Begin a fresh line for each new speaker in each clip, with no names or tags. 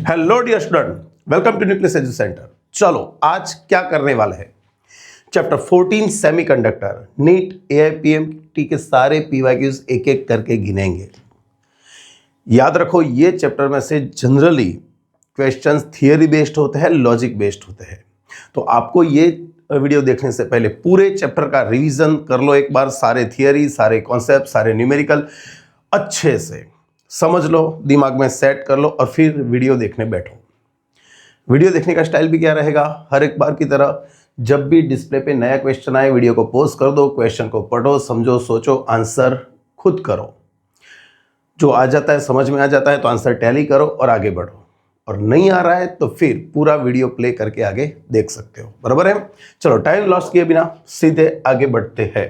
Hello dear student, welcome to Nucleus Edu Centre. चलो आज क्या करने वाले हैं, चैप्टर 14 सेमीकंडक्टर नीट एआईपीएमटी के सारे पीवाईक्यूज एक एक करके गिनेंगे। याद रखो ये चैप्टर में से जनरली क्वेश्चंस थियरी बेस्ड होते हैं, लॉजिक बेस्ड होते हैं। तो आपको ये वीडियो देखने से पहले पूरे चैप्टर का रिवीजन कर लो एक बार, सारे थियरी, सारे कॉन्सेप्ट, सारे न्यूमेरिकल अच्छे से समझ लो, दिमाग में सेट कर लो और फिर वीडियो देखने बैठो। वीडियो देखने का स्टाइल भी क्या रहेगा, हर एक बार की तरह जब भी डिस्प्ले पे नया क्वेश्चन आए वीडियो को पॉज कर दो, क्वेश्चन को पढ़ो, समझो, सोचो, आंसर खुद करो। जो आ जाता है, समझ में आ जाता है तो आंसर टैली करो और आगे बढ़ो, और नहीं आ रहा है तो फिर पूरा वीडियो प्ले करके आगे देख सकते हो। बराबर है? चलो टाइम लॉस किए बिना सीधे आगे बढ़ते हैं।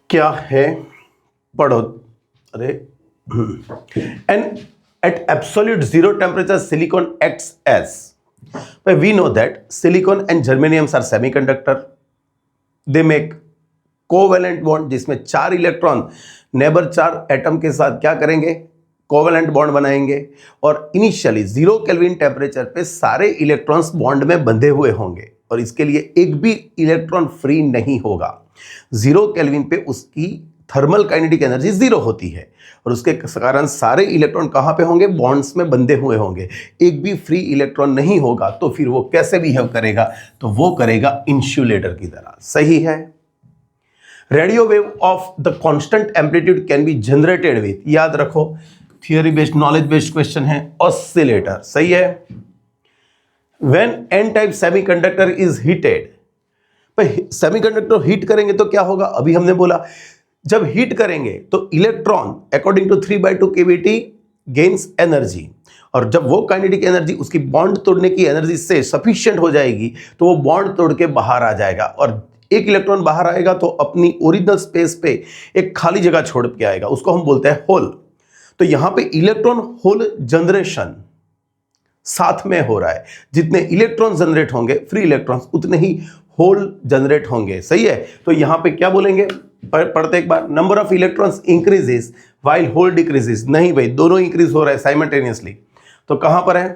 क्या है, पढ़ो। अरे and at absolute zero temperature silicon acts as, we know that silicon and germaniums are semiconductor. They make covalent bond, जिसमें 4 इलेक्ट्रॉन नेबर 4 एटम के साथ क्या करेंगे, कोवेलेंट बॉन्ड बनाएंगे। और इनिशियली 0 केल्विन टेम्परेचर पे सारे इलेक्ट्रॉन्स बॉन्ड में बंधे हुए होंगे और इसके लिए एक भी इलेक्ट्रॉन फ्री नहीं होगा। 0 केल्विन पे उसकी थर्मल काइनेटिक एनर्जी 0 होती है और उसके कारण सारे इलेक्ट्रॉन कहां पे होंगे, बॉन्ड्स में बंधे हुए होंगे। एक भी फ्री इलेक्ट्रॉन नहीं होगा तो फिर वो कैसे बिहेव करेगा, तो वो करेगा इंसुलेटर की तरह। सही है? Radio wave of the constant amplitude can be generated with, याद रखो theory based, knowledge based question है, ऑसिलेटर। सही है? When an type semiconductor is heated, semiconductor heat करेंगे तो क्या होगा, अभी हमने बोला जब हीट करेंगे तो electron according to 3/2 KVT gains energy, और जब वो काइनेटिक एनर्जी उसकी बॉन्ड तोड़ने की एनर्जी से सफिशिएंट हो जाएगी तो वो बॉन्ड तोड़ के बाहर आ जाएगा, और एक इलेक्ट्रॉन बाहर आएगा तो अपनी ओरिजिनल स्पेस पे एक खाली जगह छोड़ के आएगा, उसको हम बोलते हैं होल। तो यहां पे इलेक्ट्रॉन होल जनरेशन साथ में हो रहा है। जितने इलेक्ट्रॉन जनरेट होंगे फ्री इलेक्ट्रॉन्स, उतने ही होल जनरेट होंगे। सही है? तो यहां पे क्या बोलेंगे, पढ़ते एक बार, number of electrons increases while hole decreases. नहीं भाई, दोनों इंक्रीज हो रहा है साइमल्टेनियसली। तो कहां पर है,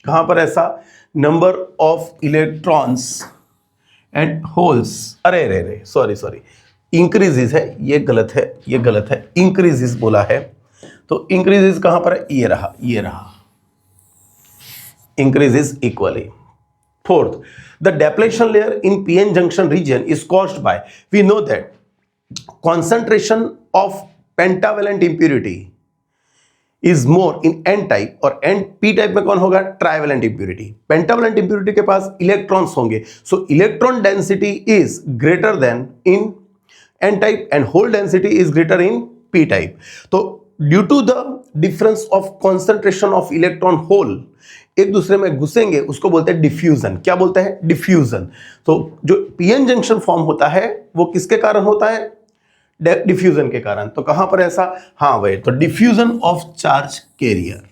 कहां पर ऐसा, number of electrons and holes, अरे रे रे सॉरी इंक्रीजेस है, ये गलत है, ये गलत है, इंक्रीजेस बोला है। तो इंक्रीजेस कहां पर है, ये रहा, ये रहा, increases equally. Fourth, the depletion layer in PN junction region is caused by, we know that concentration of pentavalent impurity is more in N type, और N P type में कौन होगा, ट्राइवेलेंट impurity। पेंटावेलेंट impurity के पास electrons होंगे, so electron density is greater than in N type and hole density is greater in P type। तो due to the difference of concentration of electron hole एक दूसरे में घुसेंगे, उसको बोलते हैं diffusion. क्या बोलते हैं, डिफ्यूजन। तो जो पीएन जंक्शन फॉर्म होता है वो किसके कारण होता है, डिफ्यूजन के कारण। तो कहां पर ऐसा, हाँ भाई, तो diffusion of charge carrier.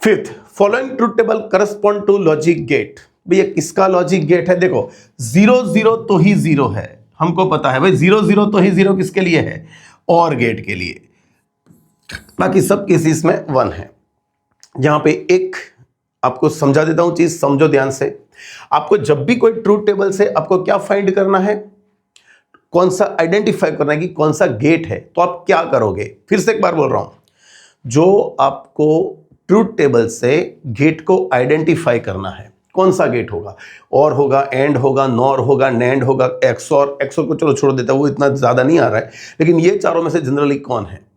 Fifth, following truth table correspond to logic gate. भैया किसका लॉजिक गेट है, देखो 0 0 तो ही 0 है, हमको पता है भाई 0 0 तो ही 0 किसके लिए है, और गेट के लिए, बाकी सब केसेस में 1 है। यहां पे एक आपको समझा देता हूं चीज, समझो ध्यान से। आपको जब भी कोई ट्रूथ टेबल से आपको क्या फाइंड करना है, कौन सा आइडेंटिफाई करना है कि कौन सा गेट है, तो आप क्या करोगे, फिर से एक बार बोल रहा हूं, जो आपको ट्रूथ टेबल से गेट को आइडेंटिफाई करना है, कौन सा गेट होगा, और होगा, एंड होगा, नॉर होगा, नैंड होगा, एक्सॉर को चलो छोड़ देता, वो इतना ज्यादा नहीं आ रहा है, लेकिन ये चारों में से जनरली कौन है।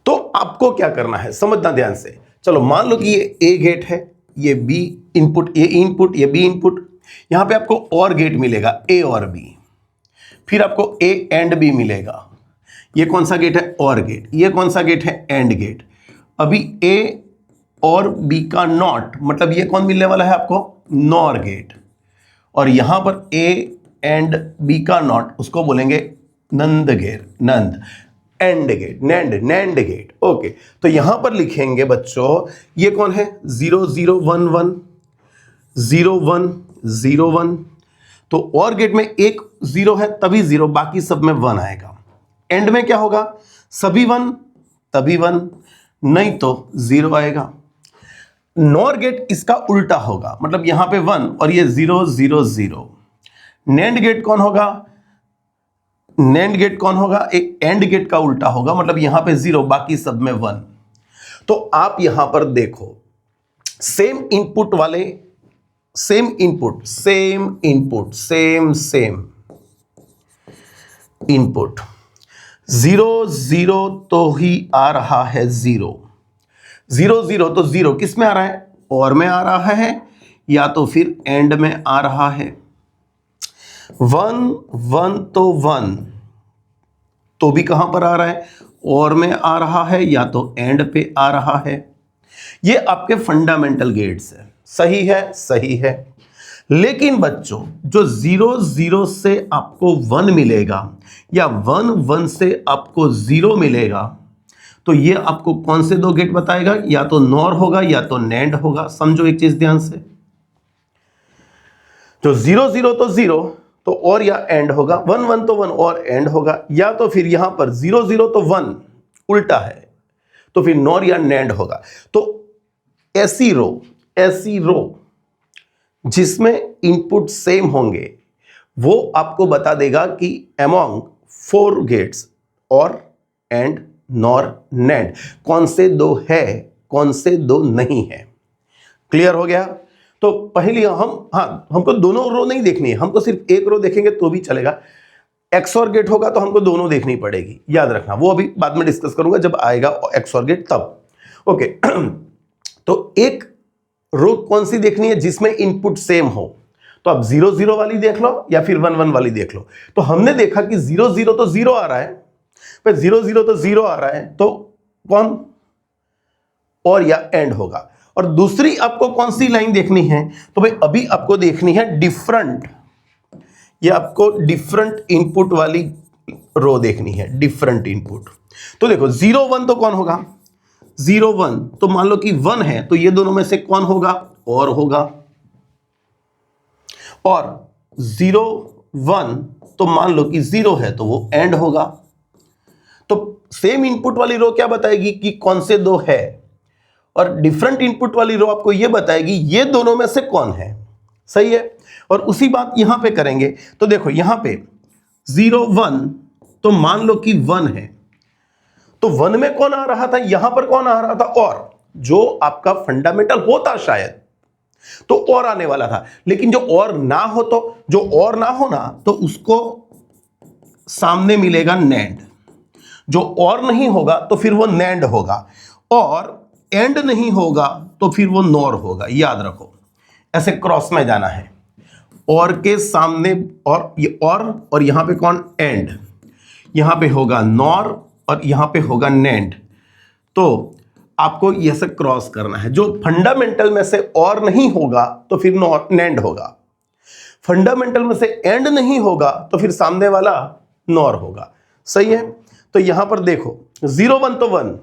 तो आपको क्या करना है, समझना ध्यान से। चलो मान लो कि ये ए गेट है, ये बी इनपुट, ये इनपुट, ये बी इनपुट, यहां पे आपको और गेट मिलेगा ए और बी, फिर आपको ए एंड बी मिलेगा। ये कौन सा गेट है, और गेट। ये कौन सा गेट है, एंड गेट। अभी ए और बी का नॉट, मतलब ये कौन मिलने वाला है आपको, नॉर गेट। और यहां पर ए एंड बी का नॉट, उसको बोलेंगे NAND gate, NAND and gate, NAND gate. Okay, तो यहां पर लिखेंगे बच्चों, ये कौन है, 0 0 1 1 0 1 0 1। तो और गेट में एक 0 है तभी 0, बाकी सब में 1 आएगा। एंड में क्या होगा, सभी 1 तभी 1, नहीं तो 0 आएगा। नॉर गेट इसका उल्टा होगा, मतलब यहां पे 1 और ये 0 0 0। नैंड गेट कौन होगा, नैंड गेट कौन होगा, एक एंड गेट का उल्टा होगा, मतलब यहां पे 0 बाकी सब में 1। तो आप यहां पर देखो सेम इनपुट वाले, same input, same input, same input, 0 0 तो ही आ रहा है 0 0 0, तो 0 किस में आ रहा है, और में आ रहा है या तो फिर एंड में आ रहा है। 1 1 तो 1 तो भी कहां पर आ रहा है, और में आ रहा है या तो एंड पे आ रहा है। ये आपके फंडामेंटल गेट्स है, सही है, सही है। लेकिन बच्चों जो 0 0 से आपको 1 मिलेगा या 1 1 से आपको 0 मिलेगा, तो ये आपको कौन से 2 गेट बताएगा, या तो नॉर होगा या तो नैंड होगा। समझो एक चीज ध्यान से, जो 0 0 तो 0 तो और या एंड होगा, 1 1 तो 1 और एंड होगा, या तो फिर यहां पर 0 0 तो 1 उल्टा है तो फिर नॉर या नैंड होगा। तो ऐसी रो जिसमें इनपुट सेम होंगे वो आपको बता देगा कि अमॉन्ग 4 गेट्स और एंड नॉर नैंड कौन से 2 है, कौन से 2 नहीं है। क्लियर हो गया। तो पहले हमको दोनों रो नहीं देखनी है, हमको सिर्फ एक रो देखेंगे तो भी चलेगा। एक्सऑर गेट होगा तो हमको दोनों देखनी पड़ेगी, याद रखना, वो अभी बाद में डिस्कस करूंगा जब आएगा एक्सऑर गेट तब। ओके तो एक रो कौन सी देखनी है जिसमें इनपुट सेम हो, तो आप 0 0 वाली देख लो या फिर 1 1 वाली देख लो। तो हमने देखा कि 0 0 तो 0 आ रहा है, पर 0 0 तो 0 आ रहा है, तो कौन और या एंड होगा। और दूसरी आपको कौन सी लाइन देखनी है, तो भाई अभी आपको देखनी है डिफरेंट, ये आपको डिफरेंट इनपुट वाली रो देखनी है, डिफरेंट इनपुट। तो देखो 0 1 तो कौन होगा, 0 1 तो मान लो कि 1 है तो ये दोनों में से कौन होगा, और होगा। और 0 1 तो मान लो कि 0 है तो वो एंड होगा। तो सेम इनपुट वाली रो क्या बताएगी कि कौन से 2 है, और डिफरेंट इनपुट वाली रो आपको ये बताएगी ये दोनों में से कौन है। सही है। और उसी बात यहां पे करेंगे। तो देखो यहां पे 0 1 तो मान लो कि 1 है, तो 1 में कौन आ रहा था, यहां पर कौन आ रहा था, और जो आपका फंडामेंटल होता शायद तो और आने वाला था। लेकिन जो और ना हो, तो जो और ना हो ना तो उसको सामने मिलेगा नैंड, जो और नहीं होगा तो फिर वो नैंड होगा, और एंड नहीं होगा तो फिर वो नॉर होगा। याद रखो ऐसे क्रॉस में जाना है, और के सामने और ये और यहां पे कौन, एंड, यहां पे होगा नॉर और यहां पे होगा नैंड। तो आपको ये से क्रॉस करना है। जो फंडामेंटल में से और नहीं होगा तो फिर नॉर नैंड होगा, फंडामेंटल में से एंड नहीं होगा तो फिर सामने वाला नॉर होगा। सही है। तो यहां पर देखो 0 1 तो 1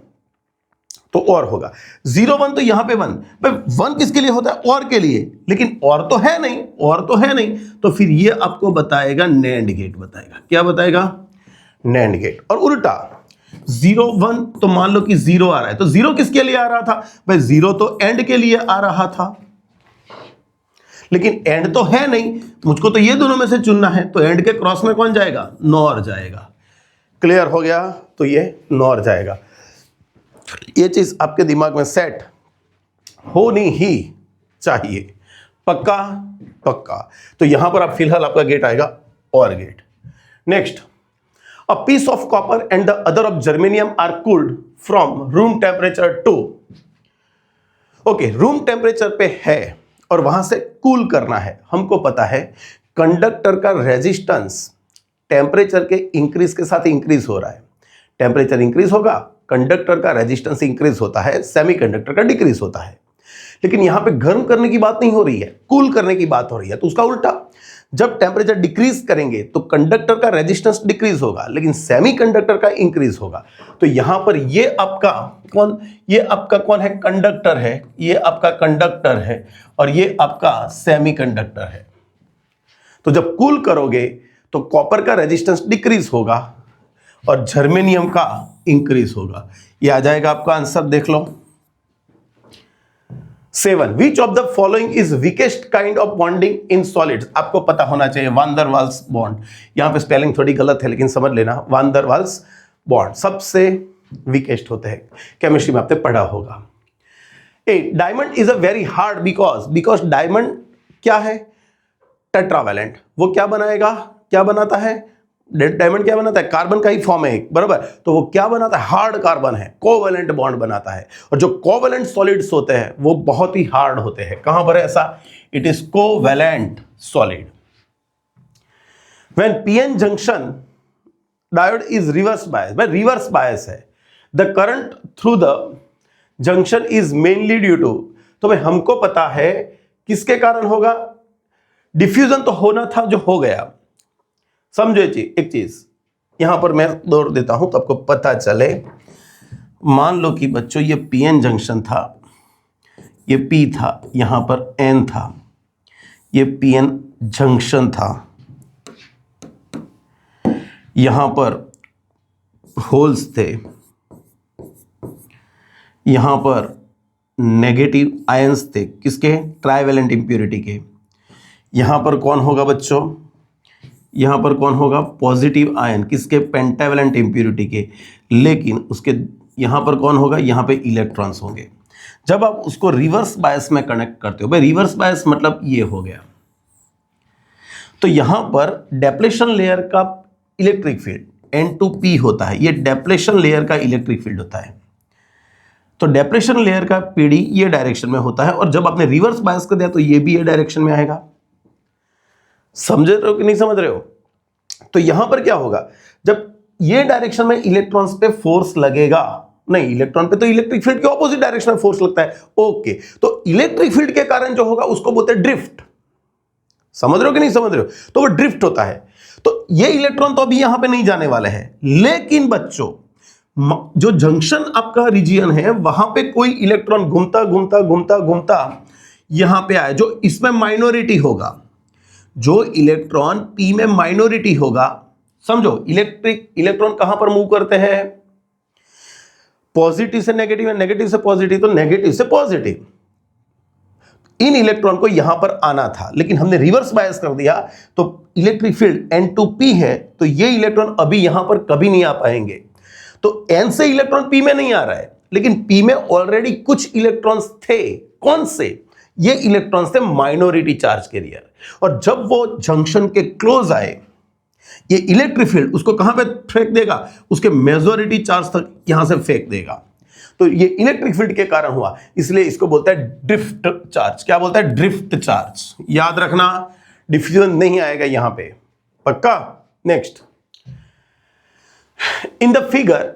तो और होगा, 0 1 तो यहां पे 1, भाई 1 किसके लिए होता है, और के लिए, लेकिन और तो है नहीं, और तो है नहीं, तो फिर ये आपको बताएगा नैंड गेट बताएगा। क्या बताएगा, नैंड गेट। और उल्टा 0 1 तो मान लो कि 0 आ रहा है, तो 0 किसके लिए आ रहा था, भाई 0 तो एंड के लिए आ रहा था, लेकिन एंड तो है नहीं, मुझको तो ये दोनों में से चुनना है, तो एंड के क्रॉस में कौन जाएगा, नॉर जाएगा। क्लियर हो गया। तो ये नॉर जाएगा। ये चीज आपके दिमाग में सेट होनी ही चाहिए, पक्का पक्का। तो यहां पर आप फिलहाल आपका गेट आएगा और gate. Next, a piece of copper and the other of germanium are cooled from room temperature to. Okay, room temperature पे है और वहां से कूल करना है। हमको पता है कंडक्टर का रेजिस्टेंस टेम्परेचर के इंक्रीज के साथ इंक्रीज हो रहा है। टेम्परेचर इंक्रीज होगा, कंडक्टर का रेजिस्टेंस इंक्रीज होता है, सेमीकंडक्टर का डिक्रीज होता है। लेकिन यहां पे गर्म करने की बात नहीं हो रही है, कूल करने की बात हो रही है। तो उसका उल्टा, जब टेम्परेचर डिक्रीज करेंगे तो कंडक्टर का रेजिस्टेंस डिक्रीज होगा, लेकिन सेमीकंडक्टर का इंक्रीज होगा। तो यहां पर ये आपका कौन, ये आपका कौन है, कंडक्टर है, ये आपका कंडक्टर है, और ये आपका सेमीकंडक्टर है। तो जब कूल करोगे तो कॉपर का रेजिस्टेंस डिक्रीज होगा और जर्मेनियम का इंक्रीज होगा। ये आ जाएगा आपका आंसर, देख लो। 7 विच of the following is weakest kind of bonding in solids. आपको पता होना चाहिए वान डर वाल्स बॉन्ड, यहां पे स्पेलिंग थोड़ी गलत है लेकिन समझ लेना, वान डर वाल्स बॉन्ड सबसे वीकेस्ट होते हैं, केमिस्ट्री में आपने पढ़ा होगा। Diamond is a very hard because diamond क्या है, टेट्रावैलेंट। वो क्या बनाएगा, क्या बनाता है, डायमंड क्या बनाता है, कार्बन का ही फॉर्म है एक, बराबर। तो वो क्या बनाता है, हार्ड कार्बन है, कोवैलेंट बॉन्ड बनाता है। और जो कोवैलेंट सॉलिड्स होते हैं वो बहुत ही हार्ड होते हैं। कहां पर है ऐसा, it is covalent solid. When PN junction diode is reverse bias, भाई रिवर्स बायस है, the current through the junction is mainly due to, तो भाई हमको पता है किसके कारण होगा, डिफ्यूजन तो होना था जो हो गया। समझो एक चीज यहां पर मैं दौड़ देता हूं तो आपको पता चले। मान लो कि बच्चों ये पीएन जंक्शन था, ये पी था, यहां पर एन था, ये पीएन जंक्शन था, यहां पर होल्स थे, यहां पर नेगेटिव आयंस थे, किसके, ट्राइवेलेंट इंप्योरिटी के। यहां पर कौन होगा बच्चों, यहां पर कौन होगा, पॉजिटिव आयन, किसके, पेंटावेलेंट इंप्योरिटी के। लेकिन उसके यहां पर कौन होगा, यहां पे इलेक्ट्रॉन्स होंगे। जब आप उसको रिवर्स बायस में कनेक्ट करते हो, भाई रिवर्स बायस मतलब ये हो गया, तो यहां पर डेप्लेशन लेयर का इलेक्ट्रिक फील्ड N2P होता है, ये डेप्लेशन लेयर का इलेक्ट्रिक फील्ड होता है। तो डेप्लेशन लेयर का PD ये डायरेक्शन में होता है, और जब आपने रिवर्स बायस कर दिया तो ये भी ये डायरेक्शन में आएगा। समझ रहे हो कि नहीं समझ रहे हो। तो यहां पर क्या होगा, जब ये डायरेक्शन में इलेक्ट्रॉन्स पे फोर्स लगेगा, नहीं इलेक्ट्रॉन पे तो इलेक्ट्रिक फील्ड के ऑपोजिट डायरेक्शन में फोर्स लगता है, ओके, तो इलेक्ट्रिक फील्ड के कारण जो होगा उसको बोलते हैं ड्रिफ्ट। समझ रहे हो कि नहीं समझ रहे हो, तो वो ड्रिफ्ट होता है। तो ये इलेक्ट्रॉन तो अभी यहां पे नहीं जाने वाले हैं, लेकिन बच्चों जो जंक्शन आपका रीजियन है वहां पे कोई इलेक्ट्रॉन घूमता घूमता घूमता घूमता यहां पे आए, जो इसमें माइनॉरिटी होगा, जो इलेक्ट्रॉन P में माइनॉरिटी होगा। समझो इलेक्ट्रॉन कहां पर मूव करते हैं, पॉजिटिव से नेगेटिव या नेगेटिव से पॉजिटिव, तो नेगेटिव से पॉजिटिव। इन इलेक्ट्रॉन को यहां पर आना था, लेकिन हमने रिवर्स बायस कर दिया, तो इलेक्ट्रिक फील्ड N2P है, तो ये इलेक्ट्रॉन अभी यहां पर कभी नहीं आ पाएंगे। तो N से इलेक्ट्रॉन P में नहीं आ रहा है, लेकिन P में ऑलरेडी कुछ इलेक्ट्रॉन्स थे। कौन से, ये इलेक्ट्रॉन्स थे माइनॉरिटी चार्ज कैरियर, और जब वो जंक्शन के क्लोज आए, ये इलेक्ट्रिक फील्ड उसको कहां पे फेंक देगा, उसके मेजॉरिटी चार्ज तक यहां से फेंक देगा। तो ये इलेक्ट्रिक फील्ड के कारण हुआ, इसलिए इसको बोलता है ड्रिफ्ट चार्ज। क्या बोलता है, ड्रिफ्ट चार्ज। याद रखना, डिफ्यूजन नहीं आएगा यहां पे, पक्का। Next, in the figure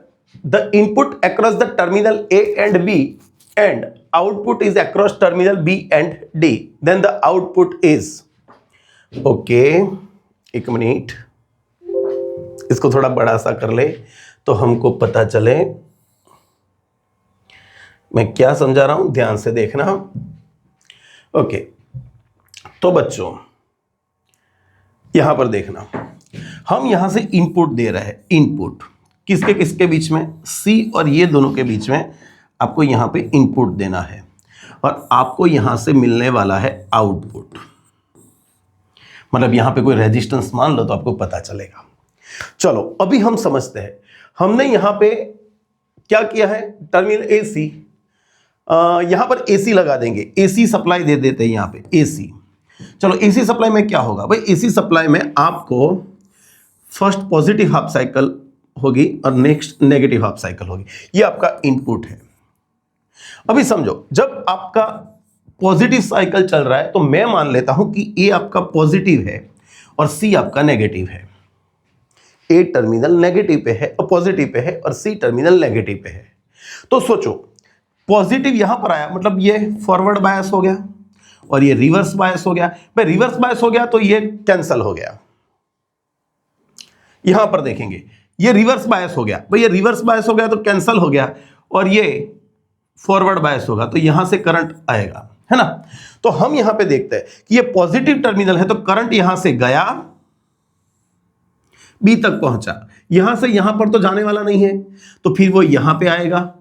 the input across the terminal A and B and output is across terminal B and D, then the output is, okay, एक मिनट, इसको थोड़ा बड़ा सा कर ले तो हमको पता चले मैं क्या समझा रहा हूं, ध्यान से देखना। ओके, तो बच्चों यहां पर देखना, हम यहां से इनपुट दे रहे हैं, इनपुट किसके किसके बीच में, C और ये दोनों के बीच में आपको यहां पे इनपुट देना है, और आपको यहां से मिलने वाला है आउटपुट। मतलब यहां पे कोई रेजिस्टेंस मान लो तो आपको पता चलेगा। चलो अभी हम समझते हैं, हमने यहां पे क्या किया है, टर्मिनल AC, यहां पर AC लगा देंगे, AC सप्लाई दे देते हैं यहां पे AC। चलो AC सप्लाई में क्या होगा भाई, AC सप्लाई में आपको फर्स्ट पॉजिटिव हाफ साइकिल होगी और नेक्स्ट नेगेटिव हाफ साइकिल होगी, ये आपका इनपुट है। अभी समझो, जब आपका पॉजिटिव साइकिल चल रहा है तो मैं मान लेता हूं कि A आपका पॉजिटिव है और C आपका नेगेटिव है। A टर्मिनल नेगेटिव पे है और पॉजिटिव पे है, और C टर्मिनल नेगेटिव पे है। तो सोचो पॉजिटिव यहां पर आया, मतलब ये फॉरवर्ड बायस हो गया और ये रिवर्स बायस हो गया। भाई रिवर्स बायस हो गया तो ये कैंसल हो गया। यहां पर देखेंगे ये रिवर्स बायस हो गया, भाई ये रिवर्स बायस हो गया तो कैंसल हो गया, और ये फॉरवर्ड बायस होगा तो यहां से करंट आएगा। है ना। तो हम यहां पे देखते हैं कि ये पॉजिटिव टर्मिनल है, तो करंट यहां से गया, बी तक पहुंचा, यहां से यहां पर तो जाने वाला नहीं है, तो फिर वो यहां पे आएगा,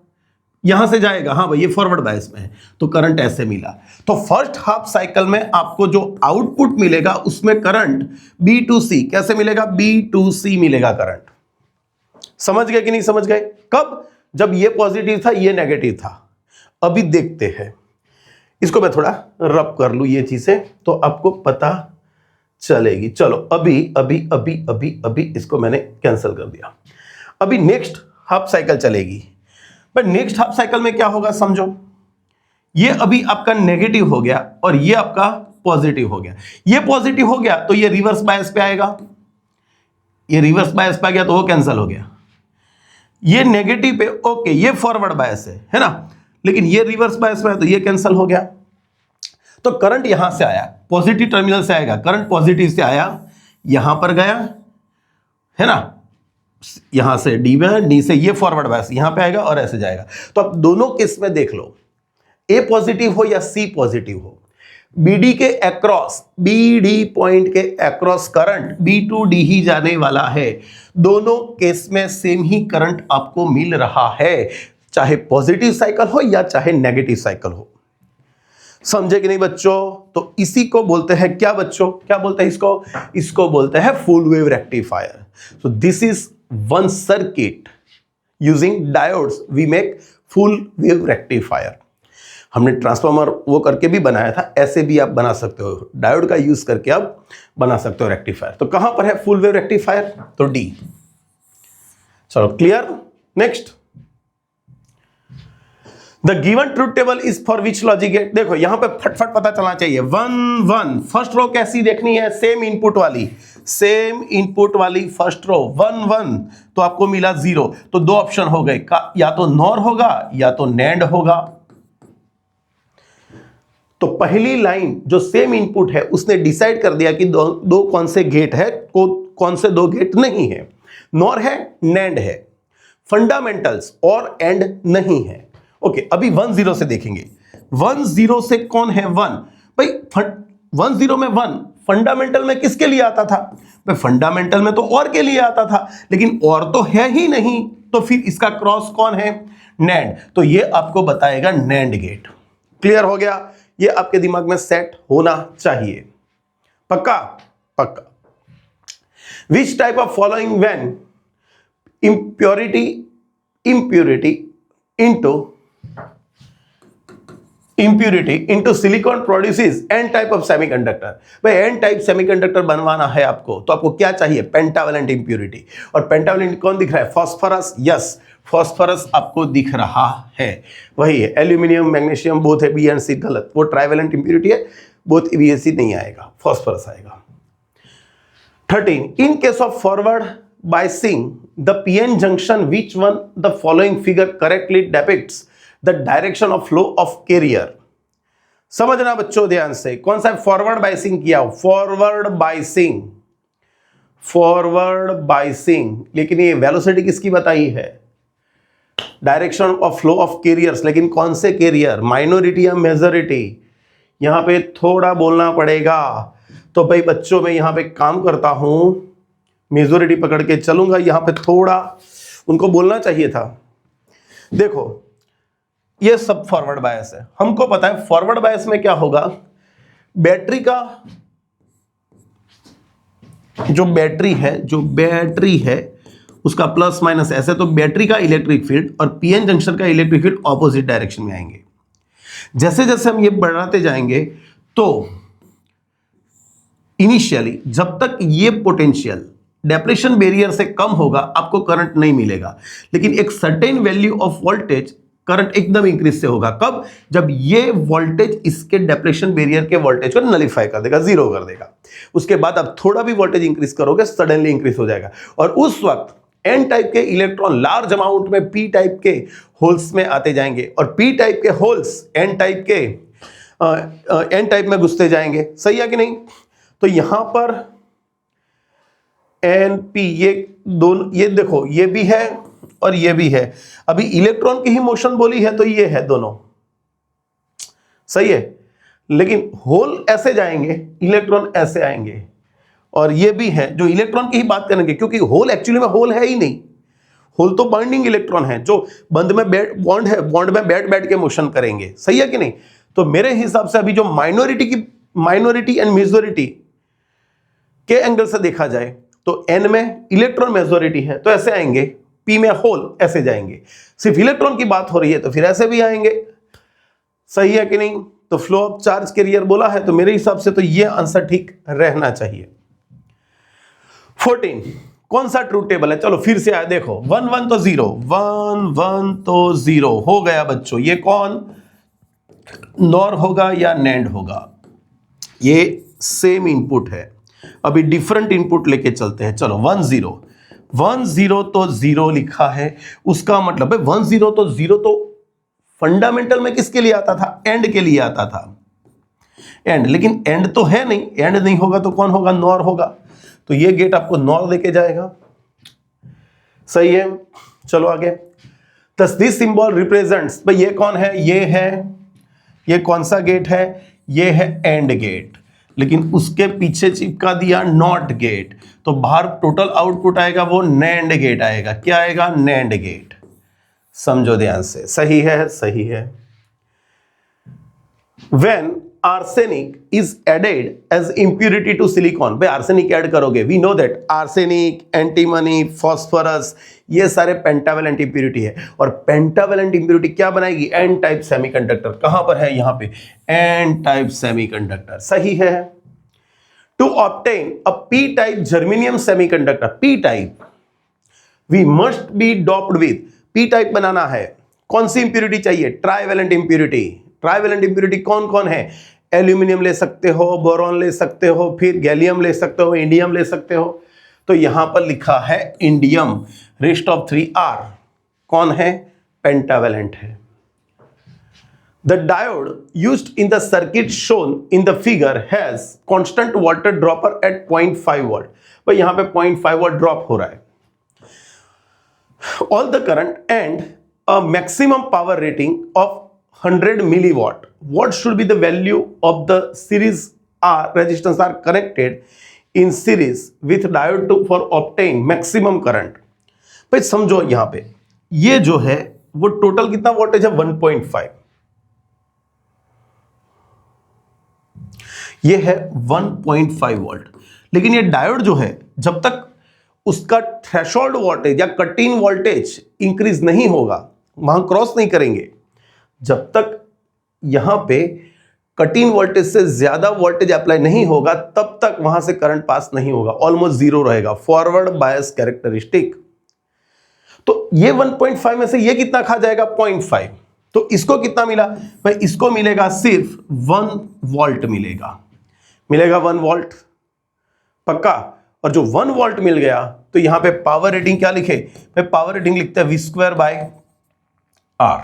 यहां से जाएगा, हाँ भाई ये फॉरवर्ड बायस में है, तो करंट ऐसे मिला। तो फर्स्ट हाफ साइकिल में आपको जो आउटपुट मिलेगा उसमें करंट बी टू सी कैसे मिलेगा, बी टू सी मिलेगा करंट। समझ गए कि नहीं समझ गए? कब? जब ये पॉजिटिव था ये नेगेटिव था। अभी देखते हैं, इसको मैं थोड़ा रब कर लूं ये चीजें तो आपको पता चलेगी। चलो अभी अभी अभी अभी अभी इसको मैंने कैंसिल कर दिया। अभी नेक्स्ट हाफ साइकिल चलेगी, पर नेक्स्ट हाफ साइकिल में क्या होगा समझो, ये अभी आपका नेगेटिव हो गया और ये आपका पॉजिटिव हो गया। ये पॉजिटिव हो गया तो ये रिवर्स बायस पे आएगा, ये रिवर्स बायस पे आ गया तो वो कैंसिल हो गया। ये नेगेटिव पे ओके, ये फॉरवर्ड बायस है ना, लेकिन ये रिवर्स बायस में है तो ये कैंसिल हो गया। तो करंट यहां से आया, पॉजिटिव टर्मिनल से आएगा, करंट पॉजिटिव से आया, यहां पर गया, है ना, यहां से डी में, डी से ये फॉरवर्ड बायस यहां पे आएगा और ऐसे जाएगा। तो आप दोनों केस में देख लो, ए पॉजिटिव हो या सी पॉजिटिव हो, बीडी के अक्रॉस, बीडी पॉइंट के across current B to D ही जाने वाला है। दोनों केस में सेम ही करंट आपको मिल रहा है, चाहे पॉजिटिव साइकिल हो या चाहे नेगेटिव साइकिल हो। समझे कि नहीं बच्चों? तो इसी को बोलते हैं क्या बच्चों, क्या बोलते हैं इसको? इसको बोलते हैं full wave rectifier. So this is one circuit using diodes we make full wave rectifier. हमने ट्रांसफार्मर वो करके भी बनाया था, ऐसे भी आप बना सकते हो, डायोड का यूज करके आप बना सकते हो रेक्टिफायर। तो कहां पर है फुल वेव रेक्टिफायर? तो डी। चलो clear. Next, the given truth table is for which logic gate. देखो यहां पे फटफट पता चलना चाहिए। 1 1 फर्स्ट रो कैसी देखनी है? सेम इनपुट वाली, सेम इनपुट वाली फर्स्ट रो 1 1, तो आपको मिला 0। तो दो ऑप्शन हो गए, या तो नॉर होगा या तो नैंड होगा। तो पहली लाइन जो सेम इनपुट है उसने डिसाइड कर दिया कि दो कौन से गेट है, कौन से दो गेट नहीं है, नॉर है, नैंड है, फंडामेंटल्स और एंड नहीं है। ओके, अभी 1 0 से देखेंगे। 1 0 से कौन है 1? भाई 1 0 में 1 फंडामेंटल में किसके लिए आता था? भाई फंडामेंटल में तो और के लिए आता था, लेकिन और तो है ही नहीं, तो फिर इसका क्रॉस कौन है? नैंड। तो ये आपको बताएगा नैंड गेट। क्लियर हो गया? ये आपके दिमाग में सेट होना चाहिए। पक्का? पक्का। Which type of following when impurity into silicon produces n type of semiconductor. भाई n टाइप सेमीकंडक्टर बनवाना है आपको, तो आपको क्या चाहिए? Pentavalent impurity. और पेंटावेलेंट कौन दिख रहा है? फास्फोरस। यस, फास्फोरस आपको दिख रहा है, वही है। एल्यूमिनियम, मैग्नीशियम बोथ है, बी एंड सी गलत, वो ट्राइवेलेंट इंप्योरिटी है, बोथ बी एंड सी नहीं आएगा, फास्फोरस आएगा। 13 in case of forward biasing the PN junction which one the following figure correctly depicts the direction of flow of carrier. समझना बच्चों ध्यान से, कौन सा फॉरवर्ड बायसिंग किया? Forward biasing, forward biasing. लेकिन ये वेलोसिटी किसकी बताई है? Direction of flow of carriers. लेकिन कौन से कैरियर? माइनॉरिटी या मेजॉरिटी? यहां पे थोड़ा बोलना पड़ेगा। तो भाई बच्चों में यहां पे काम करता हूं, मेजॉरिटी पकड़ के चलूंगा, यहां पे थोड़ा उनको बोलना चाहिए था। देखो ये सब फॉरवर्ड बायस है, हमको पता है फॉरवर्ड बायस में क्या होगा। बैटरी का जो बैटरी है उसका प्लस माइनस ऐसे, तो बैटरी का इलेक्ट्रिक फील्ड और पीएन जंक्शन का इलेक्ट्रिक फील्ड ऑपोजिट डायरेक्शन में आएंगे। जैसे जैसे हम ये बढ़ाते जाएंगे तो इनिशियली जब तक ये पोटेंशियल डेप्रेशन बैरियर से कम होगा आपको करंट नहीं मिलेगा, लेकिन एक certain value of voltage current एकदम इंक्रीज से होगा। कब? जब ये वोल्टेज इसके डेप्रेशन बैरियर के वोल्टेज को नलिफाई कर देगा, जीरो कर देगा। उसके बाद अब थोड़ा भी वोल्टेज इंक्रीज करोगे सडनली इंक्रीज हो जाएगा, और उस वक्त एन टाइप के इलेक्ट्रॉन लार्ज अमाउंट में पी टाइप के होल्स में आते जाएंगे, और पी टाइप के होल्स एन टाइप में घुसते जाएंगे। सही है कि नहीं? तो यहां पर एन पी, ये दोनों, ये देखो ये भी है और ये भी है। अभी इलेक्ट्रॉन की ही मोशन बोली है तो ये है दोनों, सही है। लेकिन होल ऐसे जाएंगे, इलेक्ट्रॉन ऐसे आएंगे। और ये भी है जो इलेक्ट्रॉन की ही बात करेंगे, क्योंकि होल एक्चुअली में होल है ही नहीं, होल तो बाइंडिंग इलेक्ट्रॉन है जो बंद में बॉन्ड है, बॉन्ड में बैठ बैठ के मोशन करेंगे, सही है कि नहीं। तो मेरे हिसाब से अभी जो माइनॉरिटी एंड मेजॉरिटी के एंगल से देखा जाए तो एन में इलेक्ट्रॉन मेजॉरिटी है तो ऐसे आएंगे, पी में होल ऐसे जाएंगे। सिर्फ इलेक्ट्रॉन की बात हो रही है तो फिर ऐसे भी आएंगे, सही है कि नहीं। तो फ्लो ऑफ चार्ज कैरियर बोला है तो मेरे हिसाब से तो ये आंसर ठीक रहना चाहिए। 14 कौन सा ट्रूथ टेबल है, चलो फिर से आया, देखो 1 1 तो 0, 1 1 तो 0 हो गया बच्चों। ये कौन, नॉर होगा या नैंड होगा, ये सेम इनपुट है। अभी डिफरेंट इनपुट लेके चलते हैं। चलो 1 0 1 0 तो 0 लिखा है, उसका मतलब है 1 0 तो 0 तो फंडामेंटल में किसके लिए आता था, एंड के लिए आता था, एंड। लेकिन एंड तो है नहीं, एंड नहीं होगा तो कौन होगा, नॉर होगा। तो ये गेट आपको नॉर देके जाएगा, सही है। चलो आगे, दिस सिंबल रिप्रेजेंट्स, भाई ये कौन है, ये है, ये कौन सा गेट है, ये है एंड गेट, लेकिन उसके पीछे चिपका दिया नॉट गेट, तो बाहर टोटल आउटपुट आएगा वो नैंड गेट आएगा। क्या आएगा, नैंड गेट। समझो ध्यान से, सही है, सही है। When arsenic is added as impurity to silicon, भाई आर्सेनिक ऐड करोगे, we know that arsenic, antimony, phosphorus, ये सारे पेंटावेलेंट इंप्यूरिटी है। और पेंटावेलेंट इंप्यूरिटी क्या बनाएगी, एन टाइप सेमीकंडक्टर। कहां पर है, यहां पे एन टाइप सेमीकंडक्टर, सही है। To obtain a P type germanium semiconductor, P type we must be doped with, P type बनाना है, कौन सी इंप्यूरिटी चाहिए, ट्राइवेलेंट इंप्यूरिटी। ट्राइवेलेंट इंप्यूरिटी कौन कौन है, एल्यूमिनियम ले सकते हो, बोरॉन ले सकते हो, फिर गैलियम ले सकते हो, इंडियम ले सकते हो। तो यहां पर लिखा है इंडियम, रेस्ट ऑफ 3 आर कौन है, पेंटावेलेंट है। The diode used in the circuit shown in the figure has constant voltage dropper at 0.5 volt. भाई यहाँ पे 0.5 volt ड्रॉप हो रहा है। All the current and a maximum power rating of 100 milliwatt. What should be the value of the series R resistance are connected in series with diode to for obtain maximum current. भाई समझो यहाँ पे ये जो है वो total कितना voltage है, 1.5, ये है 1.5 वोल्ट। लेकिन ये डायोड जो है जब तक उसका थ्रेशोल्ड वोल्टेज या कट इन वोल्टेज इंक्रीज नहीं होगा, वहां क्रॉस नहीं करेंगे, जब तक यहां पे कट इन वोल्टेज से ज्यादा वोल्टेज अप्लाई नहीं होगा तब तक वहां से करंट पास नहीं होगा, ऑलमोस्ट जीरो रहेगा, फॉरवर्ड बायस कैरेक्टरिस्टिक। तो ये 1.5 में से ये कितना खा जाएगा, 0.5। तो इसको कितना मिला भाई, इसको मिलेगा सिर्फ 1 वोल्ट मिलेगा, 1 वोल्ट पक्का। और जो 1 वोल्ट मिल गया तो यहां पे पावर रेटिंग क्या लिखे, भाई पावर रेटिंग लिखते हैं V² by R।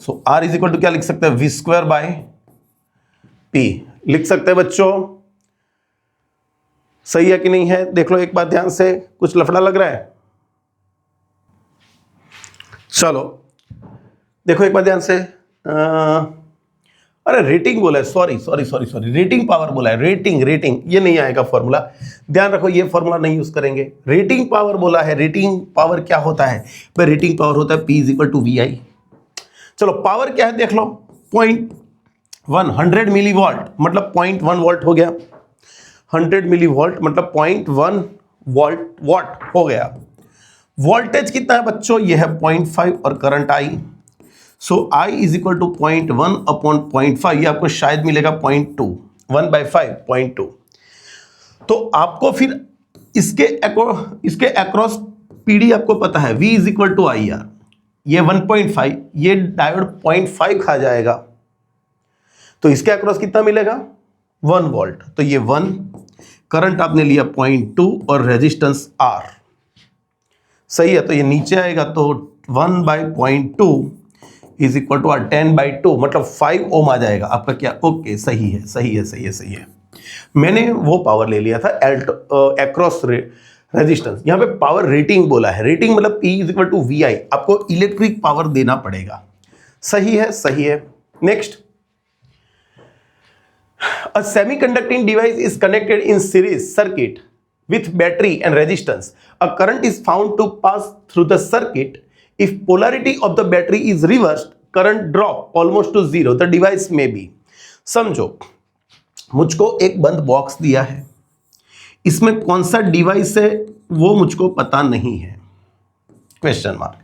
So R is equal to क्या लिख सकते हैं, V² बाय P लिख सकते हैं बच्चों, सही है कि नहीं है। देख लो एक बात ध्यान से, कुछ लफड़ा लग रहा है, चलो देखो एक बात ध्यान से। अरे रेटिंग बोला है, सॉरी रेटिंग पावर बोला है, रेटिंग ये नहीं आएगा फॉर्मूला, ध्यान रखो ये फॉर्मूला नहीं यूज करेंगे। रेटिंग पावर बोला है, रेटिंग पावर क्या होता है भाई, रेटिंग पावर होता है P is equal to VI। चलो पावर क्या है देख लो, 0.1 100 मिली वोल्ट मतलब 0.1 वोल्ट हो गया, 100 मिली वोल्ट मतलब 0.1 वॉट हो गया। वोल्टेज कितना है बच्चों, ये है 0.5 और current I, so I is equal to 0.1 upon 0.5, ये आपको शायद मिलेगा 0.2, 1/5 0.2। तो आपको फिर इसके अक्रॉस PD आपको पता है V is equal to IR, ये 1.5, ये डायोड 0.5 खा जाएगा, तो इसके अक्रॉस कितना मिलेगा 1 वोल्ट। तो ये 1, करंट आपने लिया 0.2 और रेजिस्टेंस R, सही है। तो ये नीचे आएगा तो 1/0.2 इज इक्वल टू 10/2 मतलब 5 ओम आ जाएगा आपका, क्या ओके सही है। मैंने वो पावर ले लिया था अक्रॉस रेजिस्टेंस, यहाँ पे पावर रेटिंग बोला है, रेटिंग मतलब P is equal to VI, आपको इलेक्ट्रिक पावर देना पड़ेगा, सही है। Next A semiconducting device is connected in series circuit with battery and resistance. A current is found to pass through the circuit. If polarity of the battery is reversed, current drop almost to zero. The device may be. समझो, मुझको एक बंद box दिया है, इसमें कौन सा device है वो मुझको पता नहीं है, क्वेश्चन मार्क,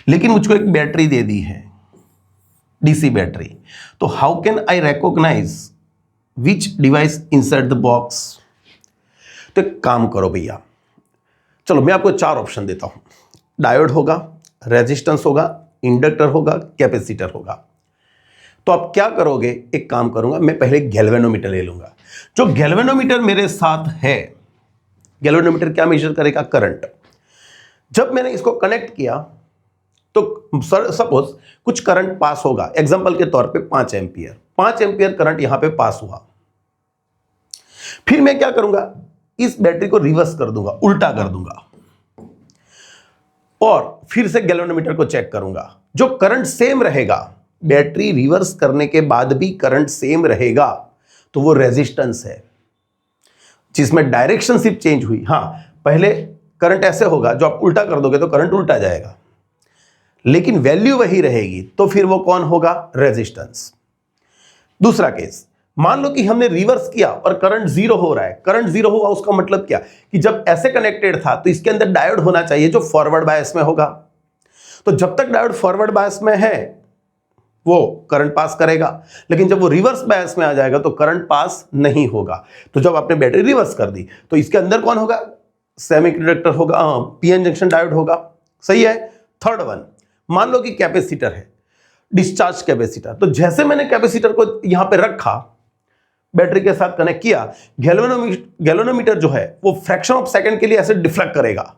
लेकिन मुझको एक बैटरी दे दी है, डीसी बैटरी. तो how can I recognise which device inside the box? तो एक काम करो भैया, चलो मैं आपको 4 ऑप्शन देता हूं. डायोड होगा, रेजिस्टेंस होगा, इंडक्टर होगा, कैपेसिटर होगा. तो आप क्या करोगे, एक काम करूंगा, मैं पहले गैल्वेनोमीटर ले लूंगा. जो गैल्वेनोमीटर मेरे साथ है, गैल्वेनोमीटर क्या मेजर करेगा? करंट. जब मैंने इसको कनेक्ट किया तो सपोज कुछ करंट पास होगा, एग्जांपल के तौर पे 5 एम्पियर, 5 एम्पियर करंट यहां पे पास हुआ. फिर मैं क्या करूंगा, इस बैटरी को रिवर्स कर दूंगा, उल्टा कर दूंगा, और फिर से गैल्वेनोमीटर को चेक करूंगा. जो करंट सेम रहेगा, बैटरी रिवर्स करने के बाद भी करंट सेम रहेगा, तो वो रेजिस्टेंस है जिसमें डायरेक्शन सिर्फ चेंज हुई. हां, पहले करंट ऐसे होगा, जो आप उल्टा कर दोगे तो करंट उल्टा जाएगा, लेकिन वैल्यू वही रहेगी, तो फिर वो कौन होगा? रेजिस्टेंस. दूसरा केस, मान लो कि हमने रिवर्स किया और करंट जीरो हो रहा है. करंट जीरो हुआ उसका मतलब क्या कि जब ऐसे कनेक्टेड था तो इसके अंदर डायोड होना चाहिए जो फॉरवर्ड बायस में होगा. तो जब तक डायोड फॉरवर्ड बायस में है वो करंट पास करेगा, लेकिन जब वो रिवर्स बायस में आ जाएगा तो करंट पास नहीं होगा. तो जब आपने बैटरी रिवर्स कर दी तो इसके अंदर कौन होगा? सेमीकंडक्टर होगा, पीएन जंक्शन डायोड होगा. सही है. थर्ड वन, मान लो कि कैपेसिटर है, डिस्चार्ज कैपेसिटर. तो जैसे मैंने कैपेसिटर को यहां पे रखा, बैटरी के साथ कनेक्ट किया, गैल्वेनोमीटर जो है वो फ्रैक्शन ऑफ सेकंड के लिए ऐसे डिफ्लेक्ट करेगा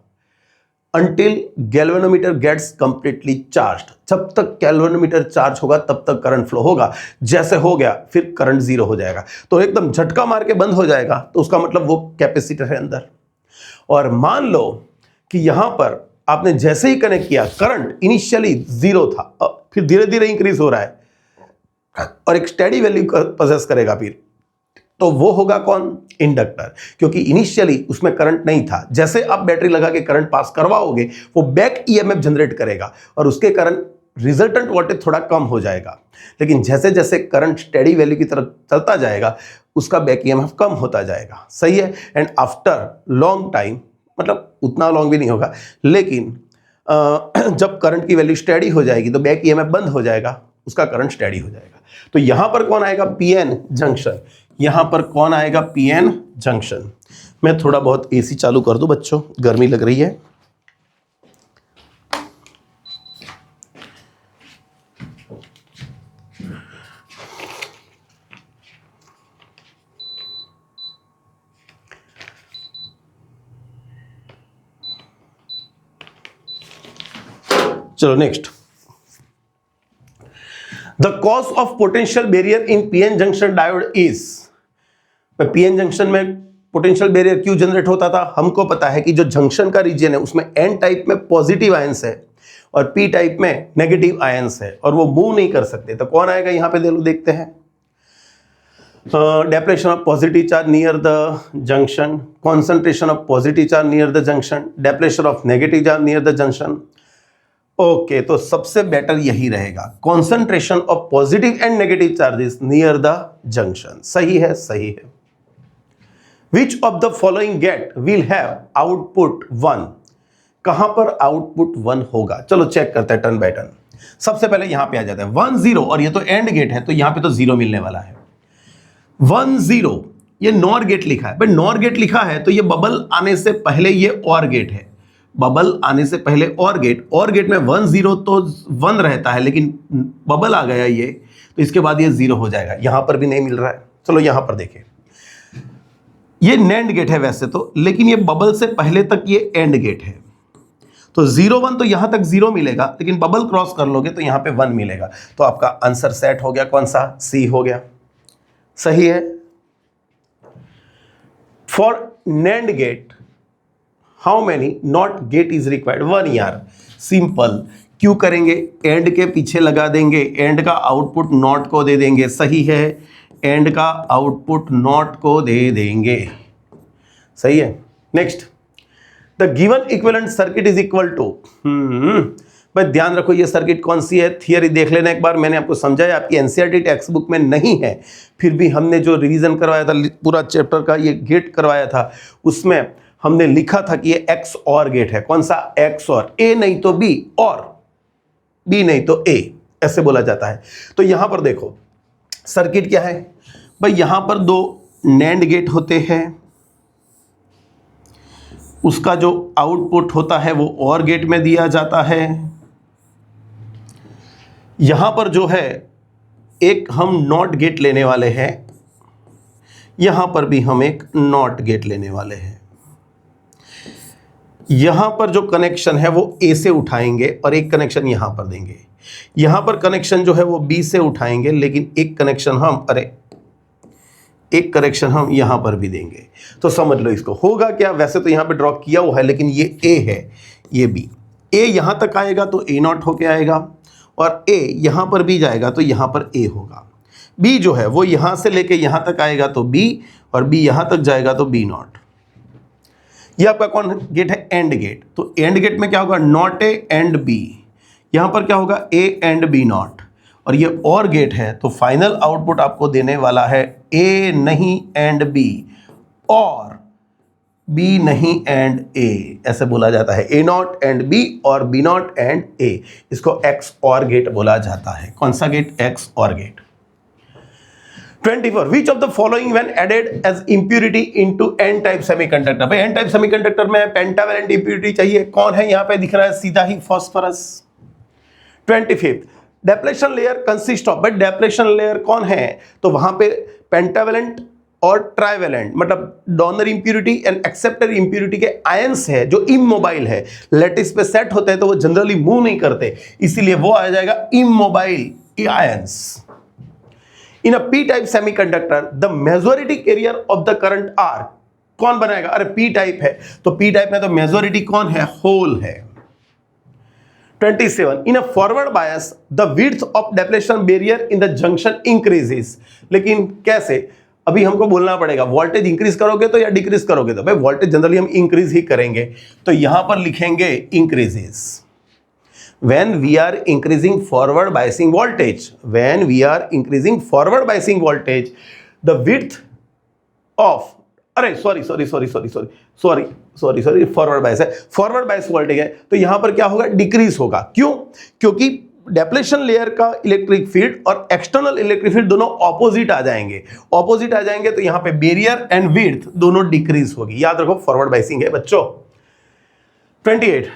until galvanometer gets completely charged. जब तक गैल्वेनोमीटर चार्ज होगा तब तक करंट फ्लो होगा. जैसे हो गया फिर करंट जीरो हो जाएगा, तो एकदम झटका मार के बंद हो जाएगा, तो उसका मतलब वो कैपेसिटर है अंदर. और मान लो कि यहां पर आपने जैसे ही कनेक्ट किया, करंट इनिशियली जीरो था, फिर धीरे धीरे इंक्रीज हो रहा है और एक स्टेडी वैल्यू पोजेस करेगा, फिर तो वो होगा कौन? इंडक्टर. क्योंकि इनिशियली उसमें करंट नहीं था, जैसे आप बैटरी लगा के करंट पास करवाओगे वो बैक ईएमएफ जनरेट करेगा और उसके कारण रिजल्टेंट वोल्टेज थोड़ा कम हो जाएगा. लेकिन जैसे जैसे करंट स्टेडी वैल्यू की तरफ चलता जाएगा उसका बैक ईएमएफ कम होता जाएगा. सही है. एंड आफ्टर लॉन्ग टाइम, मतलब उतना लॉन्ग भी नहीं होगा, लेकिन जब करंट की वैल्यू स्टेडी हो जाएगी तो बैक ईएमएफ बंद हो जाएगा, उसका करंट स्टेडी हो जाएगा. तो यहां पर कौन आएगा? PN junction. यहां पर कौन आएगा? PN junction. मैं थोड़ा बहुत एसी चालू कर दूं बच्चों, गर्मी लग रही है. चलो next. The cause of potential barrier in PN junction diode is. PN junction में पोटेंशियल बैरियर क्यों जनरेट होता था? हमको पता है कि जो जंक्शन का रीजन है उसमें एन टाइप में पॉजिटिव आयंस है और पी टाइप में नेगेटिव आयंस है और वो मूव नहीं कर सकते. तो कौन आएगा यहां पे? देखते हैं. Depression of positive charge near the junction, concentration of positive charge near the junction, depression of negative charge near the junction. Okay, तो सबसे बेटर यही रहेगा, concentration of positive and negative charges near the junction. सही है, सही है. Which of the following gate will have output 1? कहां पर आउटपुट 1 होगा? चलो चेक करते हैं टर्न बाय टर्न. सबसे पहले यहां पे आ जाता है 1 0, और ये तो एंड गेट है तो यहां पे तो 0 मिलने वाला है. 1 0 ये नॉर गेट लिखा है. भाई नॉर गेट लिखा है तो ये बबल आने से पहले ये और गेट है. बबल आने से पहले और गेट में 1 0 तो 1 रहता है, लेकिन बबल आ गया ये, तो इसके बाद ये 0 हो जाएगा. यहां पर भी नहीं मिल रहा है. चलो यहां पर देखें, ये नैंड गेट है वैसे तो, लेकिन ये बबल से पहले तक ये एंड गेट है. तो 0 1 तो यहां तक 0 मिलेगा, लेकिन बबल क्रॉस कर लोगे तो यहां पे 1 मिलेगा. तो आपका आंसर सेट हो गया. कौन सा? सी हो गया. सही है. For NAND gate how many not gate is required? 1 यार. सिंपल. क्यों करेंगे? एंड के पीछे लगा देंगे, एंड का आउटपुट नॉट को दे देंगे. सही है. एंड का आउटपुट नॉट को दे देंगे। सही है। Next, the given equivalent circuit is equal to, भाई ध्यान रखो ये सर्किट कौन सी है, थियरी देख लेना एक बार, मैंने आपको समझाया, आपकी एनसीईआरटी टेक्स्ट बुक में नहीं है, फिर भी हमने जो रिवीजन करवाया था पूरा चैप्टर का, ये गेट करवाया था, उसमें हमने लिखा था कि ये एक्स और गेट है। कौन सा? एक्स और, ए नहीं तो बी, और बी नहीं तो ए, ऐसे बोला जाता है। तो यहां पर देखो सर्किट क्या है भाई, यहां पर दो नैंड गेट होते हैं, उसका जो आउटपुट होता है वो और गेट में दिया जाता है। यहां पर जो है एक हम नॉट गेट लेने वाले हैं, यहां पर भी हम एक नॉट गेट लेने वाले हैं। यहां पर जो कनेक्शन है वो ए से उठाएंगे और एक कनेक्शन यहां पर देंगे। यहां पर कनेक्शन जो है वो बी से उठाएंगे, लेकिन एक कनेक्शन हम यहां पर भी देंगे। तो समझ लो इसको, होगा क्या, वैसे तो यहां पे ड्रॉ किया हुआ है, लेकिन ये ए है, ये बी। ए यहां तक आएगा तो ए नॉट होके आएगा, और ए यहां पर भी जाएगा तो यहां पर ए होगा। बी जो है वो यहां से लेके यहां तक आएगा तो बी, और बी यहां तक जाएगा तो बी नॉट। ये आपका कौन गेट है? AND gate. तो एंड गेट में क्या होगा? Not A and B. यहां पर क्या होगा? A and B not. और ये और गेट है, तो फाइनल आउटपुट आपको देने वाला है ए नहीं एंड बी, और बी नहीं एंड ए, ऐसे बोला जाता है। ए नॉट एंड बी और बी नॉट एंड ए, इसको एक्स और गेट बोला जाता है। कौन सा गेट? एक्स और gate. 24. Which of the following when added as impurity into n type semiconductor? भाई n type semiconductor में पेंटावैलेंट impurity चाहिए, कौन है? यहां पे दिख रहा है सीधा ही phosphorus. 25. Depletion layer consist of, भाई डेप्लेशन लेयर कौन है? तो वहां पे पेंटावैलेंट और ट्राइवैलेंट, मतलब donor impurity and acceptor impurity के आयंस है जो इमोबाइल है। लैटिस पे सेट होते हैं तो वो जनरली मूव नहीं करते, इसीलिए वो आ जाएगा immobile ions. In a P type semiconductor the majority carrier of the current are, कौन बनाएगा? अरे पी टाइप है तो पी टाइप में तो मेजॉरिटी कौन है? होल है। 27. In a forward bias the width of depletion barrier in the junction increases, लेकिन कैसे? अभी हमको बोलना पड़ेगा, वोल्टेज इंक्रीज करोगे तो या डिक्रीज करोगे? तो भाई वोल्टेज जनरली हम इंक्रीज ही करेंगे, तो यहां पर लिखेंगे increases. When we are increasing forward biasing voltage, when we are increasing forward biasing voltage, the width of, अरे सॉरी फॉरवर्ड बायस है, फॉरवर्ड बायस वोल्टेज है, तो यहां पर क्या होगा? डिक्रीज होगा। क्यों? क्योंकि डेप्लेशन लेयर का इलेक्ट्रिक फील्ड और एक्सटर्नल इलेक्ट्रिक फील्ड दोनों ऑपोजिट आ जाएंगे। ऑपोजिट आ जाएंगे तो यहां पे बैरियर एंड विड्थ दोनों डिक्रीज होगी। याद रखो फॉरवर्ड बायसिंग है बच्चों। 28.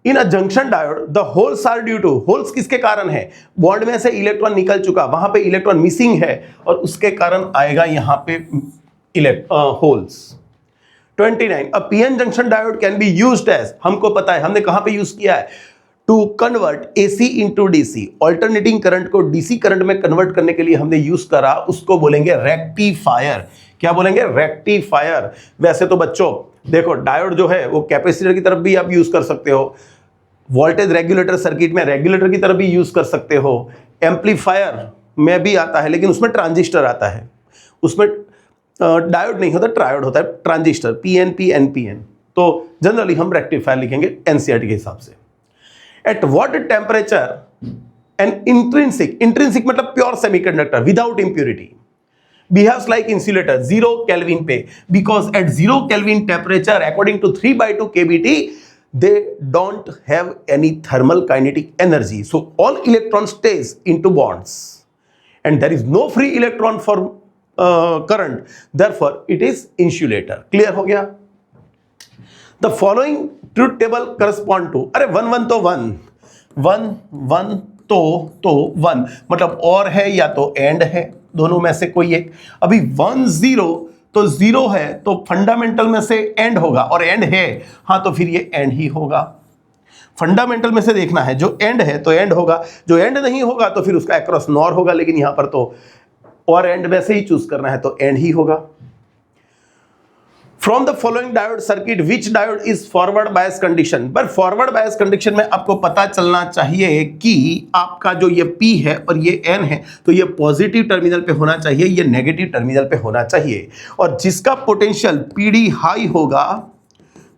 In a junction diode the holes are due to, holes किसके कारण है? बॉन्ड में से इलेक्ट्रॉन निकल चुका, वहां पे इलेक्ट्रॉन मिसिंग है, और उसके कारण आएगा यहां पे holes. 29. A PN junction diode can be used as, हमको पता है हमने कहां पे यूज किया है? To convert AC into DC, alternating current को डीसी करंट में कन्वर्ट करने के लिए हमने यूज करा, उसको बोलेंगे रेक्टिफायर। क्या बोलेंगे? रेक्टिफायर। वैसे तो बच्चों देखो डायोड जो है वो कैपेसिटर की तरफ भी आप यूज कर सकते हो, वोल्टेज रेगुलेटर सर्किट में रेगुलेटर की तरफ भी यूज कर सकते हो, एम्पलीफायर में भी आता है, लेकिन उसमें ट्रांजिस्टर आता है, उसमें डायोड नहीं होता, ट्रायोड होता है, ट्रांजिस्टर, पीएनपी एनपीएन। तो जनरली हम रेक्टिफायर लिखेंगे एनसीईआरटी के हिसाब से। At what temperature an intrinsic मतलब pure semiconductor without impurity behaves like insulator 0 Kelvin पे, because at 0 Kelvin temperature according to 3/2 kBT they don't have any thermal kinetic energy, so all electron stays into bonds and there is no free electron for current, therefore it is insulator। clear हो गया? the following truth table correspond to, अरे 1 1 तो 1 1 1 तो 1 मतलब और है या तो एंड है, दोनों में से कोई एक। अभी 1 0 तो 0 है तो फंडामेंटल में से एंड होगा, और एंड है हाँ तो फिर ये एंड ही होगा। फंडामेंटल में से देखना है, जो एंड है तो एंड होगा, जो एंड नहीं होगा तो फिर उसका अक्रॉस नॉर होगा, लेकिन यहां पर तो और एंड में से ही चूज करना है तो एंड ही होगा। From the following diode circuit which diode is forward bias condition. पर फॉरवर्ड बायस कंडीशन में आपको पता चलना चाहिए कि आपका जो ये P है और ये N है तो ये पॉजिटिव टर्मिनल पे होना चाहिए, ये नेगेटिव टर्मिनल पे होना चाहिए। और जिसका पोटेंशियल PD हाई होगा,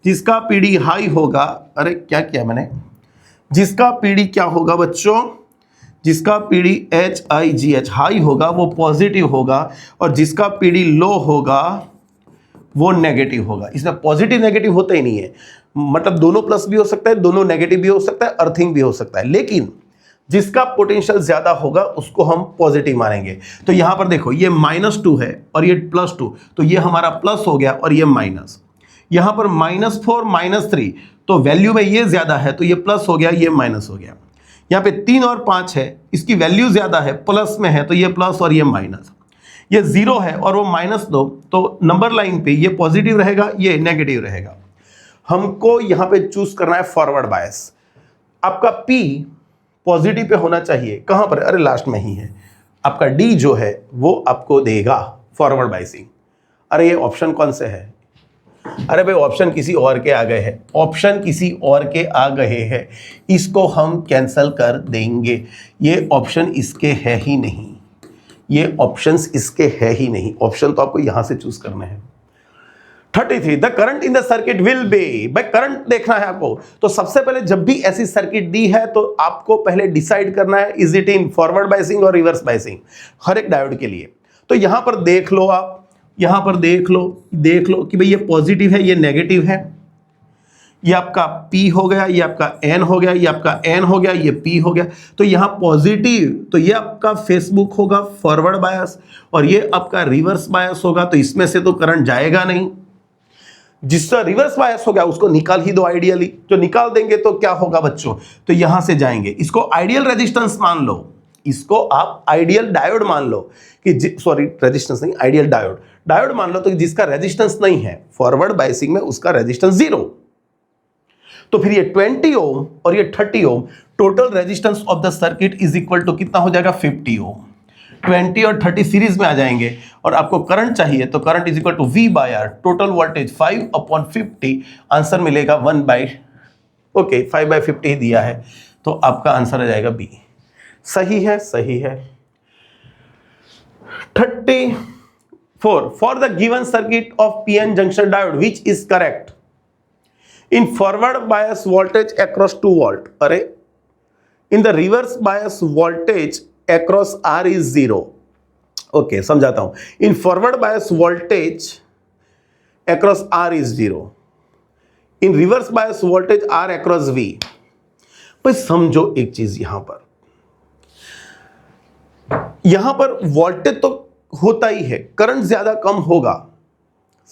जिसका PD हाई होगा, अरे क्या किया मैंने, जिसका PD क्या होगा बच्चों, जिसका PD HIGH हाई होगा वो पॉजिटिव होगा, और जिसका PD लो होगा वो नेगेटिव होगा। इसमें पॉजिटिव नेगेटिव होता ही नहीं है, मतलब दोनों प्लस भी हो सकता है, दोनों नेगेटिव भी हो सकता है, अर्थिंग भी हो सकता है, लेकिन जिसका पोटेंशियल ज्यादा होगा उसको हम पॉजिटिव मानेंगे। तो यहां पर देखो ये -2 है और ये +2, तो ये हमारा प्लस हो गया और ये माइनस। यहां पर -4 -3, तो वैल्यू में ये ज्यादा है तो ये प्लस हो गया, ये माइनस हो गया। यहाँ पे 3 और 5 है, इसकी वैल्यू ज्यादा है, प्लस में है तो ये प्लस और ये माइनस। ये 0 है और वो -2, तो नंबर लाइन पे ये पॉजिटिव रहेगा, ये नेगेटिव रहेगा। हमको यहाँ पे चूज करना है फॉरवर्ड बायस। आपका P पॉजिटिव पे होना चाहिए, कहां पर, अरे लास्ट में ही है। आपका D जो है वो आपको देगा फॉरवर्ड बायसिंग। अरे ये ऑप्शन कौन से है, अरे भाई ऑप्शन किसी और के आ गए हैं, ऑप्शन किसी और के आ गए हैं, इसको हम कैंसिल कर देंगे। ये ऑप्शन इसके है ही नहीं, ये ऑप्शंस इसके है ही नहीं, ऑप्शन तो आपको यहां से चूज करने हैं। 33 the current in the circuit will be, भाई करंट देखना है आपको, तो सबसे पहले जब भी ऐसी सर्किट दी है तो आपको पहले डिसाइड करना है is it in forward biasing और रिवर्स बायसिंग, हर एक डायोड के लिए। तो यहां पर देख लो आप, यहां पर देख लो कि भाई ये पॉजिटिव है, ये नेगेटिव है, ये आपका P हो गया, ये आपका N हो गया, ये आपका N हो गया, ये P हो गया। तो यहां पॉजिटिव, तो ये आपका फेसबुक होगा फॉरवर्ड बायस, और ये आपका रिवर्स बायस होगा, तो इसमें से तो करंट जाएगा नहीं। जिसका रिवर्स बायस हो गया उसको निकाल ही दो आइडियली, जो निकाल देंगे तो क्या होगा बच्चों, तो यहां से जाएंगे। इसको आइडियल रेजिस्टेंस मान लो, इसको आप आइडियल डायोड मान लो कि सॉरी रेजिस्टेंस नहीं, आइडियल डायोड, डायोड मान लो तो जिसका रेजिस्टेंस नहीं है फॉरवर्ड बायसिंग में उसका रेजिस्टेंस 0। तो फिर ये 20 ओम और ये 30 ohm, total resistance of the circuit is equal to कितना हो जाएगा, 50 ओम। 20 और 30 सीरीज में आ जाएंगे, और आपको करंट चाहिए तो current is equal to V/R, total voltage 5/50, answer मिलेगा 5/50 दिया है, तो आपका आंसर आ जाएगा B। सही है, सही है। 34 for the given circuit of PN junction diode which is correct in forward bias voltage across 2 volt, अरे in the reverse bias voltage across R is 0। Okay समझाता हूं, in forward bias voltage across R is 0, in reverse bias voltage R across V। भाई समझो एक चीज, यहां पर voltage तो होता ही है, करंट ज्यादा कम होगा,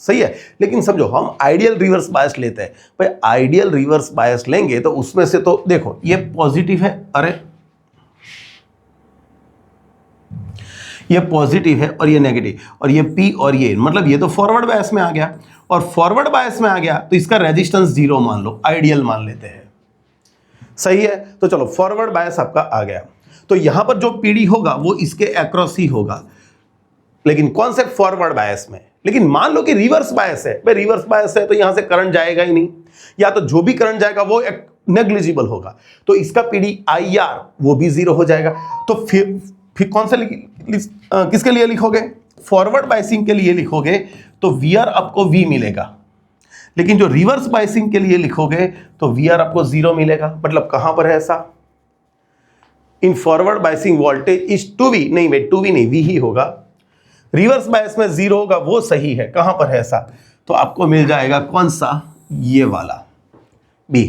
सही है, लेकिन समझो हम आइडियल रिवर्स बायस लेते हैं। भाई आइडियल रिवर्स बायस लेंगे तो उसमें से तो देखो ये पॉजिटिव है, अरे ये पॉजिटिव है और ये नेगेटिव, और ये P और ये मतलब ये तो फॉरवर्ड बायस में आ गया, और फॉरवर्ड बायस में आ गया तो इसका रेजिस्टेंस 0 मान लो, आइडियल मान लेते हैं, सही है। तो चलो फॉरवर्ड बायस आपका आ गया, तो यहां पर जो PD होगा वो इसके अक्रॉस ही होगा, लेकिन कौन से फॉरवर्ड बायस में। लेकिन मान लो कि रिवर्स बायस है, भाई रिवर्स बायस है तो यहां से करंट जाएगा ही नहीं, या तो जो भी करंट जाएगा वो नेग्लिजिबल होगा, तो इसका PD IR वो भी 0 हो जाएगा। तो फिर कौन सा किसके लिए लिखोगे, फॉरवर्ड बायसिंग के लिए लिखोगे तो VR आपको V मिलेगा, लेकिन जो रिवर्स बायसिंग के लिए लिखोगे तो VR आपको 0 मिलेगा। मतलब कहां पर है ऐसा, in forward biasing voltage is 2V, नहीं भाई 2V नहीं, V ही होगा, रिवर्स बायस में 0 होगा, वो सही है। कहां पर है ऐसा, तो आपको मिल जाएगा कौन सा, ये वाला B।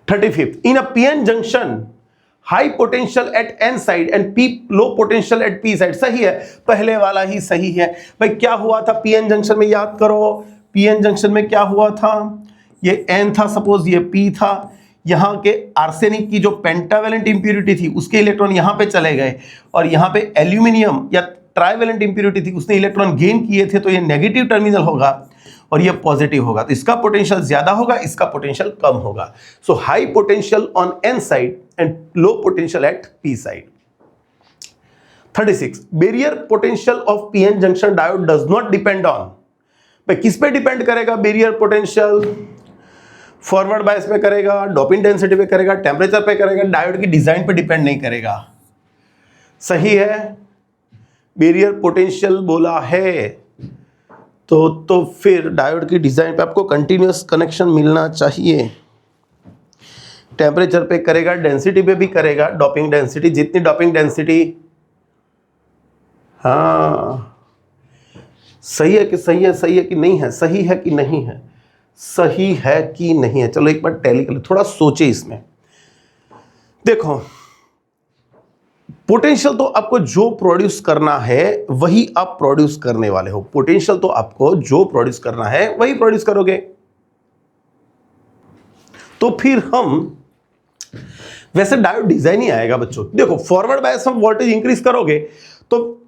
35 in a PN junction high potential at N side and P low potential at P side, सही है, पहले वाला ही सही है। भाई क्या हुआ था PN जंक्शन में, याद करो PN जंक्शन में क्या हुआ था, ये N था, सपोज ये P था, यहाँ के आर्सेनिक की जो पेंटावेलेंट इंप्यूरिटी थी उसके इलेक्ट्रॉन यहाँ पे चले गए, और यहाँ पे एल्यूमिनियम या ट्राइवेलेंट इंप्यूरिटी थी उसने इलेक्ट्रॉन गेन किए थे, तो ये नेगेटिव टर्मिनल होगा और ये पॉजिटिव होगा, तो इसका पोटेंशियल ज्यादा होगा, इसका पोटेंशियल कम होगा। So high potential on N side and low potential at P side. 36 barrier potential of PN junction diode does not depend on, भाई किस पे डिपेंड करेगा बैरियर पोटेंशियल? फॉरवर्ड बायस पे करेगा, डोपिंग डेंसिटी पे करेगा, टेम्परेचर पे करेगा, डायोड की डिजाइन पे डिपेंड नहीं करेगा। सही है, बैरियर पोटेंशियल बोला है तो फिर डायोड की डिजाइन पे आपको कंटिन्यूअस कनेक्शन मिलना चाहिए। टेम्परेचर पे करेगा, डेंसिटी पे भी करेगा, डोपिंग डेंसिटी, जितनी डोपिंग डेंसिटी, हाँ सही है कि सही है, सही है कि नहीं है, सही है कि नहीं है, सही है कि नहीं है। चलो एक बार टैली कर ले, थोड़ा सोचे इसमें। देखो पोटेंशियल तो आपको जो प्रोड्यूस करना है वही आप प्रोड्यूस करने वाले हो। पोटेंशियल तो आपको जो प्रोड्यूस करना है वही प्रोड्यूस करोगे। तो फिर हम वैसे डायोड डिजाइन ही आएगा बच्चों। देखो फॉरवर्ड बायस में वोल्टेज इंक्रीज करोगे तो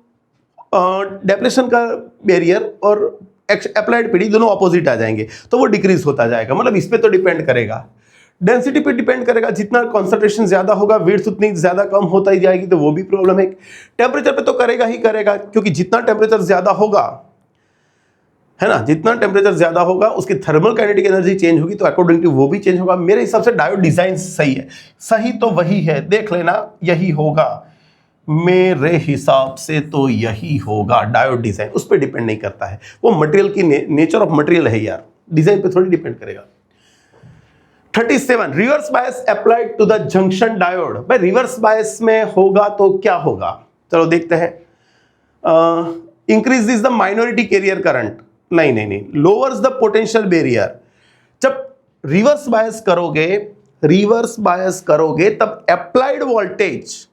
डेप्रेशन का बैरियर और अप्लाइड पीडी दोनों ऑपोजिट आ जाएंगे, तो वो डिक्रीज होता जाएगा। मतलब इस पे तो डिपेंड करेगा, डेंसिटी पे डिपेंड करेगा। जितना कॉन्सेंट्रेशन ज्यादा होगा विड्थ उतनी ज्यादा कम होता ही जाएगी, तो वो भी प्रॉब्लम है। टेम्परेचर पे तो करेगा ही करेगा, क्योंकि जितना टेम्परेचर ज्यादा होगा, है ना, जितना टेम्परेचर ज्यादा होगा उसकी थर्मल काइनेटिक एनर्जी चेंज होगी, तो अकॉर्डिंग टू वो भी चेंज होगा। मेरे हिसाब से डायोड डिजाइन सही है। सही तो वही है, देख लेना, यही होगा मेरे हिसाब से, तो यही होगा। डायोड डिजाइन उस पर डिपेंड नहीं करता है, वो मटेरियल की नेचर ऑफ मटेरियल है यार, डिजाइन पे थोड़ी डिपेंड करेगा। 37 reverse bias applied to the junction diode. भाई रिवर्स बायस में होगा तो क्या होगा, चलो देखते हैं। Increase the minority carrier current, नहीं, लोअर्स द पोटेंशियल बैरियर। जब रिवर्स बायस करोगे तब अप्लाइड वोल्टेज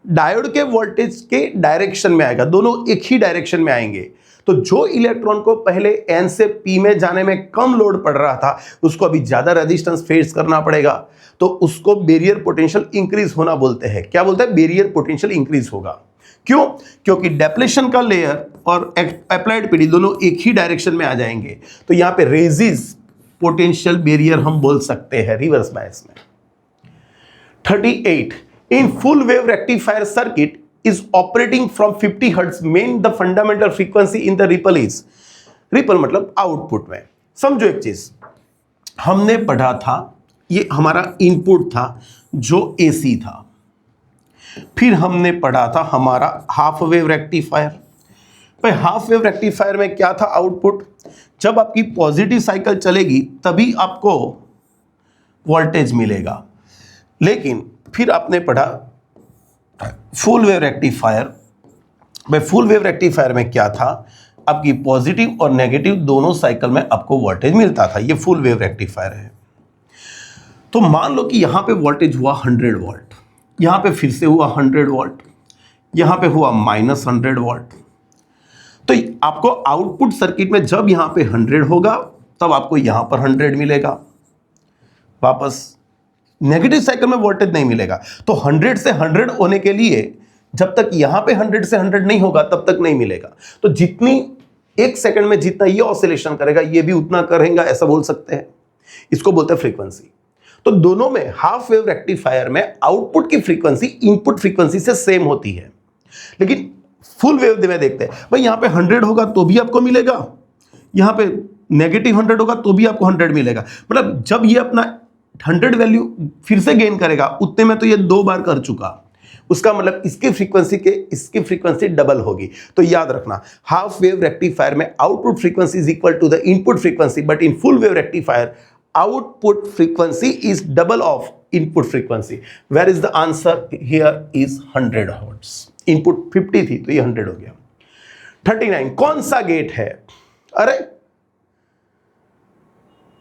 डायोड के वोल्टेज के डायरेक्शन में आएगा, दोनों एक ही डायरेक्शन में आएंगे। तो जो इलेक्ट्रॉन को पहले N से P में जाने में कम लोड पड़ रहा था, उसको अभी ज्यादा रेजिस्टेंस फेस करना पड़ेगा, तो उसको बैरियर पोटेंशियल इंक्रीज होना बोलते हैं। क्या बोलते हैं? बैरियर पोटेंशियल इंक्रीज होगा। क्यों? क्योंकि डेप्लेशन का लेयर और अप्लाइड पीडी दोनों एक ही डायरेक्शन में आ जाएंगे, तो यहां पे रेजिस पोटेंशियल बैरियर हम बोल सकते हैं रिवर्स बायस में। 38 in full wave rectifier circuit is operating from 50 hertz main the fundamental frequency in the ripple is, ripple मतलब आउटपुट में। समझो एक चीज, हमने पढ़ा था, ये हमारा इनपुट था जो AC था, फिर हमने पढ़ा था हमारा हाफ वेव रेक्टिफायर। भाई हाफ वेव रेक्टिफायर में क्या था आउटपुट? जब आपकी पॉजिटिव साइकिल चलेगी तभी आपको वोल्टेज मिलेगा। लेकिन फिर आपने पढ़ा फुल वेव रेक्टिफायर। भाई फुल वेव रेक्टिफायर में क्या था? आपकी पॉजिटिव और नेगेटिव दोनों साइकिल में आपको वोल्टेज मिलता था। ये फुल वेव रेक्टिफायर है। तो मान लो कि यहां पे वोल्टेज हुआ 100 वोल्ट, यहां पे फिर से हुआ 100 वोल्ट, यहां पे हुआ -100 वोल्ट। तो आपको आउटपुट सर्किट में जब यहां पे 100 होगा तब आपको यहां पर 100 मिलेगा। वापस नेगेटिव साइकिल में वोल्टेज नहीं मिलेगा। तो 100 से 100 होने के लिए जब तक यहां पे 100 से 100 नहीं होगा तब तक नहीं मिलेगा। तो जितनी एक सेकंड में जितना ये ऑसिलेशन करेगा ये भी उतना करेगा, ऐसा बोल सकते हैं। इसको बोलते हैं फ्रीक्वेंसी। तो दोनों में हाफ वेव रेक्टिफायर में आउटपुट की फ्रीक्वेंसी इनपुट फ्रीक्वेंसी से सेम होती है, लेकिन फुल वेव में देखते हैं। भाई यहां पे 100 होगा तो भी आपको मिलेगा, यहां पे नेगेटिव 100 होगा तो भी आपको 100 मिलेगा। मतलब जब ये अपना 100 वैल्यू फिर से गेन करेगा उतने में तो ये 2 बार कर चुका, उसका मतलब इसकी फ्रीक्वेंसी डबल होगी। तो याद रखना, हाफ वेव रेक्टिफायर में output frequency is equal to the input frequency, but in full wave rectifier output frequency is double of input frequency. Where is the answer? Here is 100 hertz. Input 50 थी तो ये 100 हो गया। 39 कौन सा gate है? अरे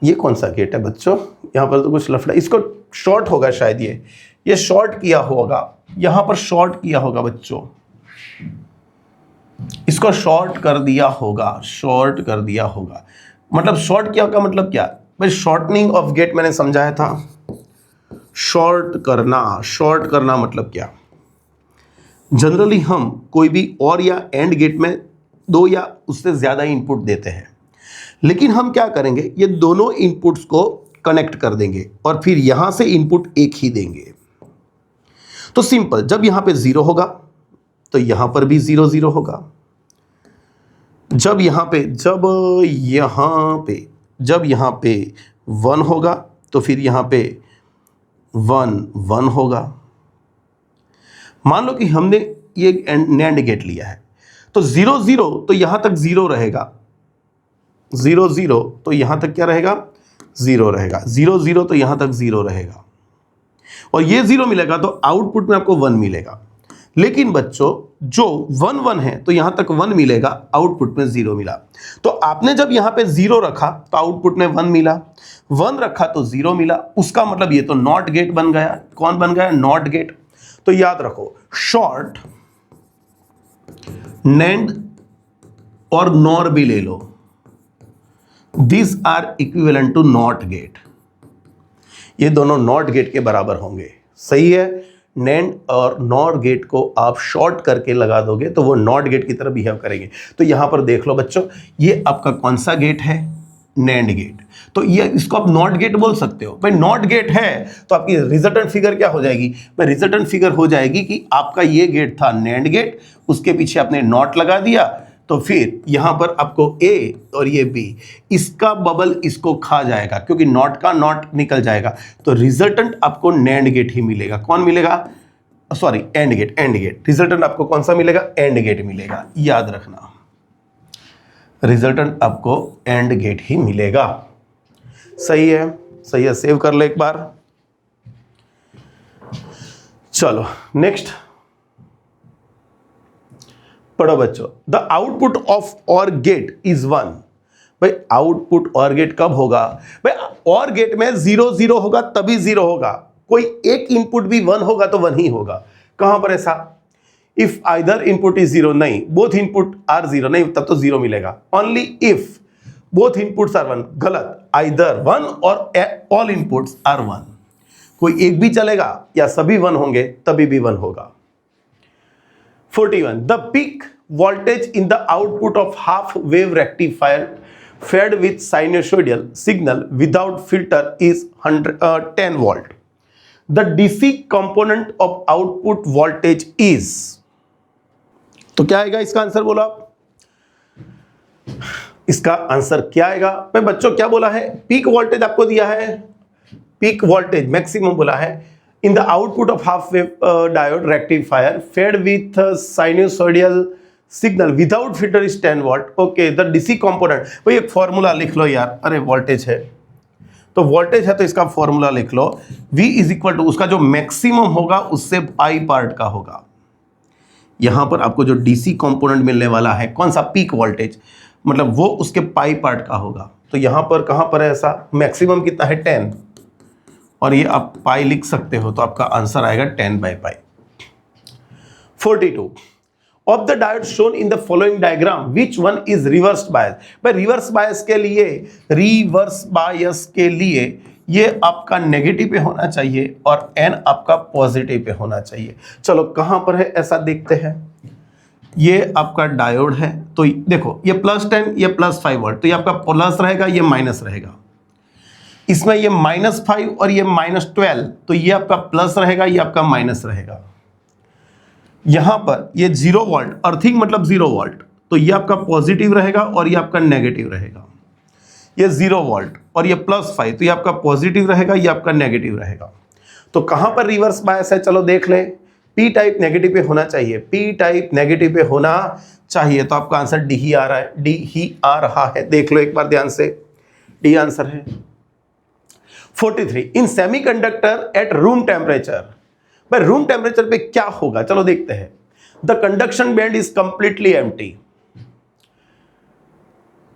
ये कौन सा गेट है बच्चों? यहां पर तो कुछ लफड़ा, इसको शॉर्ट होगा शायद, ये शॉर्ट किया होगा, यहां पर शॉर्ट किया होगा बच्चों, इसको शॉर्ट कर दिया होगा, मतलब शॉर्ट किया का मतलब क्या? भाई शॉर्टनिंग ऑफ गेट मैंने समझाया था। शॉर्ट करना मतलब क्या? जनरली हम कोई भी और या एंड गेट में 2 या उससे ज्यादा इनपुट देते हैं, लेकिन हम क्या करेंगे, ये दोनों इनपुट्स को कनेक्ट कर देंगे और फिर यहां से इनपुट एक ही देंगे। तो सिंपल, जब यहां पे 0 होगा तो यहां पर भी 0 0 होगा, जब यहाँ पे 1 होगा तो फिर यहाँ पे 1 होगा। मान लो कि हमने ये NAND गेट लिया है, तो 0 0 तो यहाँ तक 0 रहेगा, 0 0 तो यहाँ तक क्या रहेगा, 0 रहेगा, 0 0 तो यहाँ तक 0 रहेगा, और ये 0 मिलेगा तो आउटपुट में आपको 1 मिलेगा। लेकिन बच्चों जो 1 1 है तो यहाँ तक 1 मिलेगा, आउटपुट में 0 मिला। तो आपने जब यहाँ पे 0 रखा तो आउटपुट में 1 मिला, 1 रखा तो 0 मिला, उसका मतलब ये तो नॉट गेट बन गया। कौन बन गया, नॉट गेट। तो याद रखो, शॉर्ट, NAND और NOR भी ले लो, this are equivalent to not gate. ये दोनों नॉट गेट के बराबर होंगे, सही है। NAND और NOR गेट को आप शॉर्ट करके लगा दोगे तो वो नॉट गेट की तरह बिहेव करेंगे। तो यहां पर देख लो बच्चों, ये आपका कौन सा गेट है, NAND गेट। तो ये इसको आप नॉट गेट बोल सकते हो। भाई नॉट गेट है तो आपकी रिजल्टेंट फिगर क्या हो जाएगी, भाई रिजल्टेंट फिगर हो जाएगी कि आपका ये गेट था NAND गेट, उसके पीछे आपने नॉट लगा दिया, तो फिर यहां पर आपको A और ये B, इसका बबल इसको खा जाएगा क्योंकि नॉट का नॉट निकल जाएगा, तो रिजल्टेंट आपको NAND गेट ही मिलेगा। कौन मिलेगा, सॉरी एंड गेट। रिजल्टेंट आपको कौन सा मिलेगा, एंड गेट मिलेगा। याद रखना, रिजल्टेंट आपको एंड गेट ही मिलेगा। सही है, सेव कर लो एक बार। चलो नेक्स्ट पढ़ो बच्चों। The output of OR gate is 1। भाई आउटपुट OR गेट कब होगा, भाई OR गेट में 0 0 होगा तभी 0 होगा, कोई एक इनपुट भी 1 होगा तो 1 ही होगा। कहां पर ऐसा, इफ आइदर इनपुट इज 0, नहीं, बोथ इनपुट आर 0, नहीं, तब तो 0 मिलेगा। Only if both inputs are 1, गलत, आइदर 1 और ऑल इनपुट्स आर 1, कोई एक भी चलेगा या सभी 1 होंगे तभी भी 1 होगा। 41. The peak voltage in the output of half wave rectifier fed with sinusoidal signal without filter is 10 volt. The DC component of output voltage is, तो क्या आएगा इसका आंसर, बोलो आप, इसका आंसर क्या आएगा। भाई बच्चों क्या बोला है, पीक वोल्टेज आपको दिया है, पीक वोल्टेज मैक्सिमम बोला है in the output of half wave diode rectifier fed with sinusoidal signal without filter is 10 watt. Okay, the DC component, भाई एक फॉर्मूला लिख लो यार, अरे वोल्टेज है तो वोल्टेज है तो इसका फॉर्मूला लिख लो, V इज इक्वल टू उसका जो मैक्सिमम होगा उससे पाई पार्ट का होगा। यहां पर आपको जो डीसी कंपोनेंट मिलने वाला है कौन सा, पीक वोल्टेज, मतलब वो उसके पाई पार्ट का होगा। तो यहां पर कहां पर है ऐसा, मैक्सिमम कितना है 10, और ये आप पाई लिख सकते हो, तो आपका आंसर आएगा 10/पाई। 42. Of the diode shown in the following diagram which one is reverse bias. भाई रिवर्स बायस के लिए ये आपका नेगेटिव पे होना चाहिए और N आपका पॉजिटिव पे होना चाहिए। चलो कहां पर है ऐसा देखते हैं। ये आपका डायोड है, तो देखो ये +10 ये +5 वोल्ट, तो ये आपका प्लस रहेगा, ये माइनस रहेगा। इसमें ये -5 और ये -12, तो ये आपका प्लस रहेगा, ये आपका माइनस रहेगा। यहां पर ये 0 वोल्ट, अर्थिंग मतलब 0 वोल्ट, तो ये आपका पॉजिटिव रहेगा और ये आपका नेगेटिव रहेगा। ये 0 वोल्ट और ये +5, तो ये आपका पॉजिटिव रहेगा, ये आपका नेगेटिव रहेगा। तो कहां पर रिवर्स बायस है, चलो देख लें। पी टाइप नेगेटिव पे होना चाहिए, पी टाइप नेगेटिव पे होना चाहिए, तो आपका आंसर डी ही आ रहा है, डी ही आ रहा है। देख लो एक बार ध्यान से, डी आंसर है। 43. इन सेमीकंडक्टर एट रूम टेम्परेचर, भाई रूम टेम्परेचर पे क्या होगा, चलो देखते हैं। The conduction band is completely empty,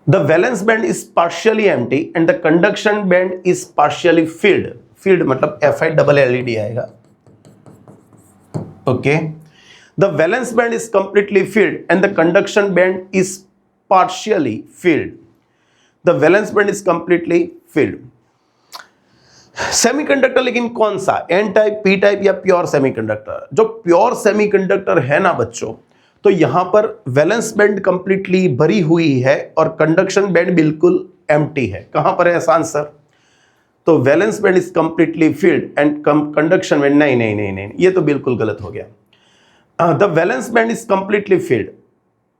the valence band is partially empty and the conduction band is partially field. Field मतलब FILLED आएगा। Okay, the valence band is completely filled and the conduction band is partially field. The valence band is completely filled. Semiconductor लेकिन कौन सा, N type, P type या pure semiconductor. जो pure semiconductor है ना बच्चों, तो यहां पर वैलेंस बैंड कंप्लीटली भरी हुई है और कंडक्शन बैंड बिल्कुल एम्प्टी है। कहां पर है ऐसा आंसर, तो valence band is completely filled and conduction band, नहीं, ये तो बिल्कुल गलत हो गया। The valence band is completely filled,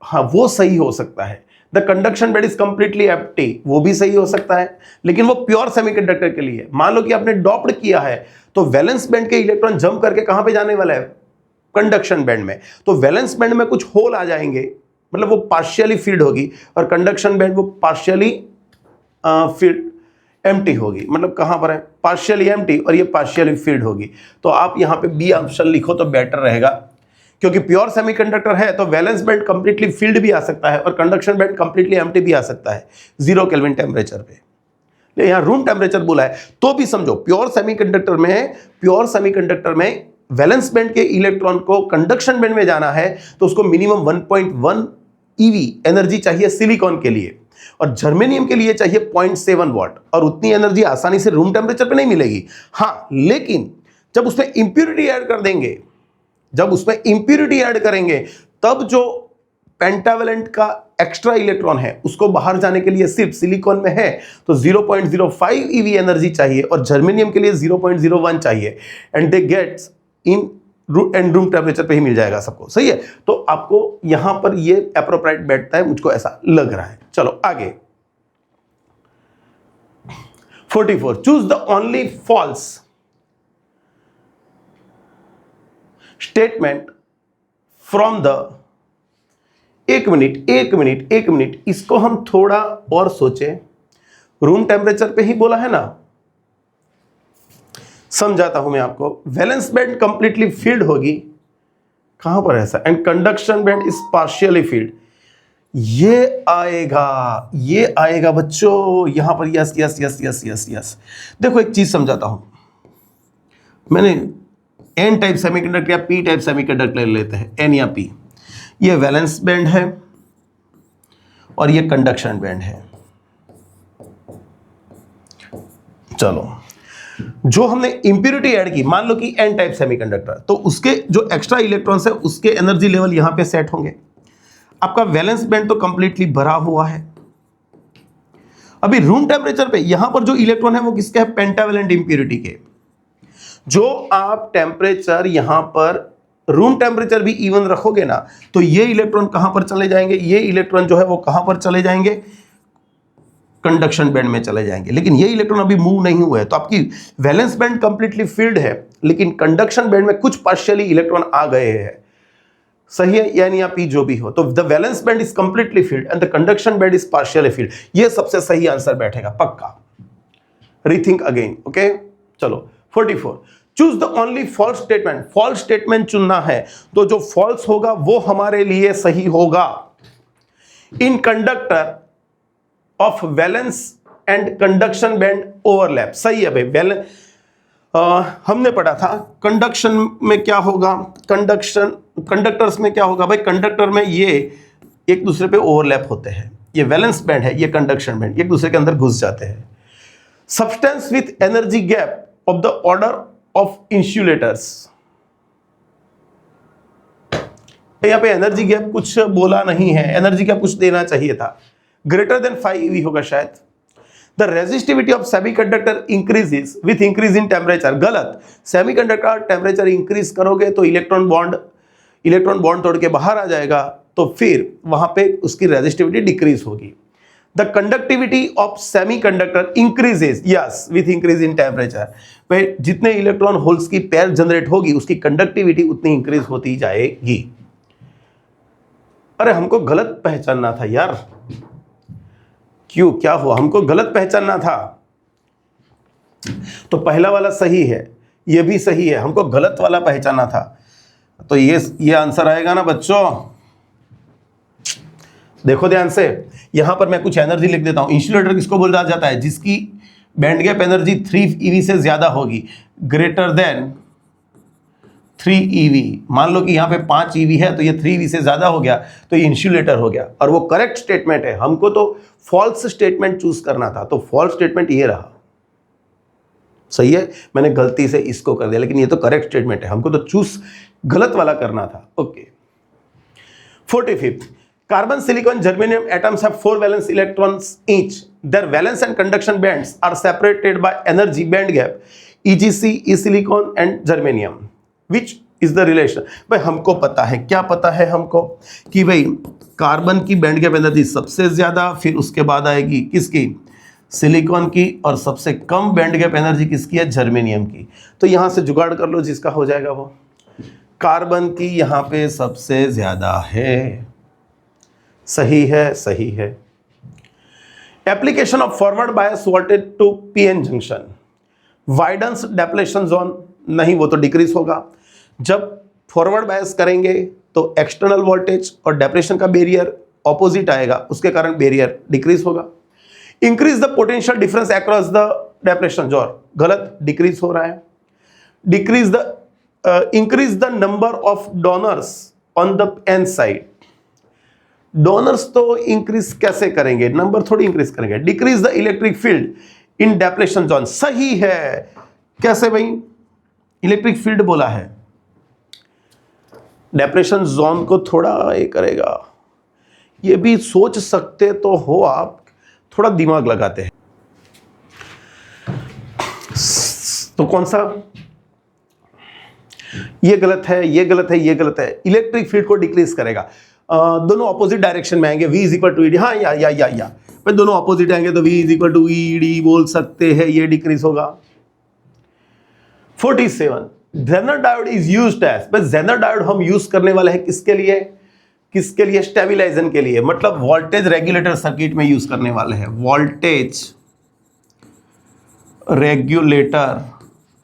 हाँ वो सही हो सकता है। The conduction band is completely empty, वो भी सही हो सकता है, लेकिन वो प्योर सेमीकंडक्टर के लिए। मान लो कि आपने डॉप्ड किया है तो वैलेंस बैंड के इलेक्ट्रॉन जंप करके कहां पे जाने वाला है, कंडक्शन बैंड में। तो वैलेंस बैंड में कुछ होल आ जाएंगे, मतलब वो पार्शियली फील्ड होगी, और कंडक्शन बैंड वो पार्शियली फील्ड एम्प्टी होगी, मतलब कहां पर है, पार्शियली एम्प्टी, और ये पार्शियली फील्ड होगी। तो आप यहां पे बी ऑप्शन लिखो तो बेटर रहेगा, क्योंकि प्योर सेमीकंडक्टर है तो वैलेंस बैंड कंप्लीटली फील्ड भी आ सकता है और कंडक्शन बैंड कंप्लीटली एम्प्टी भी आ सकता है 0 केल्विन टेम्परेचर पे। यहां रूम टेम्परेचर बोला है तो भी समझो, प्योर सेमीकंडक्टर में वैलेंस बैंड के इलेक्ट्रॉन को कंडक्शन बैंड में जाना है तो उसको मिनिमम 1.1 ईवी एनर्जी चाहिए सिलिकॉन के लिए, और जर्मेनियम के लिए चाहिए 0.7 वाट, और उतनी एनर्जी आसानी से रूम टेम्परेचर पे नहीं मिलेगी। हाँ, लेकिन जब उसमें इंप्यूरिटी ऐड करेंगे तब जो पेंटावेलेंट का एक्स्ट्रा इलेक्ट्रॉन है उसको बाहर जाने के लिए सिर्फ सिलिकॉन में है तो 0.05 ईवी एनर्जी चाहिए, और जर्मेनियम के लिए 0.01 चाहिए, and they gets in room temperature पे ही मिल जाएगा सबको। सही है, तो आपको यहां पर ये एप्रोप्रिएट बैठता है, मुझको ऐसा लग रहा है। चलो आगे 44, choose the only false statement from the, एक मिनट, इसको हम थोड़ा और सोचें। रूम टेम्परेचर पे ही बोला है ना, समझाता हूं मैं आपको। वैलेंस बैंड कंप्लीटली फील्ड होगी, कहां पर ऐसा, and conduction band is partially filled. ये आएगा बच्चों यहां पर, yes yes yes yes yes yes. देखो एक चीज समझाता हूं, मैंने एन टाइप सेमीकंडक्टर या पी टाइप सेमीकंडक्टर ले लेते हैं, एन या पी। ये वैलेंस बैंड है और ये कंडक्शन बैंड है। चलो, जो हमने इंप्योरिटी ऐड की, मान लो कि एन टाइप सेमीकंडक्टर, तो उसके जो एक्स्ट्रा इलेक्ट्रॉन्स है उसके एनर्जी लेवल यहां पे सेट होंगे। आपका वैलेंस बैंड तो कंप्लीटली भरा हुआ है। अभी रूम टेम्परेचर पे यहां पर जो इलेक्ट्रॉन है वो किसके है, पेंटावेलेंट इंप्योरिटी के। जो आप टेम्परेचर यहां पर रूम टेम्परेचर भी इवन रखोगे ना, तो ये इलेक्ट्रॉन कहां पर चले जाएंगे, ये इलेक्ट्रॉन जो है वो कहां पर चले जाएंगे, कंडक्शन बैंड में चले जाएंगे। लेकिन ये इलेक्ट्रॉन अभी मूव नहीं हुए, तो आपकी वैलेंस बैंड कंप्लीटली फील्ड है, लेकिन कंडक्शन बैंड में कुछ पार्शियली इलेक्ट्रॉन आ गए हैं। सही है, यानी या पी जो भी हो, तो the valence band is completely filled and the conduction band is partially filled. ये सबसे सही आंसर बैठेगा पक्का। Rethink again, okay. चलो 44, choose the only false statement. False statement चुनना है, तो जो फॉल्स होगा वो हमारे लिए सही होगा। In conductor of valence and conduction band overlap. सही है भाई, हमने पढ़ा था कंडक्शन में क्या होगा, कंडक्टर्स में क्या होगा भाई, कंडक्टर में ये एक दूसरे पे ओवरलैप होते हैं। ये वैलेंस बैंड है, ये कंडक्शन बैंड, एक दूसरे के अंदर घुस जाते हैं। Substance with energy gap of the order of insulators. यहां पे एनर्जी गैप कुछ बोला नहीं है, एनर्जी गैप कुछ देना चाहिए था, ग्रेटर देन 5 eV होगा शायद। The resistivity of semiconductor increases with increase in temperature. गलत, सेमीकंडक्टर टेम्परेचर इंक्रीज करोगे तो इलेक्ट्रॉन बॉन्ड तोड़ के बाहर आ जाएगा, तो फिर वहां पे उसकी रेजिस्टिविटी डिक्रीज होगी। The conductivity of semiconductor increases, yes, with increase in temperature. भाई जितने इलेक्ट्रॉन होल्स की पेयर जनरेट होगी उसकी कंडक्टिविटी उतनी इंक्रीज होती जाएगी। अरे हमको गलत पहचानना था यार, क्यों, क्या हुआ, हमको गलत पहचानना था। तो पहला वाला सही है, ये भी सही है, हमको गलत वाला पहचानना था। तो ये आंसर आएगा ना बच्चों। देखो ध्यान से, यहां पर मैं कुछ एनर्जी लिख देता हूं। इंसुलेटर किसको बोला जाता है, जिसकी बैंड गैप एनर्जी 3 eV से ज्यादा होगी, ग्रेटर देन 3 eV। मान लो कि यहां पे 5 eV है तो ये 3 eV से ज्यादा हो गया, तो ये इंसुलेटर हो गया, और वो करेक्ट स्टेटमेंट है। हमको तो फॉल्स स्टेटमेंट चूज करना था, तो फॉल्स स्टेटमेंट ये रहा। सही है, मैंने गलती से इसको कर दिया, लेकिन ये तो करेक्ट स्टेटमेंट है, हमको तो चूज गलत वाला करना था। Okay 45, carbon, silicon, germanium atoms have 4 valence electrons each. Their valence and conduction bands are separated by energy band gap, EgC, E-silicon and germanium. Which is the relation. भाई हमको पता है, क्या पता है हमको कि भाई कार्बन की बैंड गैप एनर्जी सबसे ज्यादा, फिर उसके बाद आएगी किसकी, सिलिकॉन की, और सबसे कम बैंड गैप एनर्जी किसकी है, जर्मेनियम की। तो यहां से जुगाड़ कर लो जिसका हो जाएगा वो। कार्बन की यहां पे सबसे ज्यादा है, सही है, सही है। Application of forward bias voltage to PN junction, widens depletion zone, नहीं वो तो डिक्रीज होगा। जब फॉरवर्ड बायस करेंगे तो एक्सटर्नल वोल्टेज और डेप्रेशन का बैरियर ऑपोजिट आएगा, उसके कारण बैरियर डिक्रीज होगा। Increase the potential difference across the depletion zone, गलत, डिक्रीज हो रहा है। Decrease the increase the number of donors on the N side, donors तो इंक्रीज कैसे करेंगे, नंबर थोड़ी इंक्रीज करेंगे। Decrease the electric field in depletion zone, सही है। कैसे भाई, इलेक्ट्रिक फील्ड बोला है, डेप्रेशन जोन को थोड़ा ये करेगा। ये भी सोच सकते तो हो आप, थोड़ा दिमाग लगाते हैं तो कौन सा, ये गलत है, ये गलत है, ये गलत है। इलेक्ट्रिक फील्ड को डिक्रीज करेगा, दोनों ऑपोजिट डायरेक्शन में आएंगे, V is equal to E D, हाँ या भाई दोनों ऑपोजिट आएंगे तो V is equal to E D बोल सकते हैं, ये डिक्रीज होगा। 47 Zener diode is used as, बस जेनर डायोड हम यूज करने वाले हैं किसके लिए, किसके लिए, स्टेबलाइजेशन के लिए, मतलब वोल्टेज रेगुलेटर सर्किट में यूज करने वाले हैं। वोल्टेज रेगुलेटर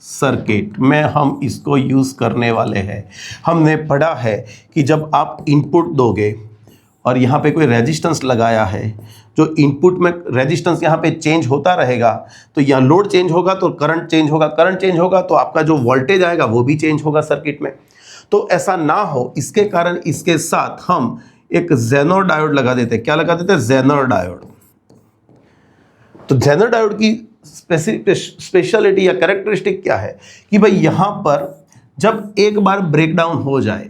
सर्किट में हम इसको यूज करने वाले हैं। हमने पढ़ा है कि जब आप इनपुट दोगे और यहाँ पे कोई रेजिस्टेंस लगाया है, जो इनपुट में रेजिस्टेंस यहाँ पे चेंज होता रहेगा, तो यहाँ लोड चेंज होगा तो करंट चेंज होगा, करंट चेंज होगा तो आपका जो वोल्टेज आएगा वो भी चेंज होगा सर्किट में। तो ऐसा ना हो, इसके कारण इसके साथ हम एक जेनर डायोड लगा देते। क्या लगा देते, जेनर डायोड। तो जेनर डायोड की स्पेशलिटी या कैरेक्टरिस्टिक क्या है कि भाई यहां पर जब एक बार ब्रेकडाउन हो जाए,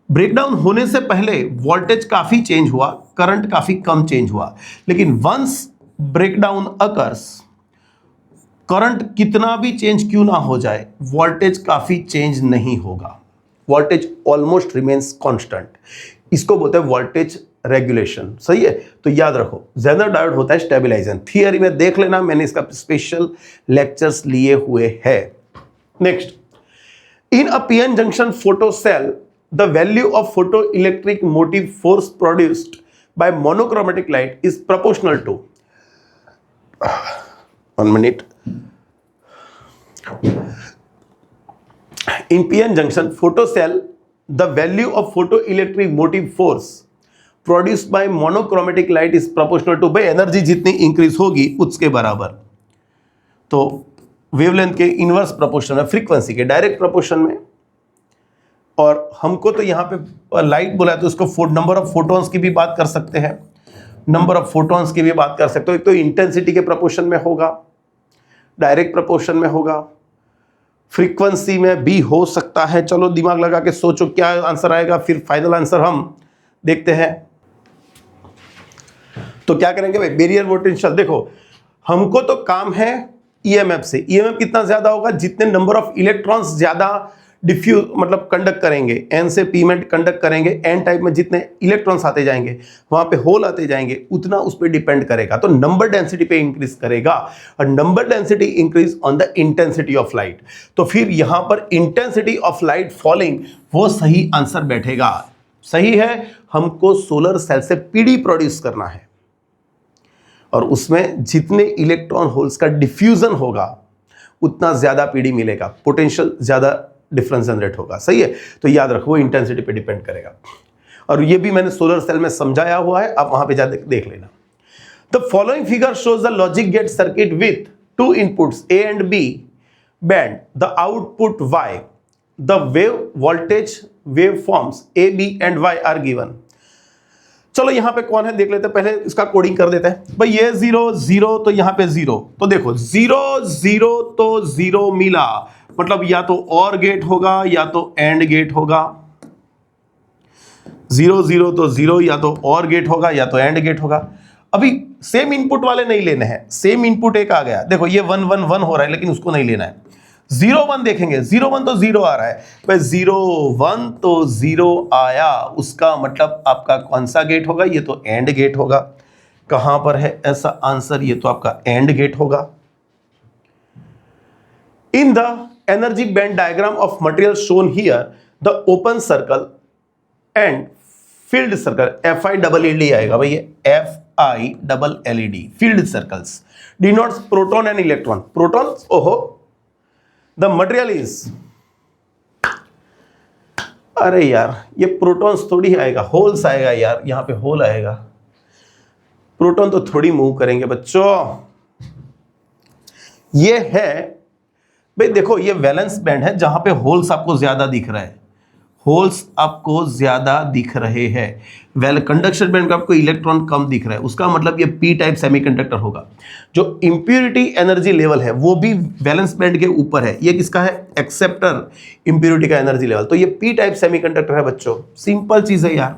ब्रेकडाउन होने से पहले वोल्टेज काफी चेंज हुआ, करंट काफी कम चेंज हुआ, लेकिन वंस ब्रेकडाउन अकर्स, करंट कितना भी चेंज क्यों ना हो जाए, वोल्टेज काफी चेंज नहीं होगा, वोल्टेज ऑलमोस्ट रिमेन्स कांस्टेंट। इसको बोलते हैं वोल्टेज रेगुलेशन, सही है। तो याद रखो, जेनर डायोड होता है स्टेबलाइजेशन। थियरी में देख लेना, मैंने इसका स्पेशल लेक्चर्स लिए हुए हैं। Next, in a PN junction photo cell the value of photo electric motive force produced by monochromatic light is proportional to, 1 minute. In PN junction photocell, the value of photoelectric motive force produced by monochromatic light is proportional to, भाई energy जितनी increase होगी उसके बराबर, तो wavelength के inverse proportion में, frequency के direct proportion में। और हमको तो यहाँ पे लाइट बोला है तो उसको नंबर ऑफ फोटोन्स की भी बात कर सकते हैं, नंबर ऑफ फोटोन्स की भी बात कर सकते हो। एक तो इंटेंसिटी के प्रोपोर्शन में होगा, डायरेक्ट प्रोपोर्शन में होगा, फ्रीक्वेंसी में भी हो सकता है। चलो दिमाग लगा के सोचो क्या आंसर आएगा, फिर फाइनल आंसर हम देखते हैं। तो क्या करेंगे भाई, बैरियर पोटेंशियल। देखो हमको तो काम है ईएमएफ से, ईएमएफ कितना ज्यादा होगा, जितने नंबर ऑफ इलेक्ट्रॉन्स ज्यादा डिफ्यूज मतलब कंडक्ट करेंगे, एन से पी में कंडक्ट करेंगे, एन टाइप में जितने इलेक्ट्रॉन्स आते जाएंगे, वहां पे होल आते जाएंगे, उतना उस पर डिपेंड करेगा। तो नंबर डेंसिटी पे इंक्रीज करेगा, और number density increase on the intensity of light. तो फिर यहां पर इंटेंसिटी ऑफ लाइट फॉलिंग, वो सही आंसर बैठेगा। सही है, हमको सोलर सेल से पीडी प्रोड्यूस करना है, और उसमें जितने इलेक्ट्रॉन होल्स का डिफ्यूजन होगा उतना ज्यादा पीडी मिलेगा, पोटेंशियल ज्यादा डिफरेंस जनरेट होगा। सही है, तो याद रखो वो इंटेंसिटी पे डिपेंड करेगा। और ये भी मैंने सोलर सेल में समझाया हुआ है, आप वहां पे जाकर देख लेना। The following figure shows the logic gate circuit with 2 inputs A and B band, the output Y, the wave voltage wave forms A, B and Y are given. चलो यहां पे कौन है देख लेते हैं, पहले इसका कोडिंग कर देते हैं। भाई ये 0 0 तो यहां पे 0, तो देखो 0 0 तो 0 मिला, मतलब या तो और गेट होगा या तो एंड गेट होगा। 0 0 तो 0 या तो और गेट होगा या तो एंड गेट होगा। अभी सेम इनपुट वाले नहीं लेने हैं, सेम इनपुट एक आ गया, देखो ये 1 1 1 हो रहा है, लेकिन उसको नहीं लेना है। 0 1 देखेंगे, 0 1 तो 0 आ रहा है भाई, 0 1 तो 0 आया, उसका मतलब आपका कौन सा गेट होगा? ये तो एंड गेट होगा। कहां पर है ऐसा आंसर? ये तो आपका एंड गेट होगा। In the energy band diagram of material shown here, the open circle and field circle, FIEED आएगा भाई, ये FIEED, field circles denotes proton and electron. Proton, ओहो, द मटेरियल इज, अरे यार ये प्रोटॉन्स थोड़ी आएगा, होल्स आएगा यार, यहां पे होल आएगा, प्रोटॉन तो थोड़ी मूव करेंगे बच्चों। ये है भाई, देखो ये वैलेंस बैंड है जहां पे होल्स आपको ज्यादा दिख रहा है, होल्स आपको ज्यादा दिख रहे हैं। वेल कंडक्शन बैंड में आपको इलेक्ट्रॉन कम दिख रहा है, उसका मतलब ये पी टाइप सेमीकंडक्टर होगा। जो इंप्योरिटी एनर्जी लेवल है वो भी वैलेंस बैंड के ऊपर है। ये किसका है? एक्सेप्टर इंप्योरिटी का एनर्जी लेवल, तो ये पी टाइप सेमीकंडक्टर है बच्चों। सिंपल चीज है यार,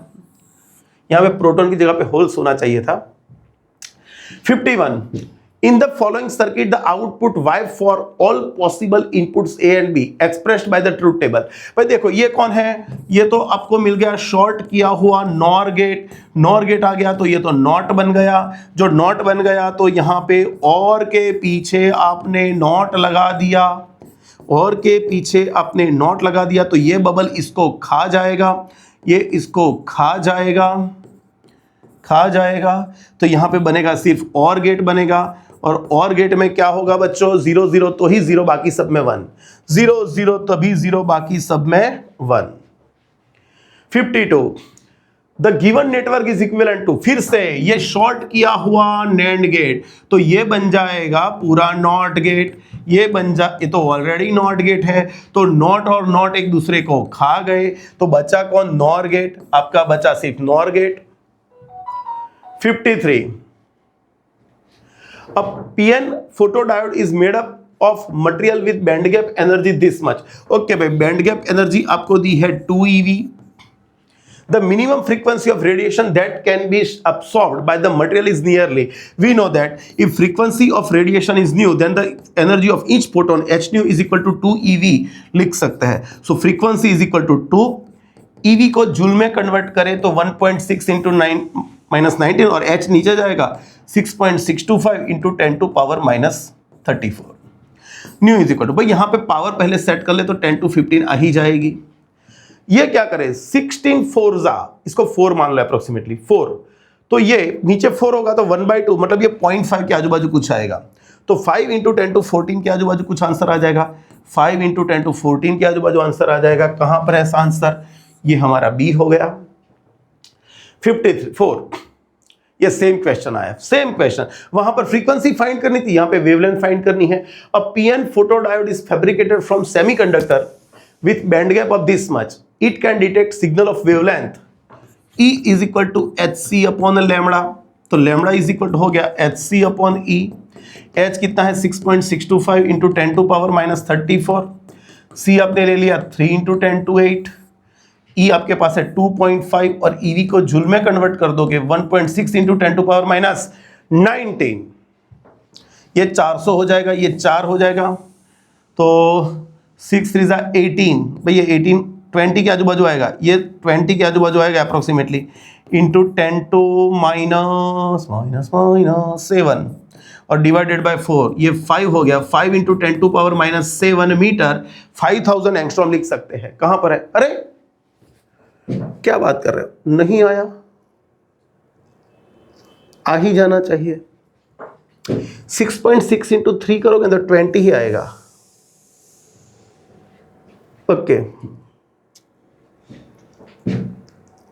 यहां पे प्रोटॉन की जगह पे होल्स होना चाहिए था। 51, in the following circuit the output y for all possible inputs a and b expressed by the truth table। भाई देखो ये कौन है? ये तो आपको मिल गया शॉर्ट किया हुआ नॉर गेट, नॉर गेट आ गया तो ये तो नॉट बन गया। जो नॉट बन गया तो यहां पे और के पीछे आपने नॉट लगा दिया, और के पीछे आपने नॉट लगा दिया, तो ये बबल इसको खा जाएगा, ये इसको खा जाएगा, खा जाएगा, तो यहां पे बनेगा सिर्फ और गेट बनेगा। और गेट में क्या होगा बच्चों? 0 0 तो ही 0, बाकी सब में 1, 0 0 तभी 0, बाकी सब में 1। 52, the given network is equivalent to, फिर से ये शॉर्ट किया हुआ नैंड गेट, तो ये बन जाएगा पूरा नॉट गेट, ये ये तो ऑलरेडी नॉट गेट है, तो नॉट और नॉट एक दूसरे को खा गए, तो बचा कौन? नॉर गेट, आपका बचा सिर्फ nor gate. 53, a PN photodiode is made up of material with band gap energy this much। Okay भाई, बैंड गैप एनर्जी आपको दी है 2 eV। The minimum frequency of radiation that can be absorbed by the material is nearly, we know that if frequency of radiation is nu, then the energy of each photon h nu is equal to 2 eV लिख सकते हैं। So frequency is equal to 2, eV को joule में convert करें तो 1.6 into 9 minus 19, और h नीचे जाएगा 6.625 into 10 to power minus 34। Nu is equal to, भाई यहां पे पावर पहले सेट कर ले तो 10 to 15 आ ही जाएगी। ये क्या करे? 16 4 जा, इसको 4 मान लो अप्रोक्सीमेटली 4, तो ये नीचे 4 होगा तो 1/2, मतलब ये 0.5 के आजू बाजू कुछ आएगा, तो 5 into 10 to 14 के आजू बाजू कुछ आंसर आ जाएगा, 5 into 10 to 14 के आजू बाजू आंसर आ जाएगा। कहां पर है ऐसा आंसर? ये हमारा बी हो गया। 54, ये सेम क्वेश्चन आया, सेम क्वेश्चन, वहां पर फ्रीक्वेंसी फाइंड करनी थी, यहां पे वेवलेंथ फाइंड करनी है। A PN photodiode is fabricated from semiconductor with band gap of this much, it can detect signal of wavelength E is equal to HC upon lambda, तो lambda is equal to हो गया HC upon E। H कितना है? 6.625 into 10 to power minus 34, C आपने ले लिया 3 into 10 to 8, E आपके पास है 2.5, और EV को जूल में कन्वर्ट कर दोगे 1.6 इंटू 10 टू पावर माइनस 19, ये 400 हो जाएगा, ये 4 हो जाएगा, तो 6 3 18, भाई ये 18 20 के आजू बाजू आएगा, ये 20 के आजू बाजू आएगा approximately, into 10 to minus minus minus 7, और डिवाइडेड बाय 4, ये 5 हो गया, 5 into 10 to power minus 7 metre, 5000 angstrom लिख सकते हैं। कहां पर है? अरे क्या बात कर रहे हो? नहीं आया, आ ही जाना चाहिए। 6.6 इंटू 3 करोगे तो 20 ही आएगा। Okay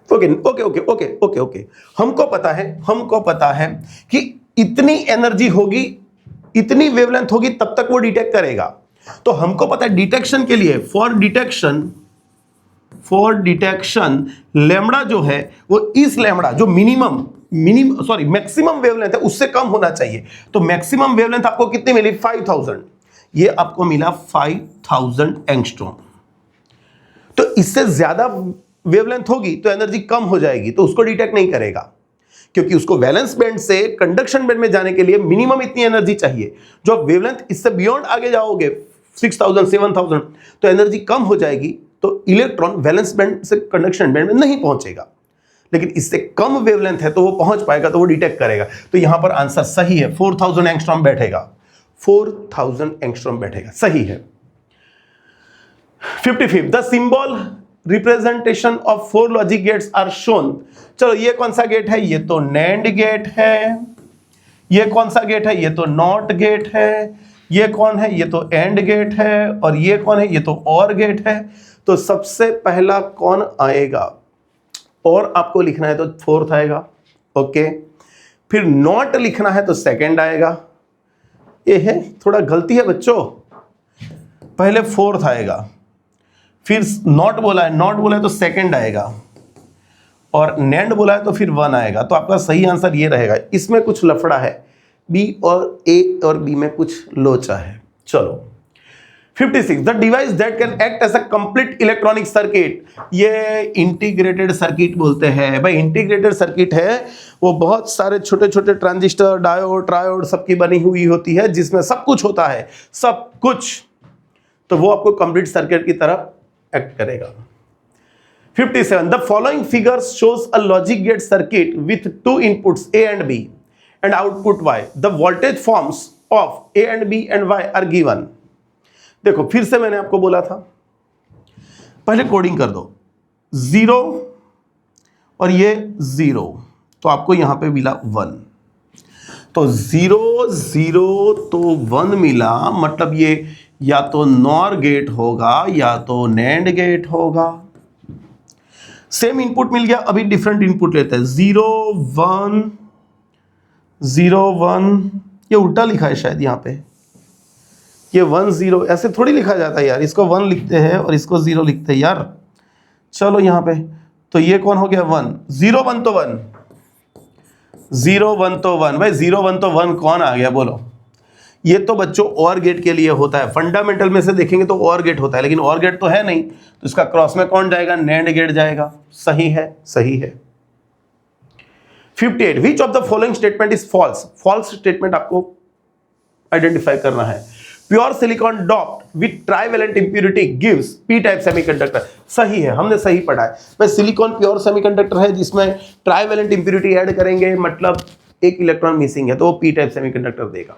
okay okay okay okay okay okay, हमको पता है कि इतनी एनर्जी होगी, इतनी वेवलेंथ होगी, तब तक वो डिटेक्ट करेगा। तो हमको पता है डिटेक्शन के लिए, फॉर डिटेक्शन लैम्बडा जो है वो इस लैम्बडा जो मैक्सिमम वेवलेंथ है उससे कम होना चाहिए। तो मैक्सिमम वेवलेंथ आपको कितनी मिली? 5000, ये आपको मिला 5000 एंगस्ट्रॉम। तो इससे ज्यादा वेवलेंथ होगी तो एनर्जी कम हो जाएगी, तो उसको डिटेक्ट नहीं करेगा, क्योंकि उसको वैलेंस बैंड से कंडक्शन बैंड में जाने के लिए मिनिमम इतनी एनर्जी चाहिए। जो वेवलेंथ इससे बियॉन्ड आगे जाओगे 6000 7000, तो एनर्जी कम हो जाएगी, तो इलेक्ट्रॉन वैलेंस बैंड से कंडक्शन बैंड में नहीं पहुंचेगा। लेकिन इससे कम वेवलेंथ है तो वो पहुंच पाएगा, तो वो डिटेक्ट करेगा। तो यहां पर आंसर सही है, 4000 एंगस्ट्रॉम बैठेगा, 4000 एंगस्ट्रॉम बैठेगा, सही है। 55, the symbol representation of 4 logic gates are shown. चलो ये कौन सा गेट है, ये तो नैंड गेट है। ये कौन सा गेट है, ये तो नॉट गेट है। ये कौन है, ये तो एंड गेट है। और ये कौन है, ये तो और गेट है। तो सबसे पहला कौन आएगा, और आपको लिखना है तो फोर्थ आएगा, ओके। फिर नॉट लिखना है तो सेकंड आएगा। ये है थोड़ा गलती है बच्चों, पहले फोर्थ आएगा, फिर नॉट बोला है तो सेकंड आएगा, और नैंड बोला है तो फिर 1 आएगा। तो आपका सही आंसर ये रहेगा। इसमें कुछ लफड़ा है, बी और ए और बी में कुछ लोचा है। चलो 56, the device that can act as a complete electronic circuit. ये इंटीग्रेटेड सर्किट बोलते हैं भाई। इंटीग्रेटेड सर्किट है वो बहुत सारे छोटे छोटे ट्रांजिस्टर, डायोड, ट्रायोड सबकी बनी हुई होती है, जिसमें सब कुछ होता है, सब कुछ। तो वो आपको कंप्लीट सर्किट की तरह एक्ट करेगा। 57, the following figure shows a logic gate circuit with 2 inputs A and B and output Y. The voltage forms of A and B and Y are given. देखो फिर से मैंने आपको बोला था, पहले कोडिंग कर दो, 0 और ये 0, तो आपको यहां पे मिला 1। तो 0 0 तो 1 मिला, मतलब ये या तो नॉर गेट होगा या तो नैंड गेट होगा। सेम इनपुट मिल गया, अभी डिफरेंट इनपुट लेते हैं। 0 1 0 1, ये उल्टा लिखा है शायद यहाँ पे, ये 1 0 ऐसे थोड़ी लिखा जाता है यार। इसको 1 लिखते हैं और इसको 0 लिखते हैं यार। चलो यहाँ पे तो ये कौन हो गया 1, 0 1 तो 1, 0 1 तो 1। भाई 0 1 तो 1 कौन आ गया बोलो। ये तो बच्चों और गेट के लिए होता है, फंडामेंटल में से देखेंगे तो और गेट होता है, लेकिन और गेट तो है नहीं, तो इसका क्रॉस में कौन जाएगा, नैंड गेट जाएगा। सही है, सही है। 58, which of the following statement is false. False statement आपको आइडेंटिफाई करना है। Pure silicon doped with trivalent impurity gives P type semiconductor. सही है, हमने सही पढ़ा है। भाई सिलिकॉन प्योर सेमीकंडक्टर है जिसमें ट्राइवेलेंट इंप्योरिटी ऐड करेंगे, मतलब एक इलेक्ट्रॉन मिसिंग है, तो वो पी टाइप सेमीकंडक्टर देगा।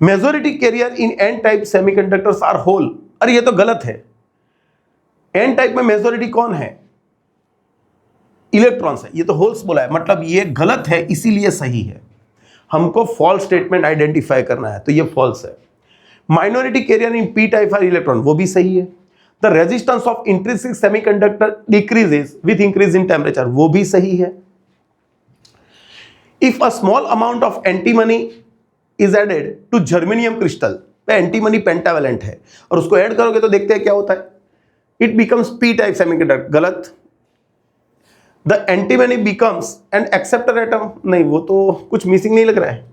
Majority carrier in N type semiconductors are hole. अरे ये तो गलत है, एन टाइप में मेजॉरिटी कौन है, इलेक्ट्रॉन्स है, ये तो होल्स बोला है, मतलब ये गलत है, इसीलिए सही है। हमको फॉल्स स्टेटमेंट आइडेंटिफाई करना है, तो ये फॉल्स है। Minority carrier in P type are electron, वो भी सही है। The resistance of intrinsic semiconductor decreases with increase in temperature, वो भी सही है। If a small amount of antimony is added to germanium crystal, antimony pentavalent है और उसको ऐड करोगे तो देखते हैं क्या होता है, it becomes P type semiconductor. गलत। The antimony becomes an acceptor atom, नहीं वो तो कुछ मिसिंग नहीं लग रहा है,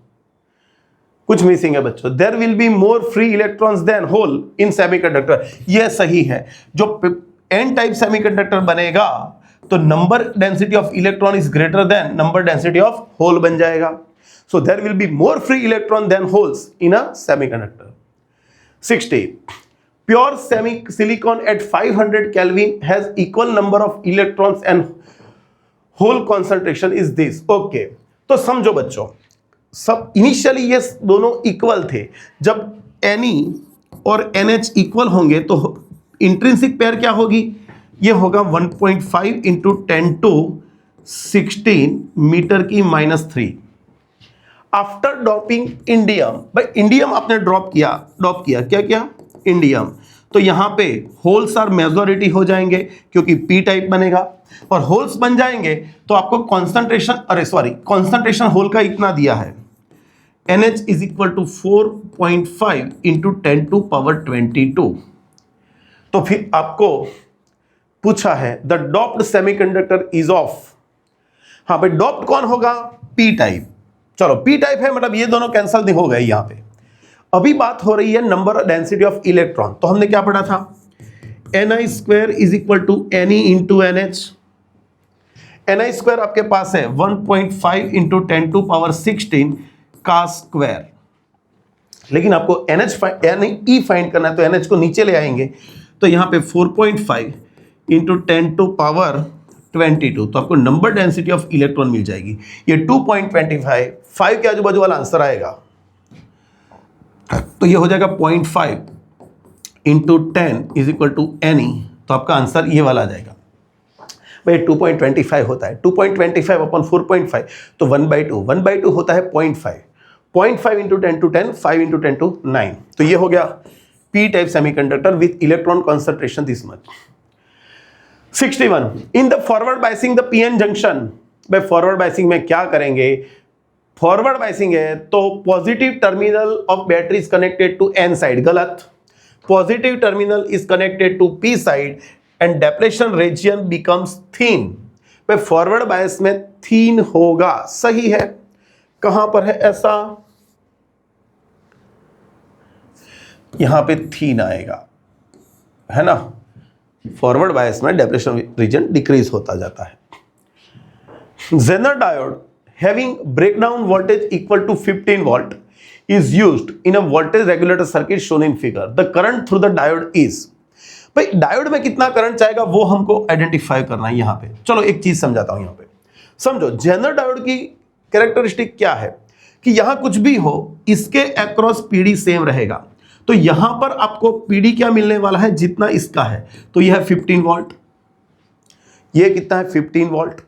कुछ मिसिंग है बच्चों। There will be more free electrons than hole in semiconductor, यह सही है। जो एन टाइप सेमीकंडक्टर बनेगा तो number density of electron is greater than number density of hole बन जाएगा। So there will be more free electron than holes in a semiconductor. 60. Pure silicon at 500 Kelvin has equal number of electrons and hole concentration is this. Okay. तो समझो बच्चों, सब initially ये दोनों equal थे। जब Ne और NH इक्वल होंगे तो इंट्रिंसिक पेयर क्या होगी, ये होगा 1.5 × 10⁻16 मीटर की -3। आफ्टर डॉपिंग इंडियम, भाई इंडियम आपने ड्रॉप किया क्या इंडियम, तो यहां पे होल्स आर मेजॉरिटी हो जाएंगे क्योंकि पी टाइप बनेगा, और होल्स बन जाएंगे तो आपको कॉन्सेंट्रेशन होल का इतना दिया है, NH इज इक्वल टू 4.5 × 10⁻22। तो फिर आपको पूछा है the doped semiconductor is of, हाँ भाई डॉप्ड कौन होगा, पी टाइप। चलो पी टाइप है, मतलब ये दोनों कैंसल हो गए यहां पे। अभी बात हो रही है नंबर डेंसिटी ऑफ इलेक्ट्रॉन, तो हमने क्या पढ़ा था, Ni² is equal to Ne × NH। Ni² आपके पास है 1.5 × 10⁻16 का स्क्वायर। लेकिन आपको NH यानी E फाइंड करना है, तो NH को नीचे ले आएंगे, तो यहाँ पे 4.5 इंटू 10⁻22, तो आपको नंबर डेंसिटी ऑफ इलेक्ट्रॉन मिल जाएगी। ये 2.25, 5 के आजू बाजू वाला आंसर आएगा, तो ये हो जाएगा 0.5 into 10 is equal to NE, तो आपका आंसर ये वाला आ जाएगा। भाई 2.25 होता है, 2.25 अपॉन 4.5, तो 1/2, 1/2 होता है 0.5, 0.5 इंटू 10 टू 10, 5 इंटू 10 टू 9, तो ये हो गया P type semiconductor with electron concentration this much. 61 in the forward biasing the PN junction. भाई फॉरवर्ड बायसिंग में क्या करेंगे, फॉरवर्ड बायसिंग है तो positive terminal of battery is connected to N side, गलत, positive terminal is connected to P side and depression region becomes thin. भाई forward बायस में थीन होगा, सही है, कहां पर है ऐसा, यहां पे थीन आएगा, है ना, फॉरवर्ड बायस में डेप्रेशन रीजन डिक्रीज होता जाता है। Zener diode having breakdown voltage equal to 15 volt is used in a voltage regulator circuit shown in figure. The current through the diode is, भाई डायोड में कितना करंट जाएगा वो हमको आइडेंटिफाई करना है। यहां पे चलो एक चीज समझाता हूं, यहां पे समझो जेनर डायोड की कैरेक्टरिस्टिक क्या है कि यहां कुछ भी हो इसके अक्रॉस पीडी सेम रहेगा, तो यहां पर आपको पीडी क्या मिलने वाला है, जितना इसका है, तो यह है 15 वोल्ट, ये कितना है 15 वोल्ट,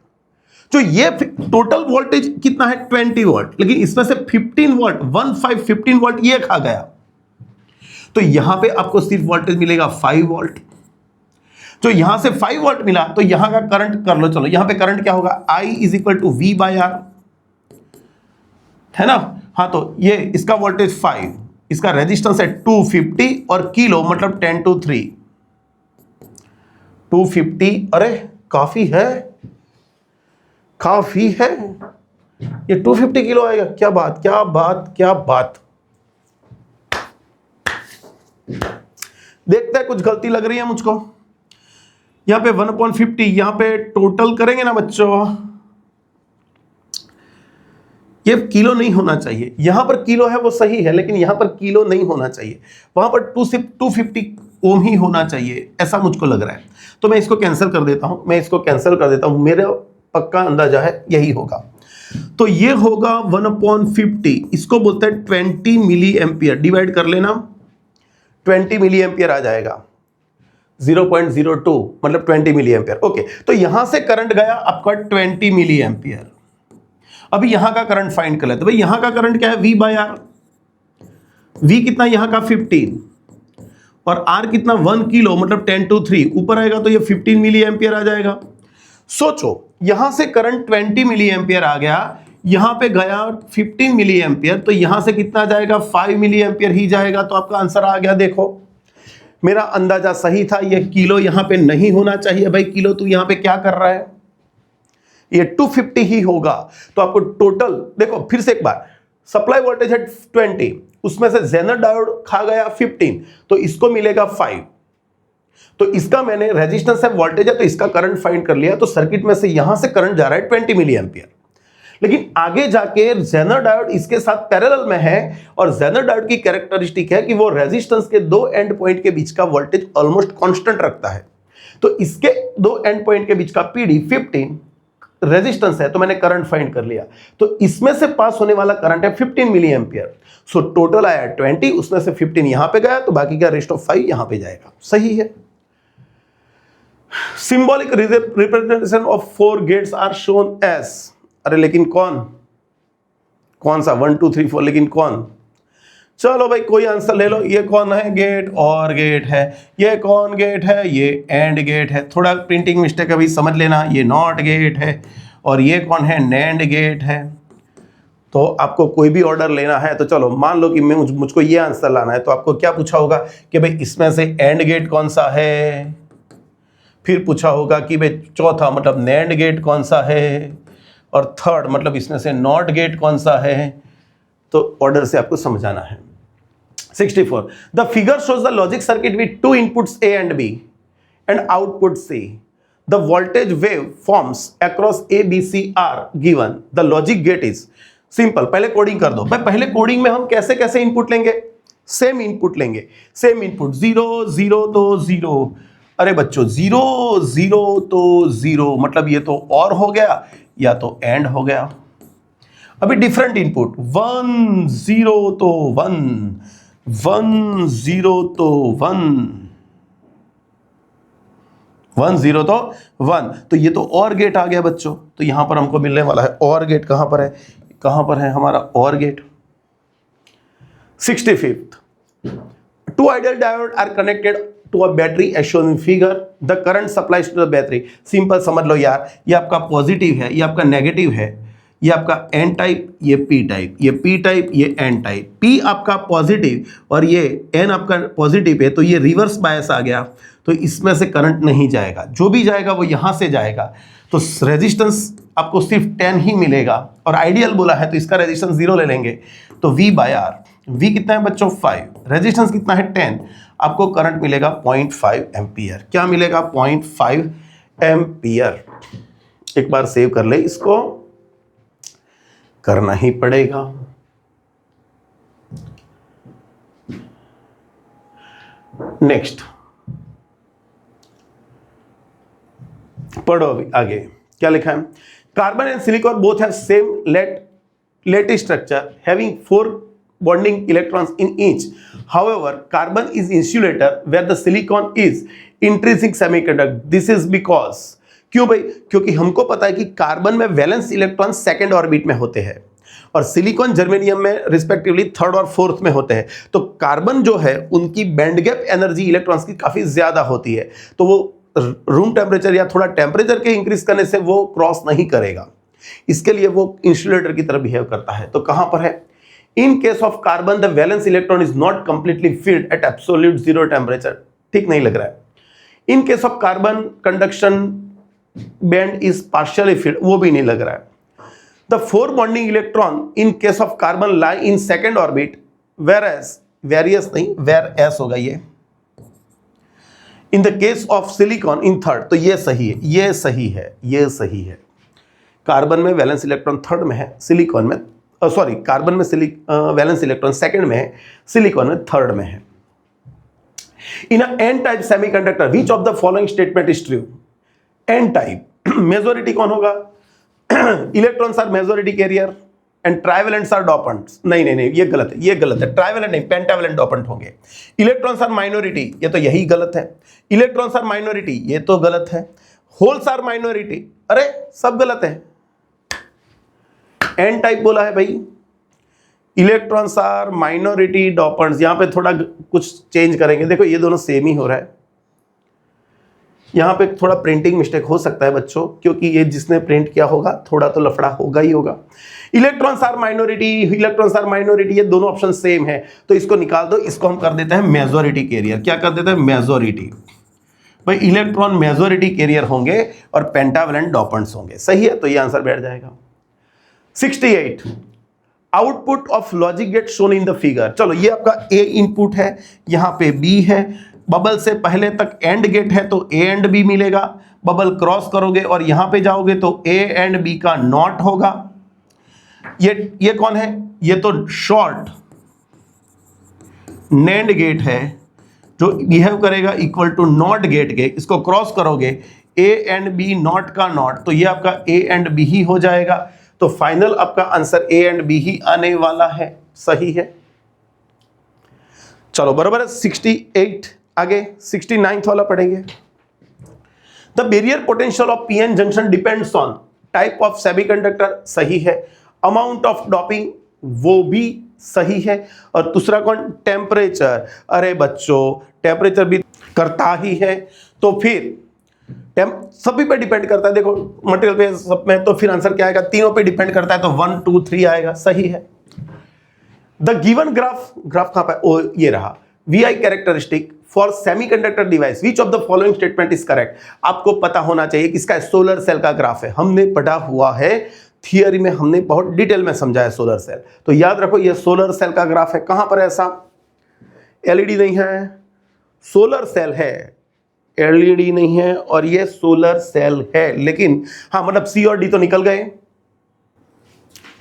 जो ये टोटल वोल्टेज कितना है 20 वोल्ट, लेकिन इसमें से 15 वोल्ट 15 वोल्ट ये खा गया, तो यहां पे आपको सिर्फ वोल्टेज मिलेगा 5 वोल्ट। जो यहां से 5 वोल्ट मिला तो यहां का करंट कर लो, चलो यहां पे करंट क्या होगा, I is equal to V/R, है ना, हाँ, तो ये इसका वोल्टेज 5, इसका रेजिस्टेंस है 250 और किलो मतलब 10⁻3, 250, अरे काफी है, काफी है, ये 250 किलो आएगा, क्या बात क्या बात क्या बात। देखते हैं कुछ गलती लग रही है मुझको, यहां पे 1/50, यहां पे टोटल करेंगे ना बच्चों, ये किलो नहीं होना चाहिए, यहां पर किलो है वो सही है, लेकिन यहां पर किलो नहीं होना चाहिए, वहां पर 250 ओम ही होना चाहिए, ऐसा मुझको लग रहा है, तो मैं इसको कैंसिल कर देता हूं, मेरा पक्का अंदाजा है यही होगा, तो ये होगा 1/50, इसको बोलते हैं 20 मिली एम्पियर, डिवाइड कर लेना, 20 मिली एम्पियर आ जाएगा, 0.02 मतलब 20 मिली एम्पियर। ओके, तो यहां से करंट गया आपका 20 मिली एम्पियर। अभी यहां का करंट फाइंड कर लेते, भाई यहां का करंट क्या है, V/R, V कितना यहां का 15 और R कितना 1 किलो मतलब 10⁻3, ऊपर आएगा तो ये 15 मिली एम्पियर आ जाएगा। सोचो यहां से करंट 20 मिली एम्पियर आ गया, यहां पे गया 15 मिली एम्पियर, तो यहां से कितना जाएगा, 5 मिली एम्पियर ही जाएगा, तो आपका आंसर आ गया। देखो मेरा अंदाजा सही था, ये किलो यहां पे नहीं होना चाहिए, भाई किलो तू यहां पे क्या कर रहा है, ये 250 ही होगा, तो आपको टोटल देखो फिर से एक बार, सप्लाई वोल्टेज है 20, उसमें से जेनर डायोड खा गया 15, तो इसको मिलेगा 5, तो इसका मैंने रेजिस्टेंस है वोल्टेज है तो इसका करंट फाइंड कर लिया, तो सर्किट में से यहां से करंट जा रहा है 20 मिली एम्पियर, लेकिन आगे जाके जेनर डायोड इसके साथ पैरेलल में है, और जेनर डायोड की कैरेक्टरिस्टिक है कि वो रेजिस्टेंस के दो एंड पॉइंट के बीच का वोल्टेज ऑलमोस्ट कांस्टेंट रखता है, तो इसके दो एंड पॉइंट के बीच का पीडी 15 रेजिस्टेंस है, तो मैंने करंट फाइंड कर लिया, तो इसमें से पास होने वाला करंट है 15 मिली एम्पियर, सो टोटल आया 20, उसमें से 15 यहां पे गया, तो बाकी का रेस्ट ऑफ 5 यहां पे जाएगा, सही है। Symbolic representation of 4 gates are shown as, अरे लेकिन कौन सा 1 2 3 4, लेकिन कौन, चलो भाई कोई आंसर ले लो, ये कौन है, गेट और गेट है, ये कौन गेट है, ये एंड गेट है, थोड़ा प्रिंटिंग मिस्टेक अभी समझ लेना, ये नॉट गेट है, और ये कौन है, नैंड गेट है। तो आपको कोई भी ऑर्डर लेना है तो चलो मान लो कि मुझको ये आंसर लाना है, तो आपको क्या पूछा होगा कि भाई इसमें से एंड गेट कौन सा है, फिर पूछा होगा कि भाई चौथा मतलब नैंड गेट कौन सा है, और थर्ड मतलब इसमें से नॉट गेट कौन सा है, तो ऑर्डर से आपको समझाना है। 64 the figure shows the logic circuit with 2 inputs A and B and output C. The voltage wave forms across A, B, C are given. The logic gate is simple, पहले coding कर दो भाई, पहले coding में हम कैसे कैसे input लेंगे, सेम इनपुट लेंगे, सेम इनपुट, 0 0 तो 0, अरे बच्चों 0 0 तो 0, मतलब ये तो और हो गया या तो एंड हो गया। अभी डिफरेंट इनपुट, 1 0 तो 1, 1 0 तो 1 0 तो 1, तो ये तो और गेट आ गया बच्चों। तो यहां पर हमको मिलने वाला है और गेट। कहां पर है, कहां पर है हमारा और gate? 65th, two ideal diodes are connected to a battery as shown in figure. The current supplies to the battery. Simple समझ लो यार, ये आपका पॉजिटिव है, ये आपका नेगेटिव है, ये आपका एन टाइप, ये पी टाइप, ये पी टाइप, ये एन टाइप। पी आपका पॉजिटिव और ये एन आपका पॉजिटिव है, तो ये रिवर्स बायस आ गया, तो इसमें से करंट नहीं जाएगा, जो भी जाएगा वो यहां से जाएगा। तो रेजिस्टेंस आपको सिर्फ 10 ही मिलेगा, और आइडियल बोला है तो इसका रेजिस्टेंस 0 ले लेंगे, तो V बाय आर। V कितना है बच्चों? 5, रेजिस्टेंस कितना है? 10, आपको करंट मिलेगा 0.5 एम्पियर। क्या मिलेगा? 0.5 एम्पियर। एक बार सेव कर ले, इसको करना ही पड़ेगा। नेक्स्ट पढ़ो अभी आगे क्या लिखा है। Carbon and silicon both have same late structure having 4 bonding electrons in each. However, carbon is insulator where the silicon is intrinsic semiconductor. This is because, क्यों भाई? क्योंकि हमको पता है कि कार्बन में वैलेंस इलेक्ट्रॉन सेकेंड ऑर्बिट में होते हैं और सिलिकॉन जर्मेनियम में रिस्पेक्टिवली थर्ड और फोर्थ में होते हैं। तो कार्बन जो है उनकी बैंड गैप एनर्जी इलेक्ट्रॉन्स की काफी ज्यादा होती है, तो वो रूम टेम्परेचर या थोड़ा टेम्परेचर के इंक्रीज करने से वो क्रॉस नहीं करेगा, इसके लिए वो इंसुलेटर की तरह बिहेव करता है। तो कहां पर है? In case of carbon, the valence electron is not completely filled at absolute zero temperature. ठीक नहीं लग रहा है। In case of carbon, conduction band is partially filled, वो भी नहीं लग रहा है। The 4 bonding electron in case of carbon lie in second orbit, whereas various नहीं, whereas होगा ये। In the case of silicon in third, तो ये सही है, ये सही है, ये सही है। कार्बन में वैलेंस इलेक्ट्रॉन थर्ड में है, सिलिकॉन में सॉरी कार्बन में वैलेंस इलेक्ट्रॉन सेकंड में है, सिलिकॉन में थर्ड में है। In N type semiconductor which of the following statement is true? N type majority कौन होगा? Electrons are majority carrier and trivalents are dopants. नहीं नहीं नहीं, ये गलत है, ये गलत है। ट्राइवेलेंट नहीं, पेंटावेलेंट डोपेंट होंगे। इलेक्ट्रॉन्स आर माइनॉरिटी, ये तो यही गलत है। इलेक्ट्रॉन्स आर माइनॉरिटी, ये तो गलत है। होल्स आर माइनॉरिटी, अरे सब गलत है। एन टाइप बोला है भाई, इलेक्ट्रॉन्स आर माइनॉरिटी डोपेंट्स। यहां पे थोड़ा कुछ चेंज करेंगे, देखो ये दोनों सेम ही हो रहा है। यहां पे थोड़ा प्रिंटिंग मिस्टेक हो सकता है बच्चों, क्योंकि ये जिसने प्रिंट किया होगा थोड़ा तो लफड़ा होगा ही होगा। Electrons are minority, electrons are minority, ये दोनों ऑप्शन सेम है, तो इसको निकाल दो। इसको हम कर देते हैं मेजॉरिटी कैरियर। क्या कर देते हैं? मेजॉरिटी। भाई इलेक्ट्रॉन मेजॉरिटी कैरियर होंगे और पेंटावेलेंट डोपेंट्स होंगे। सही है, तो ये आंसर बैठ जाएगा। 68 output of logic gate shown in the figure. चलो ये आपका ए इनपुट है, यहां पे बी है, बबल से पहले तक एंड गेट है तो ए एंड बी मिलेगा। बबल क्रॉस करोगे और यहां पे जाओगे तो ए एंड बी का नॉट होगा। ये कौन है? ये तो शॉर्ट नैंड गेट है जो बिहेव करेगा इक्वल टू नॉट गेट के। इसको क्रॉस करोगे ए एंड बी नॉट का नॉट, तो ये आपका ए एंड बी ही हो जाएगा। तो फाइनल आपका आंसर ए एंड बी ही आने वाला है। सही है, चलो बराबर है। 68 आगे 69 वाला पढ़ेंगे। The barrier potential of PN junction depends on type of semiconductor. सही है। अमाउंट ऑफ डोपिंग, वो भी सही है। और दूसरा कौन? टेम्परेचर। अरे बच्चों टेम्परेचर भी करता ही है, तो फिर सभी पे डिपेंड करता है। देखो मटेरियल पे सब में, तो फिर आंसर क्या आएगा? तीनों पे डिपेंड करता है, तो 1 2 3 आएगा। सही है। द गिवन ग्राफ कहां पे? ओ ये रहा। VI characteristic for semiconductor device which of the following statement is correct. आपको पता होना चाहिए किसका? सोलर सेल का ग्राफ है, हमने पढ़ा हुआ है थियरी में, हमने बहुत डिटेल में समझा है सोलर सेल। तो याद रखो ये सोलर सेल का ग्राफ है। कहां पर है ऐसा? एलईडी नहीं है, सोलर सेल है। एलईडी नहीं है और ये सोलर सेल है, लेकिन हाँ मतलब सी और डी तो निकल गए,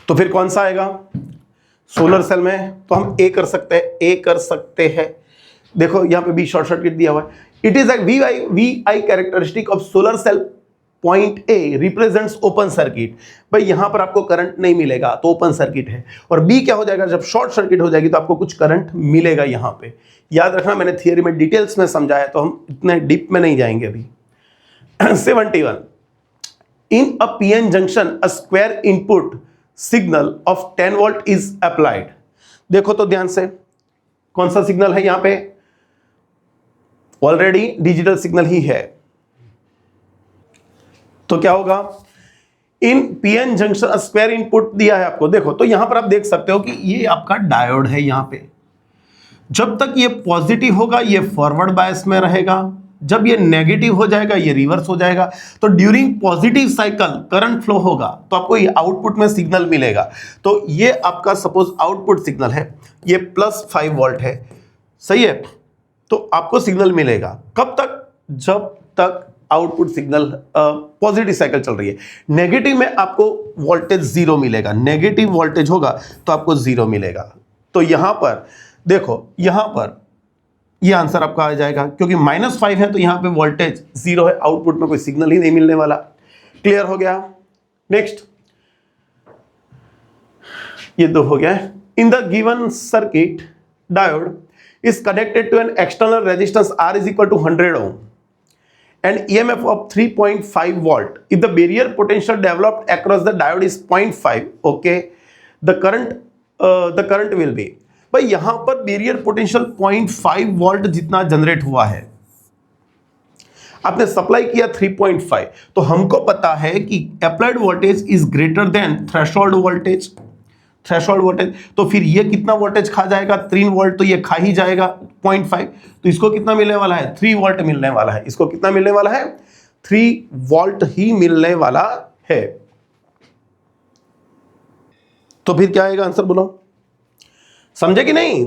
तो फिर कौन सा आएगा? सोलर सेल में तो हम ए कर सकते हैं, ए कर सकते हैं। देखो यहाँ पे बी शॉर्ट सर्किट दिया हुआ है। It is V I characteristic of solar cell point A represents open circuit. भाई यहां पर आपको करंट नहीं मिलेगा तो ओपन सर्किट है, और बी क्या हो जाएगा, जब शॉर्ट सर्किट हो जाएगी तो आपको कुछ करंट मिलेगा यहां पे। याद रखना, मैंने थियरी में डिटेल्स में समझाया तो हम इतने डीप में नहीं जाएंगे अभी। 71 in a PN junction a square input signal of 10 volt is applied. देखो तो ध्यान से, कौन सा सिग्नल है यहां पे, ऑलरेडी डिजिटल सिग्नल ही है, तो क्या होगा, इन पीएन जंक्शन स्क्वायर इनपुट दिया है आपको। देखो तो यहां पर आप देख सकते हो कि ये आपका डायोड है यहां पे। जब तक ये पॉजिटिव होगा ये फॉरवर्ड बायस में रहेगा, जब ये नेगेटिव हो जाएगा ये रिवर्स हो जाएगा। तो during positive cycle current flow होगा तो आपको ये आउटपुट में सिग्नल मिलेगा। तो ये आपका सपोज आउटपुट सिग्नल है, ये +5 वोल्ट है, सही है, तो आपको सिग्नल मिलेगा कब तक, जब तक आउटपुट सिग्नल पॉजिटिव साइकिल चल रही है। नेगेटिव में आपको वोल्टेज 0 मिलेगा, नेगेटिव वोल्टेज होगा तो आपको 0 मिलेगा। तो यहां पर देखो, यहां पर ये आंसर आपका आ जाएगा, क्योंकि -5 है तो यहां पे वोल्टेज 0 है, आउटपुट में कोई सिग्नल ही नहीं मिलने वाला। क्लियर हो गया। नेक्स्ट, ये दो हो गया। In the given circuit diode is connected to an external resistance R is equal to 100 ohm and EMF of 3.5 volt. If the barrier potential developed across the diode is 0.5, okay, the current will be, भाई यहां पर barrier potential 0.5 volt जितना generate हुआ है, आपने supply किया 3.5, तो हमको पता है कि applied voltage is greater then threshold voltage. तो फिर ये कितना वोल्टेज खा जाएगा, 3 वोल्ट, तो ये खा ही जाएगा 0.5, तो इसको कितना मिलने वाला है, 3 वोल्ट मिलने वाला है। इसको कितना मिलने वाला है, 3 वोल्ट ही मिलने वाला है। तो फिर क्या आएगा आंसर, बोलो, समझे कि नहीं।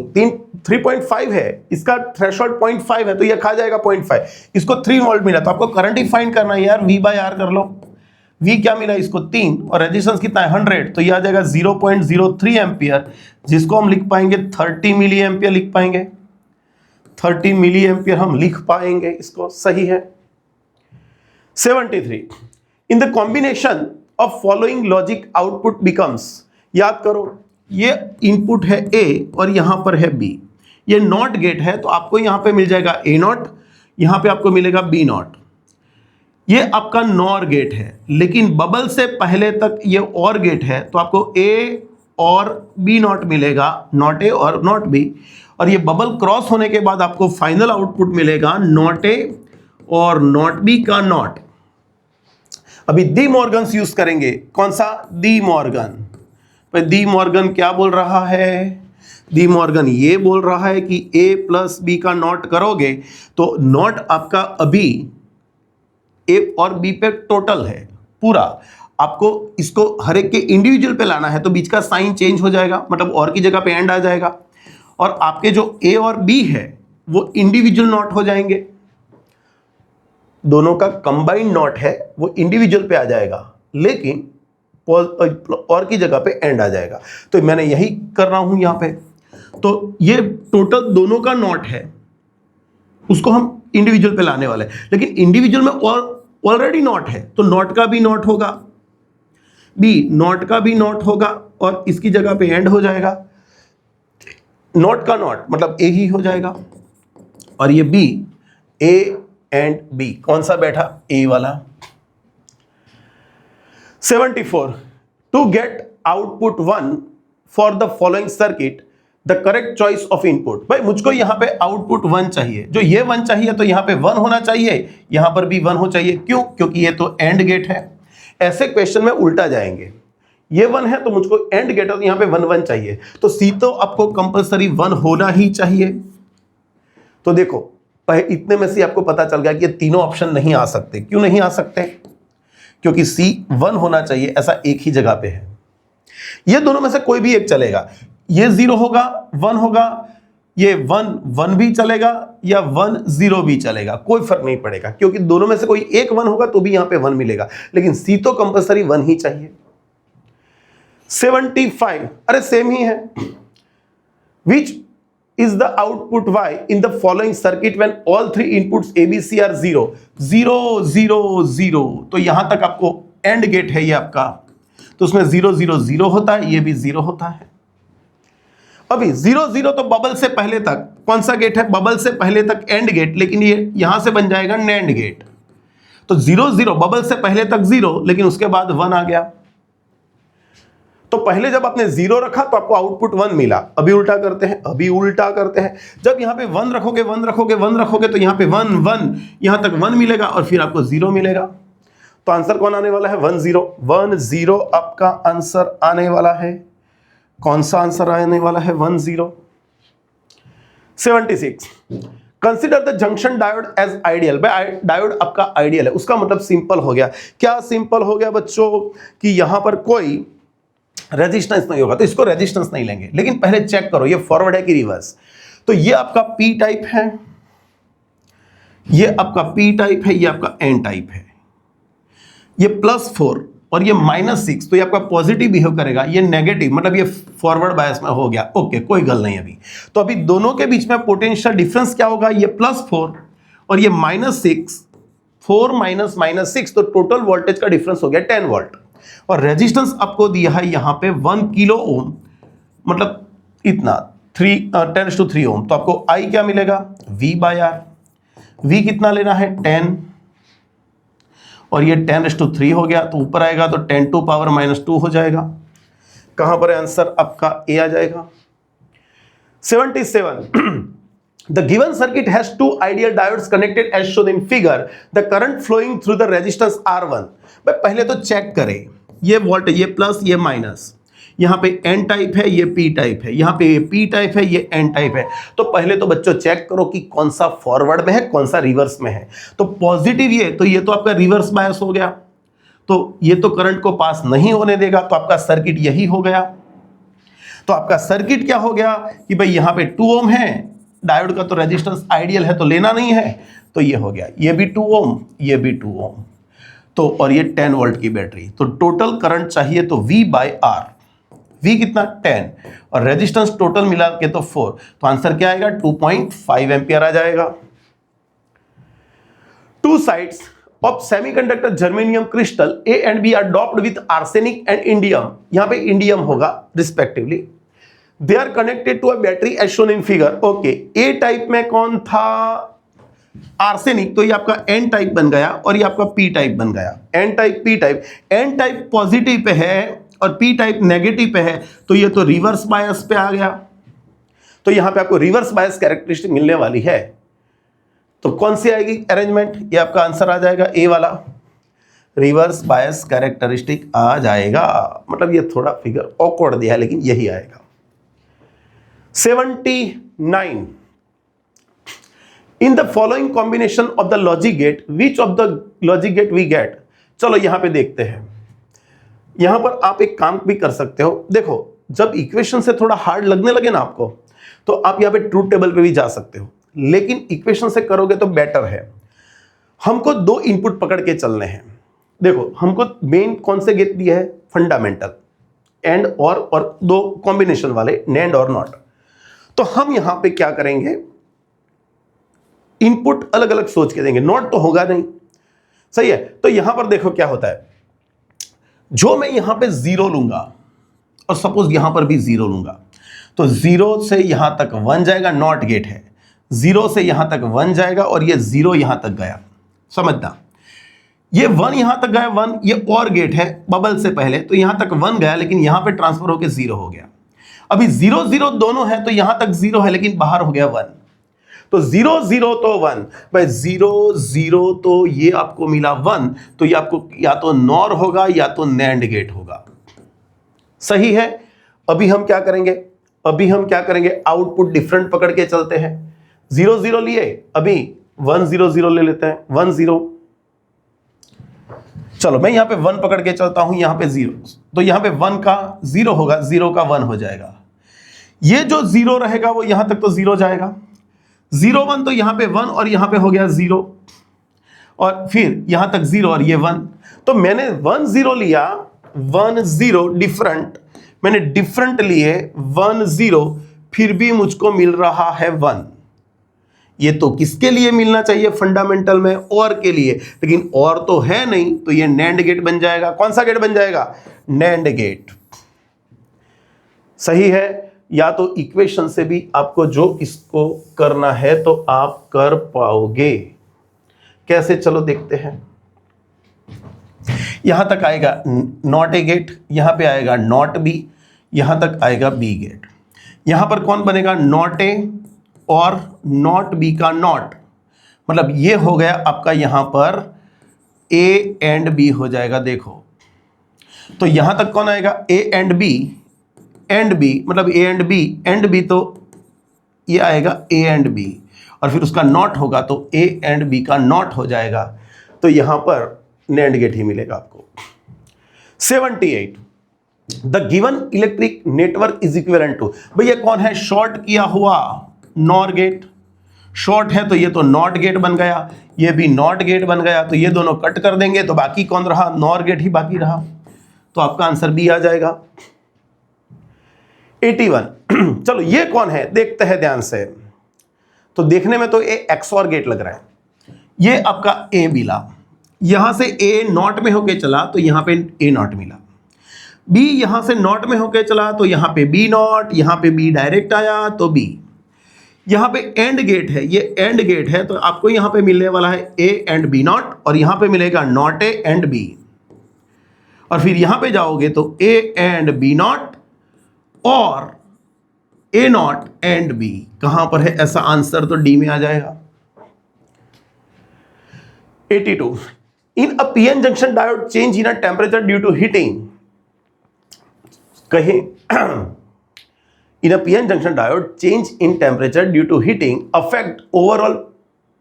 3.5 है, इसका थ्रेशोल्ड 0.5 है, तो ये खा जाएगा 0.5, इसको 3 वोल्ट मिला, तो आपको करंट ही फाइंड करना है यार, V/R कर लो। V क्या मिला इसको 3, और रेजिस्टेंस कितना है 100, तो ये आ जाएगा 0.03 एम्पियर, जिसको हम लिख पाएंगे 30 मिली एम्पियर लिख पाएंगे, 30 मिली एम्पियर हम लिख पाएंगे इसको, सही है। 73 in the combination of following logic output becomes, याद करो ये इनपुट है A और यहां पर है B, ये नॉट गेट है तो आपको यहां पे मिल जाएगा A0, यहां पे आपको मिलेगा B0। ये आपका नॉर गेट है, लेकिन बबल से पहले तक ये और गेट है, तो आपको A और B0 मिलेगा, नॉट A और नॉट B, और ये बबल क्रॉस होने के बाद आपको फाइनल आउटपुट मिलेगा नॉट A और नॉट B का नॉट। अभी डी मॉर्गन यूज करेंगे, कौन सा, डी मॉर्गन। डी मॉर्गन क्या बोल रहा है, डी मॉर्गन ये बोल रहा है कि A प्लस B का नॉट करोगे तो नॉट आपका अभी A और B पे टोटल है पूरा, आपको इसको हर एक के इंडिविजुअल पे लाना है, तो बीच का साइन चेंज हो जाएगा, मतलब और की जगह पे एंड आ जाएगा, और आपके जो A और B है वो इंडिविजुअल नॉट हो जाएंगे, दोनों का कंबाइंड नॉट है वो इंडिविजुअल पे आ जाएगा, लेकिन और की जगह पे एंड आ जाएगा। तो मैंने यही कर रहा हूं यहां पे, तो ये टोटल दोनों का नॉट है, उसको हम इंडिविजुअल पे लाने वाले हैं, लेकिन इंडिविजुअल में ऑलरेडी नॉट है, तो नॉट का भी नॉट होगा, बी नॉट का भी नॉट होगा, और इसकी जगह पे एंड हो जाएगा, नॉट का नॉट मतलब ए ही हो जाएगा, और ये बी, ए एंड बी, कौन सा बैठा, ए वाला। 74 to get output 1 for the following circuit the correct choice of input. भाई मुझको यहां पे आउटपुट 1 चाहिए, जो ये 1 चाहिए तो यहां पे 1 होना चाहिए, यहां पर भी 1 हो चाहिए, क्यों, क्योंकि ये तो एंड गेट है। ऐसे क्वेश्चन में उल्टा जाएंगे, ये 1 है तो मुझको एंड गेट है तो यहां पे 1 1 चाहिए, तो सी तो आपको कंपलसरी 1 होना ही चाहिए। तो देखो इतने में से आपको पता चल गया कि ये तीनों ऑप्शन नहीं आ सकते। क्यों नहीं आ सकते, क्योंकि C 1 होना चाहिए, ऐसा एक ही जगह पे है। ये दोनों में से कोई भी एक चलेगा, ये 0 होगा 1 होगा, ये 1 1 भी चलेगा या 1 0 भी चलेगा, कोई फर्क नहीं पड़ेगा, क्योंकि दोनों में से कोई एक 1 होगा तो भी यहां पे 1 मिलेगा, लेकिन C तो कंपलसरी 1 ही चाहिए। 75, अरे सेम ही है। विच is the output y in the following circuit when all three inputs ABC are 0 0 0 0। तो यहां तक आपको एंड गेट है ये आपका, तो उसमें 0 0 0 होता है, ये भी 0 होता है। अभी 0 0 तो बबल से पहले तक कौन सा गेट है, बबल से पहले तक एंड गेट, लेकिन ये यहां से बन जाएगा नैंड गेट। तो 0 0 बबल से पहले तक 0, लेकिन उसके बाद 1 आ गया। तो पहले जब आपने 0 रखा तो आपको आउटपुट 1 मिला। अभी उल्टा करते हैं, जब यहां पे 1 रखोगे 1 रखोगे 1 रखोगे तो यहां पे 1 1 यहां तक 1 मिलेगा और फिर आपको 0 मिलेगा। तो आंसर कौन आने वाला है, 1 0 1 0 आपका आंसर आने वाला है। कौन सा आंसर आने वाला है, 1 0। 76, consider the junction diode as ideal. भाई डायोड आपका आइडियल है, उसका मतलब सिंपल हो गया। क्या सिंपल हो गया बच्चों, कि यहां पर कोई रेजिस्टेंस नहीं होगा, तो इसको रेजिस्टेंस नहीं लेंगे। लेकिन पहले चेक करो ये फॉरवर्ड है कि रिवर्स। तो ये आपका पी टाइप है, ये आपका पी टाइप है, ये आपका एन टाइप है। ये +4 और ये -6, तो ये आपका पॉजिटिव बिहेव करेगा, ये नेगेटिव, मतलब ये फॉरवर्ड बायस में हो गया। ओके, कोई गल नहीं। अभी तो अभी दोनों के बीच में पोटेंशियल डिफरेंस क्या होगा, ये +4 और ये -6, 4 - -6, तो टोटल वोल्टेज का डिफरेंस हो गया 10 वोल्ट। और रेजिस्टेंस आपको दिया है यहां पे 1 किलो ओम, मतलब इतना 10⁻³ ओम। तो आपको आई क्या मिलेगा, V/R। V कितना लेना है, 10, और ये 10⁻³ हो गया, तो ऊपर आएगा तो 10⁻⁻2 हो जाएगा। कहां पर आंसर आपका ए आ जाएगा। 77, the given circuit has two ideal diodes connected as shown in figure, the current flowing through the resistance R1। भाई पहले तो चेक करें, ये वोल्ट, ये प्लस, ये माइनस, यहाँ पे एन टाइप है, ये पी टाइप है, यहाँ पे ये पी टाइप है, ये एन टाइप है। तो पहले तो बच्चों चेक करो कि कौन सा फॉरवर्ड में है, कौन सा रिवर्स में है। तो पॉजिटिव ये, तो ये तो आपका रिवर्स बायस हो गया, तो ये तो करंट को पास नहीं होने देगा, तो आपका सर्किट यही हो गया। तो आपका सर्किट क्या हो गया कि भाई यहाँ पे 2 ओम है, डायोड का तो रेजिस्टेंस आइडियल है तो लेना नहीं है, तो ये हो गया, ये भी 2 ओम, ये भी 2 ओम, तो और ये 10 वोल्ट की बैटरी। तो टोटल करंट चाहिए तो V/R, V कितना 10, और रेजिस्टेंस टोटल मिला के तो 4, तो आंसर क्या आएगा, 2.5 एम्पियर आ जाएगा। 2 sides of semiconductor germanium crystal A and B are doped with arsenic and indium, यहां पे indium होगा respectively, they are connected to a battery as shown in figure। Okay, A type में कौन था, arsenic, तो ये आपका एन टाइप बन गया और ये आपका पी टाइप बन गया। N type P type, N type positive पे है और पी टाइप नेगेटिव पे है, तो ये तो रिवर्स बायस पे आ गया। तो यहां पे आपको रिवर्स बायस कैरेक्टरिस्टिक मिलने वाली है। तो कौन सी आएगी अरेंजमेंट, ये आपका आंसर आ जाएगा ए वाला, रिवर्स बायस कैरेक्टरिस्टिक आ जाएगा। मतलब ये थोड़ा फिगर ऑकवर्ड दिया है, लेकिन यही आएगा। 79, in the following combination of the logic gate which of the logic gate we get. चलो यहां पे देखते हैं। यहां पर आप एक काम भी कर सकते हो, देखो जब इक्वेशन से थोड़ा हार्ड लगने लगे ना आपको, तो आप यहां पे ट्रूथ टेबल पे भी जा सकते हो, लेकिन इक्वेशन से करोगे तो बेटर है। हमको 2 इनपुट पकड़ के चलने हैं। देखो हमको मेन कौन से गेट दिया है, फंडामेंटल, एंड और 2 कॉम्बिनेशन वाले, नैंड और नॉट। तो हम यहां पे क्या करेंगे, इनपुट अलग अलग सोच के देंगे, नॉट तो होगा नहीं, सही है। तो यहां पर देखो क्या होता है, जो मैं यहां पे 0 लूंगा और सपोज यहां पर भी 0 लूंगा, तो 0 से यहां तक 1 जाएगा, नॉट गेट है, 0 से यहां तक 1 जाएगा और ये 0 यहां तक गया। समझना, ये 1 यहां तक गया, 1 ये और गेट है बबल से पहले, तो यहां तक 1 गया, लेकिन यहां पे ट्रांसफर होकर 0 हो गया। अभी 0 0 दोनों है, तो यहां तक 0 है, लेकिन बाहर हो गया 1, तो 0 0 तो 1, भाई 0 0 तो ये आपको मिला 1, तो ये आपको या तो नॉर होगा या तो नैंड गेट होगा, सही है। अभी हम क्या करेंगे, आउटपुट डिफरेंट पकड़ के चलते हैं। 0 0 लिए, अभी 1 0 0 ले लेते हैं, 1 0। चलो मैं यहां पे 1 पकड़ के चलता हूं, यहां पे 0, तो यहां पे 1 का 0 होगा, 0 का 1 हो जाएगा। ये जो 0 रहेगा वो यहां तक तो 0 जाएगा, 0 1 तो यहां पे 1 और यहां पे हो गया 0, और फिर यहां तक 0 और ये 1। तो मैंने 1 0 लिया, 1 0 डिफरेंट, मैंने डिफरेंट लिए 1 0, फिर भी मुझको मिल रहा है 1। ये तो किसके लिए मिलना चाहिए फंडामेंटल में? और के लिए, लेकिन और तो है नहीं, तो ये नैंड गेट बन जाएगा। कौन सा गेट बन जाएगा? NAND gate. सही है। या तो इक्वेशन से भी आपको जो इसको करना है तो आप कर पाओगे। कैसे? चलो देखते हैं। यहां तक आएगा नॉट ए गेट, यहां पे आएगा नॉट बी, यहां तक आएगा बी गेट। यहां पर कौन बनेगा? नॉट ए और नॉट बी का नॉट, मतलब ये हो गया आपका यहां पर ए एंड बी हो जाएगा। देखो तो यहां तक कौन आएगा? A and B, and B मतलब A and B, and B तो ये आएगा ए एंड बी, और फिर उसका नॉट होगा तो ए एंड बी का नॉट हो जाएगा। तो यहां पर नैंड गेट ही मिलेगा आपको। 78, the given electric network is equivalent to, भैया कौन है? शॉर्ट किया हुआ नॉर गेट। शॉर्ट है तो ये तो नॉट गेट बन गया, ये भी नॉट गेट बन गया, तो ये दोनों कट कर देंगे तो बाकी कौन रहा? नॉर गेट ही बाकी रहा। तो आपका आंसर बी आ जाएगा। 81, चलो ये कौन है देखते हैं ध्यान से। तो देखने में तो ए एक्सऑर गेट लग रहा है। ये आपका ए मिला, यहां से ए नॉट में होके चला तो यहां पे ए नॉट मिला। बी यहां से नॉट में होके चला तो यहां पे बी नॉट, यहां पे बी डायरेक्ट आया तो बी। यहां पे एंड गेट है, ये एंड गेट है, तो आपको यहां पे मिलने वाला है ए एंड बी नॉट, और यहां पे मिलेगा नॉट ए एंड बी। और फिर यहां पे जाओगे तो ए एंड बी नॉट और ए नॉट एंड बी कहां पर है? ऐसा आंसर तो डी में आ जाएगा। 82, in a PN junction diode change in a temperature due to heating. कहें in a PN junction diode change in temperature due to heating affect overall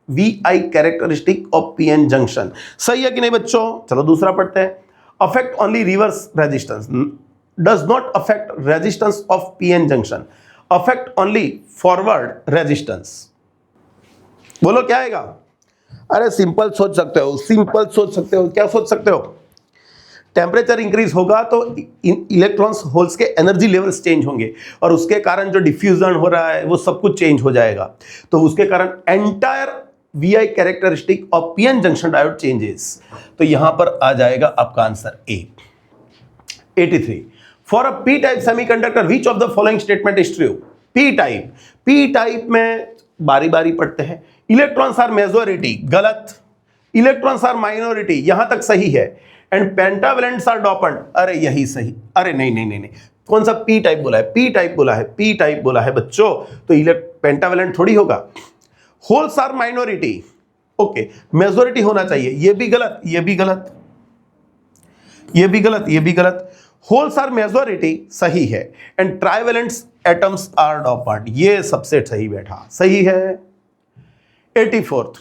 VI characteristic of PN junction. सही है कि नहीं बच्चों? चलो दूसरा पढ़ते हैं। Affect only reverse resistance, does not affect resistance of PN junction, affect only forward resistance. बोलो क्या आएगा? अरे सिंपल सोच सकते हो, सिंपल सोच सकते हो। क्या सोच सकते हो? टेम्परेचर इंक्रीज होगा तो इलेक्ट्रॉन्स होल्स के एनर्जी लेवल्स चेंज होंगे, और उसके कारण जो डिफ्यूजन हो रहा है वो सब कुछ चेंज हो जाएगा। तो उसके कारण entire VI characteristic of PN junction diode changes. तो यहां पर आ जाएगा आपका answer A. 83, for a P type semiconductor which of the following statement is true? P type में बारी बारी पढ़ते हैं। इलेक्ट्रॉन्स आर मेजॉरिटी, गलत। इलेक्ट्रॉन्स आर माइनॉरिटी, यहां तक सही है। एंड पेंटावेलेंट्स आर डोपेंट, अरे यही सही। अरे नहीं, कौन सा पी टाइप बोला है? पी टाइप बोला है, पी टाइप बोला है बच्चों, तो पेंटावेलेंट थोड़ी होगा। Holes are minority, okay, majority होना चाहिए, ये भी गलत, ये भी गलत, ये भी गलत, ये भी गलत। होल्स आर मेजॉरिटी सही है। एंड ट्राइवेलेंट्स एटम्स आर डोपेंट, ये सबसे सही बैठा, सही है। 84th,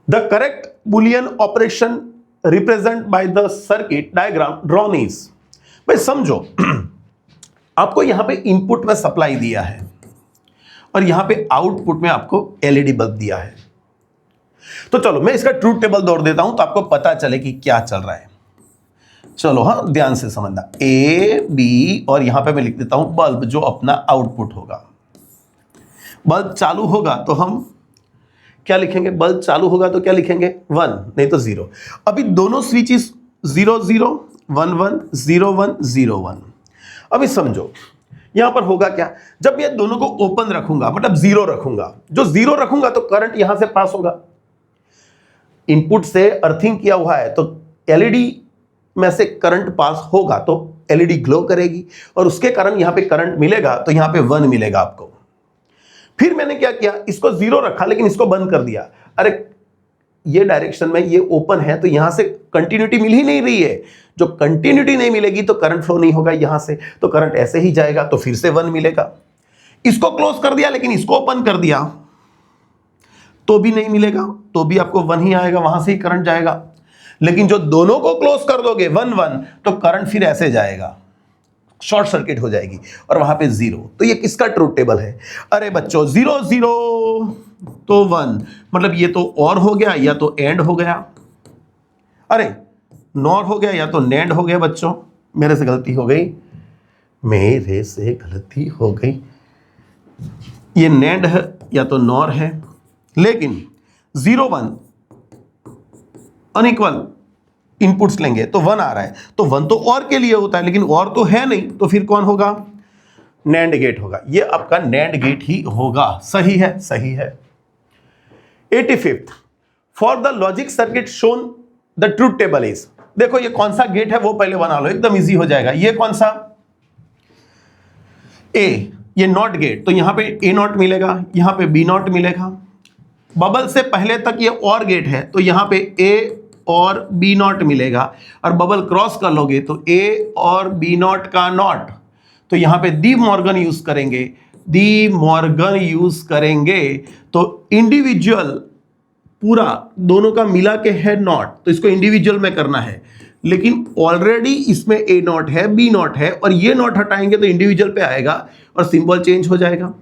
the correct Boolean operation represent by the circuit diagram drawn is. भाई समझो, आपको यहां पे इनपुट में सप्लाई दिया है और यहां पे आउटपुट में आपको एलईडी बल्ब दिया है। तो चलो मैं इसका ट्रूथ टेबल दौड़ देता हूं तो आपको पता चले कि क्या चल रहा है। चलो हाँ, ध्यान से समझना। ए बी, और यहां पे मैं लिख देता हूं बल्ब, जो अपना आउटपुट होगा। बल्ब चालू होगा तो हम क्या लिखेंगे? बल्ब चालू होगा तो क्या लिखेंगे? 1, नहीं तो 0। अभी दोनों स्विचेस 0 0 1 1 0 1 0 1। अभी समझो यहां पर होगा क्या? जब ये दोनों को ओपन रखूंगा, मतलब 0 रखूंगा, जो 0 रखूंगा तो करंट यहां से पास होगा। इनपुट से अर्थिंग किया हुआ है तो एलईडी में से करंट पास होगा तो एलईडी ग्लो करेगी, और उसके कारण यहां पे करंट मिलेगा, तो यहां पे 1 मिलेगा आपको। फिर मैंने क्या किया? इसको 0 रखा लेकिन इसको बंद कर दिया। अरे ये डायरेक्शन में ये ओपन है तो यहां से कंटिन्यूटी मिल ही नहीं रही है। जो कंटिन्यूटी नहीं मिलेगी तो करंट फ्लो नहीं होगा यहां से, तो करंट ऐसे ही जाएगा, तो फिर से 1 मिलेगा। इसको क्लोज कर दिया लेकिन इसको ओपन कर दिया तो भी नहीं मिलेगा, तो भी आपको 1 ही आएगा, वहां से ही करंट जाएगा। लेकिन जो दोनों को क्लोज कर दोगे 1 1, तो करंट फिर ऐसे जाएगा, शॉर्ट सर्किट हो जाएगी, और वहां पे 0। तो ये किसका ट्रूथ टेबल है? अरे बच्चों 0 0 तो 1, मतलब ये तो और हो गया या तो एंड हो गया, अरे नॉर हो गया या तो नैंड हो गया बच्चों। मेरे से गलती हो गई, मेरे से गलती हो गई। ये नेंड है या तो नॉर है, लेकिन 0 1 अनइक्वल इनपुट्स लेंगे तो 1 आ रहा है, तो 1 तो और के लिए होता है, लेकिन और तो है नहीं, तो फिर कौन होगा? नैंड गेट होगा। ये आपका नैंड गेट ही होगा। सही है, सही है। 85th, for the logic circuit shown the truth table is. देखो ये कौन सा गेट है वो पहले बना लो, एकदम इजी हो जाएगा। ये कौन सा? ए, ये नॉट गेट, तो यहां पे ए नॉट मिलेगा, यहां पे बी नॉट मिलेगा। बबल से पहले तक ये और गेट है, तो यहां पे ए और बी नॉट मिलेगा, और बबल क्रॉस कर लोगे तो ए और बी नॉट का नॉट, तो यहां पे डी मॉर्गन यूज करेंगे, डी मॉर्गन यूज करेंगे, तो इंडिविजुअल पूरा दोनों का मिला के है नॉट, तो इसको इंडिविजुअल में करना है, लेकिन ऑलरेडी इसमें ए नॉट है, बी नॉट है, और ये नॉट हटाएंगे तो इंडिविजुअल पे आएगा और सिंबल चेंज हो जाएगा।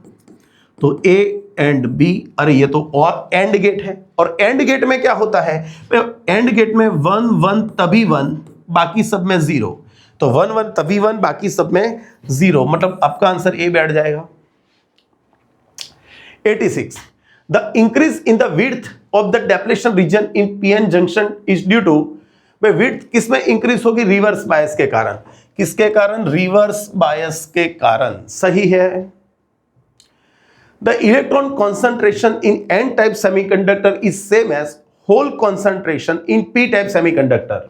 तो ए एंड बी, अरे ये तो और एंड गेट है, और एंड गेट में क्या होता है? एंड गेट में 1 1 तभी 1, बाकी सब में 0, तो 1 1 तभी 1, बाकी सब में 0, मतलब आपका आंसर ए बैठ जाएगा। 86, the increase in the width of the depletion region in PN junction is due to, भाई विड्थ किसमें इंक्रीज होगी? रिवर्स बायस के कारण। किसके कारण? रिवर्स बायस के कारण। सही है। The electron concentration in n-type semiconductor is same as hole concentration in p-type semiconductor.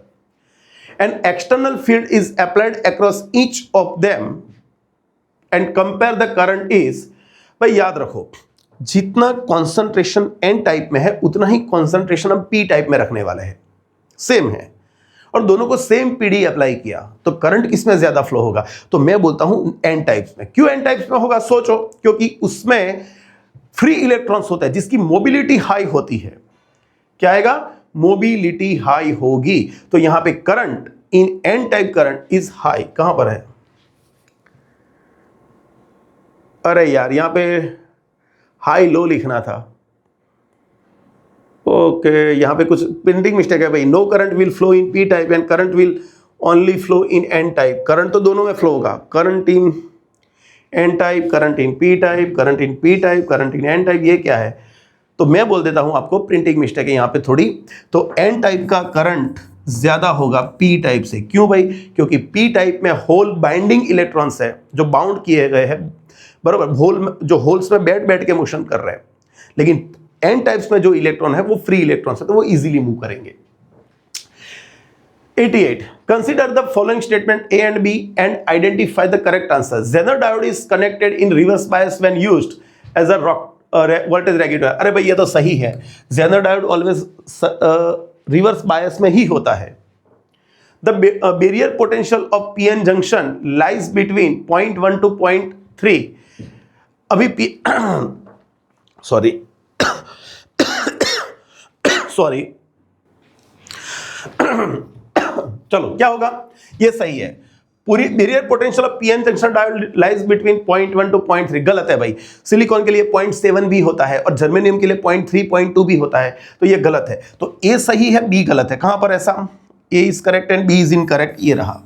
An external field is applied across each of them and compare the current is, भाई याद रखो, जितना concentration n-type में है उतना ही concentration हम p-type में रखने वाले हैं, सेम है, और दोनों को सेम पीडी अप्लाई किया तो करंट किसमें ज्यादा फ्लो होगा? तो मैं बोलता हूं एन टाइप्स में। क्यों एन टाइप्स में होगा? सोचो, क्योंकि उसमें फ्री इलेक्ट्रॉन्स होता है जिसकी मोबिलिटी हाई होती है। क्या आएगा? मोबिलिटी हाई होगी, तो यहां पे current in N type current is high. कहां पर है? अरे यार यहां पे हाई लो लिखना था। ओके, यहां पे कुछ प्रिंटिंग मिस्टेक है भाई। No current will flow in P type and current will only flow in N type. Current तो दोनों में फ्लो होगा, current in N type, current in P type, current in P type, current in N type. ये क्या है? तो मैं बोल देता हूं आपको, प्रिंटिंग मिस्टेक है यहां पे थोड़ी। तो एन टाइप का करंट ज्यादा होगा पी टाइप से। क्यों भाई? क्योंकि पी टाइप में होल बाइंडिंग इलेक्ट्रॉन्स है जो बाउंड किए गए हैं, बराबर, होल जो होल्स में बैठ बैठ के मोशन कर रहे हैं, लेकिन एन टाइप्स में जो इलेक्ट्रॉन है वो फ्री इलेक्ट्रॉन्स है, तो वो इजीली मूव करेंगे। 88, consider the following statement A and B and identify the correct answer. Zener diode is connected in reverse bias when used as a voltage regulator. अरे भाई ये तो सही है, Zener diode always reverse bias में ही होता है। The barrier potential of PN junction lies between 0.1 to 0.3. अभी सॉरी चलो क्या होगा? ये सही है। पूरी barrier potential of PN junction diode lies between 0.1 to 0.3। गलत है भाई। सिलिकॉन के लिए 0.7 भी होता है और जर्मेनियम के लिए 0.3 0.2 भी होता है, तो ये गलत है। तो ए सही है, बी गलत है। कहां पर ऐसा? A is correct and B is incorrect. ये रहा।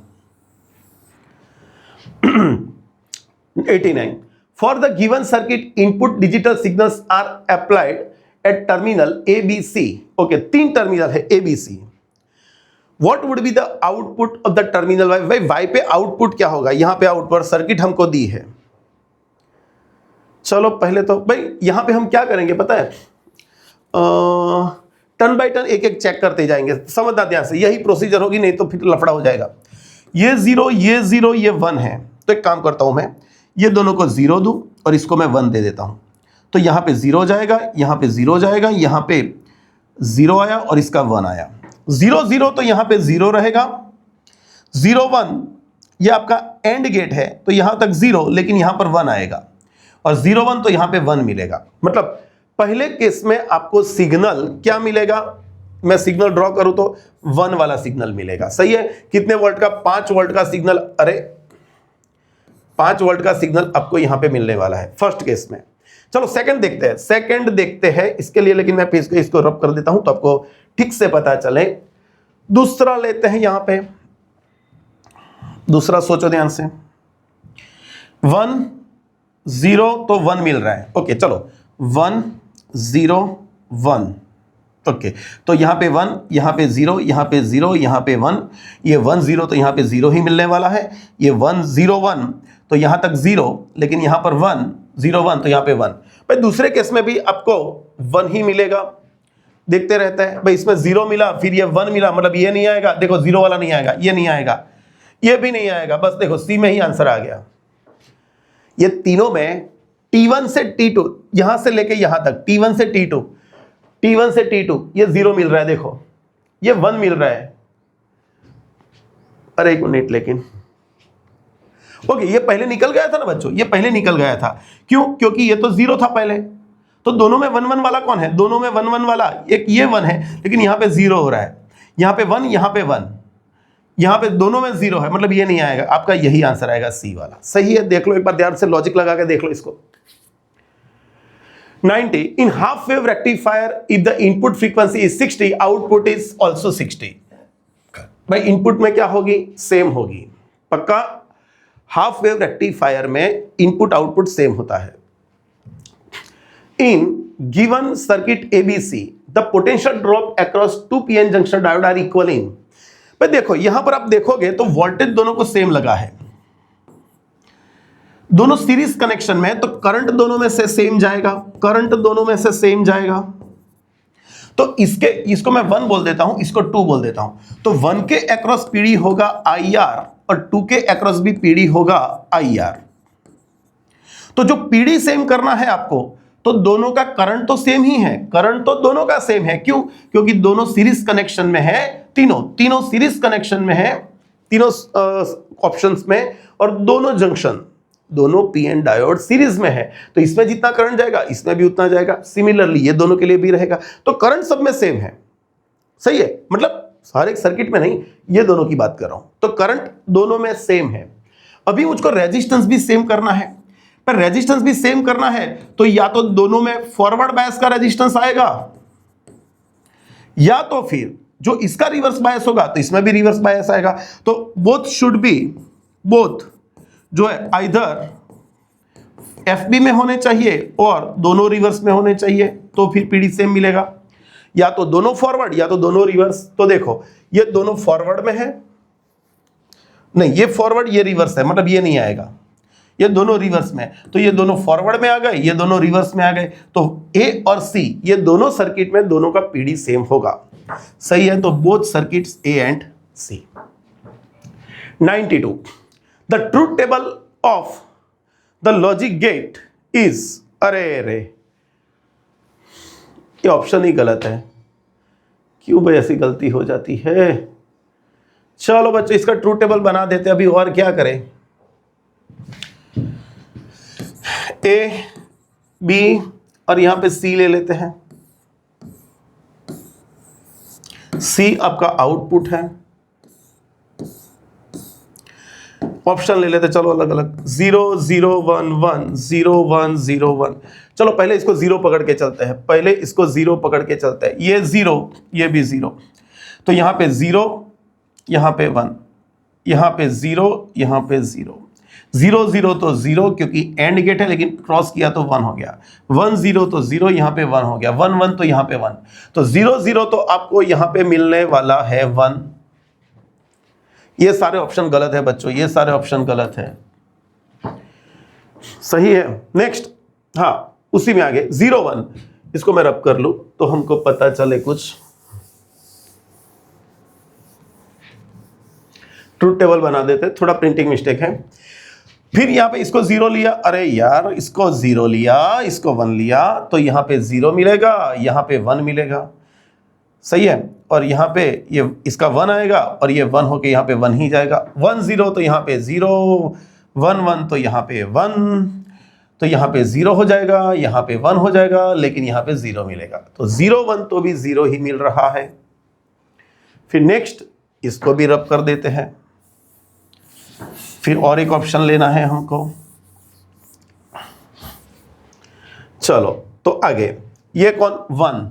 89, for the given circuit input digital signals are applied at terminal A B C. Okay, 3 terminal है A B C. What would be the output of the terminal Y? भाई Y पे output क्या होगा? यहां पे output circuit हमको दी है। चलो पहले तो भाई यहां पे हम क्या करेंगे पता है? टर्न बाय टर्न एक एक चेक करते जाएंगे, समझना ध्यान से। यही प्रोसीजर होगी, नहीं तो फिर लफड़ा हो जाएगा। ये 0, ये 0, ये 1 है, तो एक काम करता हूं मैं, ये दोनों को 0 दूं और इसको मैं 1 दे देता हूं। तो यहां पे 0 जाएगा, यहां पे 0 जाएगा, यहां पे 0 आया और इसका 1 आया। 0 0 तो यहां पे 0 रहेगा। 0 1 ये आपका एंड गेट है, तो यहां तक 0, लेकिन यहां पर 1 आएगा, और 0 1 तो यहां पे 1 मिलेगा। मतलब पहले केस में आपको सिग्नल क्या मिलेगा? मैं सिग्नल ड्रॉ करूं तो 1 वाला सिग्नल मिलेगा। सही है। कितने वोल्ट का? 5 वोल्ट का सिग्नल। अरे 5 वोल्ट का सिग्नल आपको यहां पे मिलने वाला है फर्स्ट केस में। चलो सेकंड देखते हैं, सेकंड देखते हैं इसके लिए, लेकिन मैं इसको रब कर देता हूं तो आपको ठीक से पता चले। दूसरा लेते हैं यहां पे, दूसरा सोचो ध्यान से, 1 0 तो 1 मिल रहा है, ओके चलो 1 0 1, ओके तो यहाँ पे 1, यहाँ पे 0, यहाँ पे 0, यहाँ पे 1, ये 1 0 तो यहाँ पे 0 ही मिलने वाला है, ये 1 0 1 तो यहाँ तक 0, लेकिन यहाँ पर 1 0 1 तो यहाँ पे 1। भाई दूसरे केस में भी आपको 1 ही मिलेगा, देखते रहते हैं भाई, इसमें 0 मिला फिर ये 1 मिला, मतलब ये नहीं आएगा, देखो 0 वाला नहीं आएगा, ये नहीं आएगा, ये भी नहीं आएगा, बस देखो सी में ही आंसर आ गया। ये तीनों में T1 से T2, यहां से लेके यहां तक T1 से T2, T1 से T2 ये 0 मिल रहा है, देखो ये 1 मिल रहा है। अरे एक मिनट, लेकिन ओके ये पहले निकल गया था ना बच्चों, ये पहले निकल गया था, क्यों? क्योंकि ये तो 0 था पहले, तो दोनों में 1 1 वाला कौन है? दोनों में 1 1 वाला एक ये 1 है, लेकिन यहां पे 0 हो रहा है, यहां पे 1, यहां पे 1, यहां पे दोनों में 0 है, मतलब ये नहीं आएगा, आपका यही आंसर आएगा सी वाला। सही है, देख लो एक बार ध्यान से, लॉजिक लगा के देख लो इसको। 90 in half wave rectifier if the input frequency is 60 output is also 60। भाई इनपुट में क्या होगी? सेम होगी, पक्का। हाफ वेव रेक्टिफायर में इनपुट आउटपुट सेम होता है। In given circuit ABC the potential drop across 2 PN junction diode are equal in. भाई देखो यहां पर आप देखोगे तो वोल्टेज दोनों को सेम लगा है, दोनों सीरीज कनेक्शन में, तो करंट दोनों में से सेम जाएगा, करंट दोनों में से सेम जाएगा। तो इसको मैं 1 बोल देता हूं, इसको 2 बोल देता हूं। तो 1 के अक्रॉस पीडी होगा IR और 2 के अक्रॉस भी पीडी होगा IR। तो जो पीडी सेम करना है आपको, तो दोनों का करंट तो सेम ही है, करंट तो दोनों का सेम है, क्यों? क्योंकि दोनों सीरीज कनेक्शन में है, तीनों सीरीज कनेक्शन में है, तीनों ऑप्शंस में, और दोनों जंक्शन, दोनों पीएन डायोड सीरीज में है, तो इसमें जितना करंट जाएगा इसमें भी उतना जाएगा। सिमिलरली ये दोनों के लिए भी रहेगा, तो करंट सब में सेम है। सही है, मतलब हर एक सर्किट में नहीं, ये दोनों की बात कर रहा हूं, तो करंट दोनों में सेम है। अभी मुझको रेजिस्टेंस भी सेम करना है, पर रेजिस्टेंस भी सेम करना है तो या तो दोनों में फॉरवर्ड बायस का रेजिस्टेंस आएगा, या तो फिर जो इसका रिवर्स बायस होगा तो इसमें भी रिवर्स बायस आएगा। तो बोथ शुड बी, बोथ जो है आइदर FB में होने चाहिए और दोनों रिवर्स में होने चाहिए, तो फिर पीडी सेम मिलेगा, या तो दोनों फॉरवर्ड या तो दोनों रिवर्स। तो देखो ये दोनों फॉरवर्ड में है, नहीं ये फॉरवर्ड ये रिवर्स है, मतलब ये नहीं आएगा, ये दोनों रिवर्स में, तो ये दोनों फॉरवर्ड में आ गए, ये दोनों रिवर्स में आ गए, तो A और C ये दोनों सर्किट में दोनों का पीडी सेम होगा। सही है, तो both circuits A and C। 92 the truth table of the logic gate is, अरे ये ऑप्शन ही गलत है, क्यों भाई ऐसी गलती हो जाती है? चलो बच्चों इसका ट्रूथ टेबल बना देते हैं, अभी और क्या करें। A B और यहां पे C ले लेते हैं। C आपका आउटपुट है, ऑप्शन ले लेते चलो अलग अलग, 0 0 1 1 0 1 0 1। चलो पहले इसको 0 पकड़ के चलते हैं, पहले इसको 0 पकड़ के चलते हैं, ये 0 ये भी 0, तो यहां पे 0 यहां पे 1, यहां पे 0 यहां पे 0 0 0 तो 0 क्योंकि एंड गेट है, लेकिन क्रॉस किया तो 1 हो गया, 1 0 तो 0 यहां पे 1 हो गया, 1 1 तो यहां पे 1, तो 0 0 तो आपको यहां पे मिलने वाला है 1। ये सारे ऑप्शन गलत है बच्चों, ये सारे ऑप्शन गलत है। सही है, नेक्स्ट, हाँ उसी में आगे 0 1, इसको मैं रब कर लूं तो हमको पता चले कुछ। ट्रूथ टेबल बना देते, थोड़ा प्रिंटिंग मिस्टेक है। फिर यहां पे इसको 0 लिया, अरे यार इसको 0 लिया, इसको 1 लिया, तो यहां पे 0 मिलेगा, यहां पे 1 मिलेगा। सही है, और यहाँ पे ये इसका 1 आएगा और ये 1 होके यहाँ पे 1 ही जाएगा, 1 0 तो यहाँ पे 0, 1 1 तो यहाँ पे 1, तो यहाँ पे 0 हो जाएगा, यहाँ पे 1 हो जाएगा, लेकिन यहाँ पे 0 मिलेगा, तो 0 1 तो भी 0 ही मिल रहा है। फिर नेक्स्ट इसको भी रब कर देते हैं, फिर और एक ऑप्शन लेना है हमको। चलो तो आगे ये कौन 1,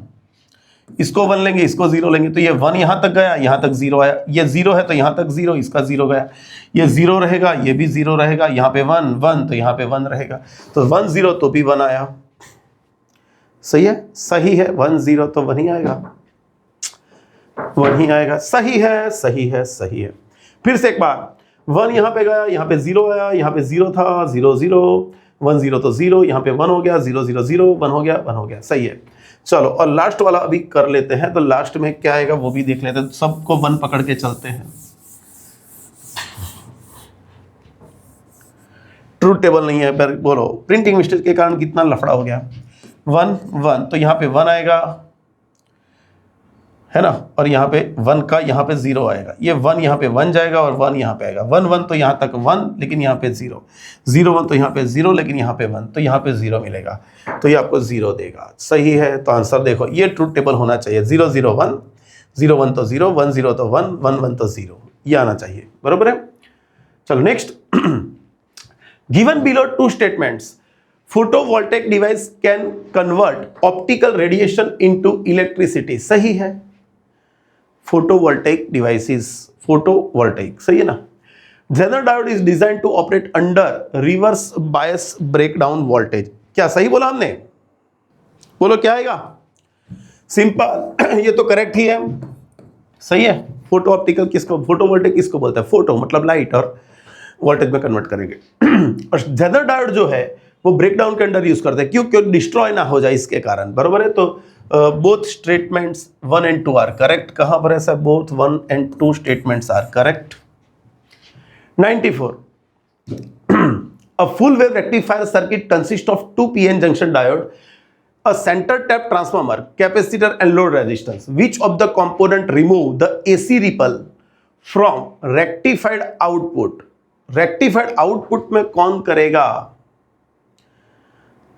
इसको 1 लेंगे, इसको 0 लेंगे, तो ये 1 यहां तक गया, यहां तक 0 आया, ये 0 है तो यहां तक 0, इसका 0 गया, ये 0 रहेगा, ये भी 0 रहेगा, यहां पे 1 1 तो यहां पे 1 रहेगा, तो 1 0 तो भी 1 आया। सही है, सही है, 1 0 तो 1 ही आएगा, 1 ही आएगा। सही है, सही है, सही है। फिर से एक बार, 1 यहां पे गया, यहां पे 0 आया, यहां पे 0 था, 0 0, 1 0 तो 0, यहां पे 1 हो गया, 0 0 0, 1 हो गया, 1 हो गया। सही है। चलो, और लास्ट वाला अभी कर लेते हैं, तो लास्ट में क्या आएगा वो भी देख लेते हैं, सबको 1 पकड़ के चलते हैं। ट्रूथ टेबल नहीं है, पर बोलो प्रिंटिंग मिस्टेक के कारण कितना लफड़ा हो गया। 1 1 तो यहाँ पे 1 आएगा, है ना, और यहाँ पे 1 का यहाँ पे 0 आएगा, ये 1 यहाँ पे 1 जाएगा और 1 यहाँ पे आएगा, 1 1 तो यहाँ तक 1, लेकिन यहाँ पे 0 0 1 तो यहाँ पे 0, लेकिन यहाँ पे 1 तो यहाँ पे 0 मिलेगा, तो ये आपको 0 देगा। सही है, तो आंसर देखो, ये ट्रूथ टेबल होना चाहिए, 0 0 1, 0 1 तो 0, 1 0 तो 1, 1 1 तो 0, ये आना चाहिए, बरोबर है। चलो next, given below 2 statements, photovoltaic device can convert optical radiation into electricity. सही है, फोटोवोल्टेक डिवाइसेस, फोटोवोल्टेक, सही है ना। Zener diode is design to operate under reverse bias breakdown voltage. क्या सही बोला हमने? बोलो क्या आएगा? सिंपल, ये तो करेक्ट ही है, सही है। फोटो ऑप्टिकल किसको, फोटोवोल्टेक किसको बोलते हैं? फोटो मतलब लाइट, और वोल्टेज में कन्वर्ट करेंगे। और जेनर डायोड जो है वो ब्रेकडाउन के अंडर यूज करते हैं, क्यों डिस्ट्रॉय ना हो जाए इसके कारण, बरोबर है। तो both statements 1 and 2 are correct. कहां पर ऐसा, both 1 and 2 statements are correct. 94, a full wave rectifier circuit consists of 2 PN junction diode, a center tap transformer, capacitor and load resistance. Which of the component remove the AC ripple from rectified output? Rectified output में कौन करेगा?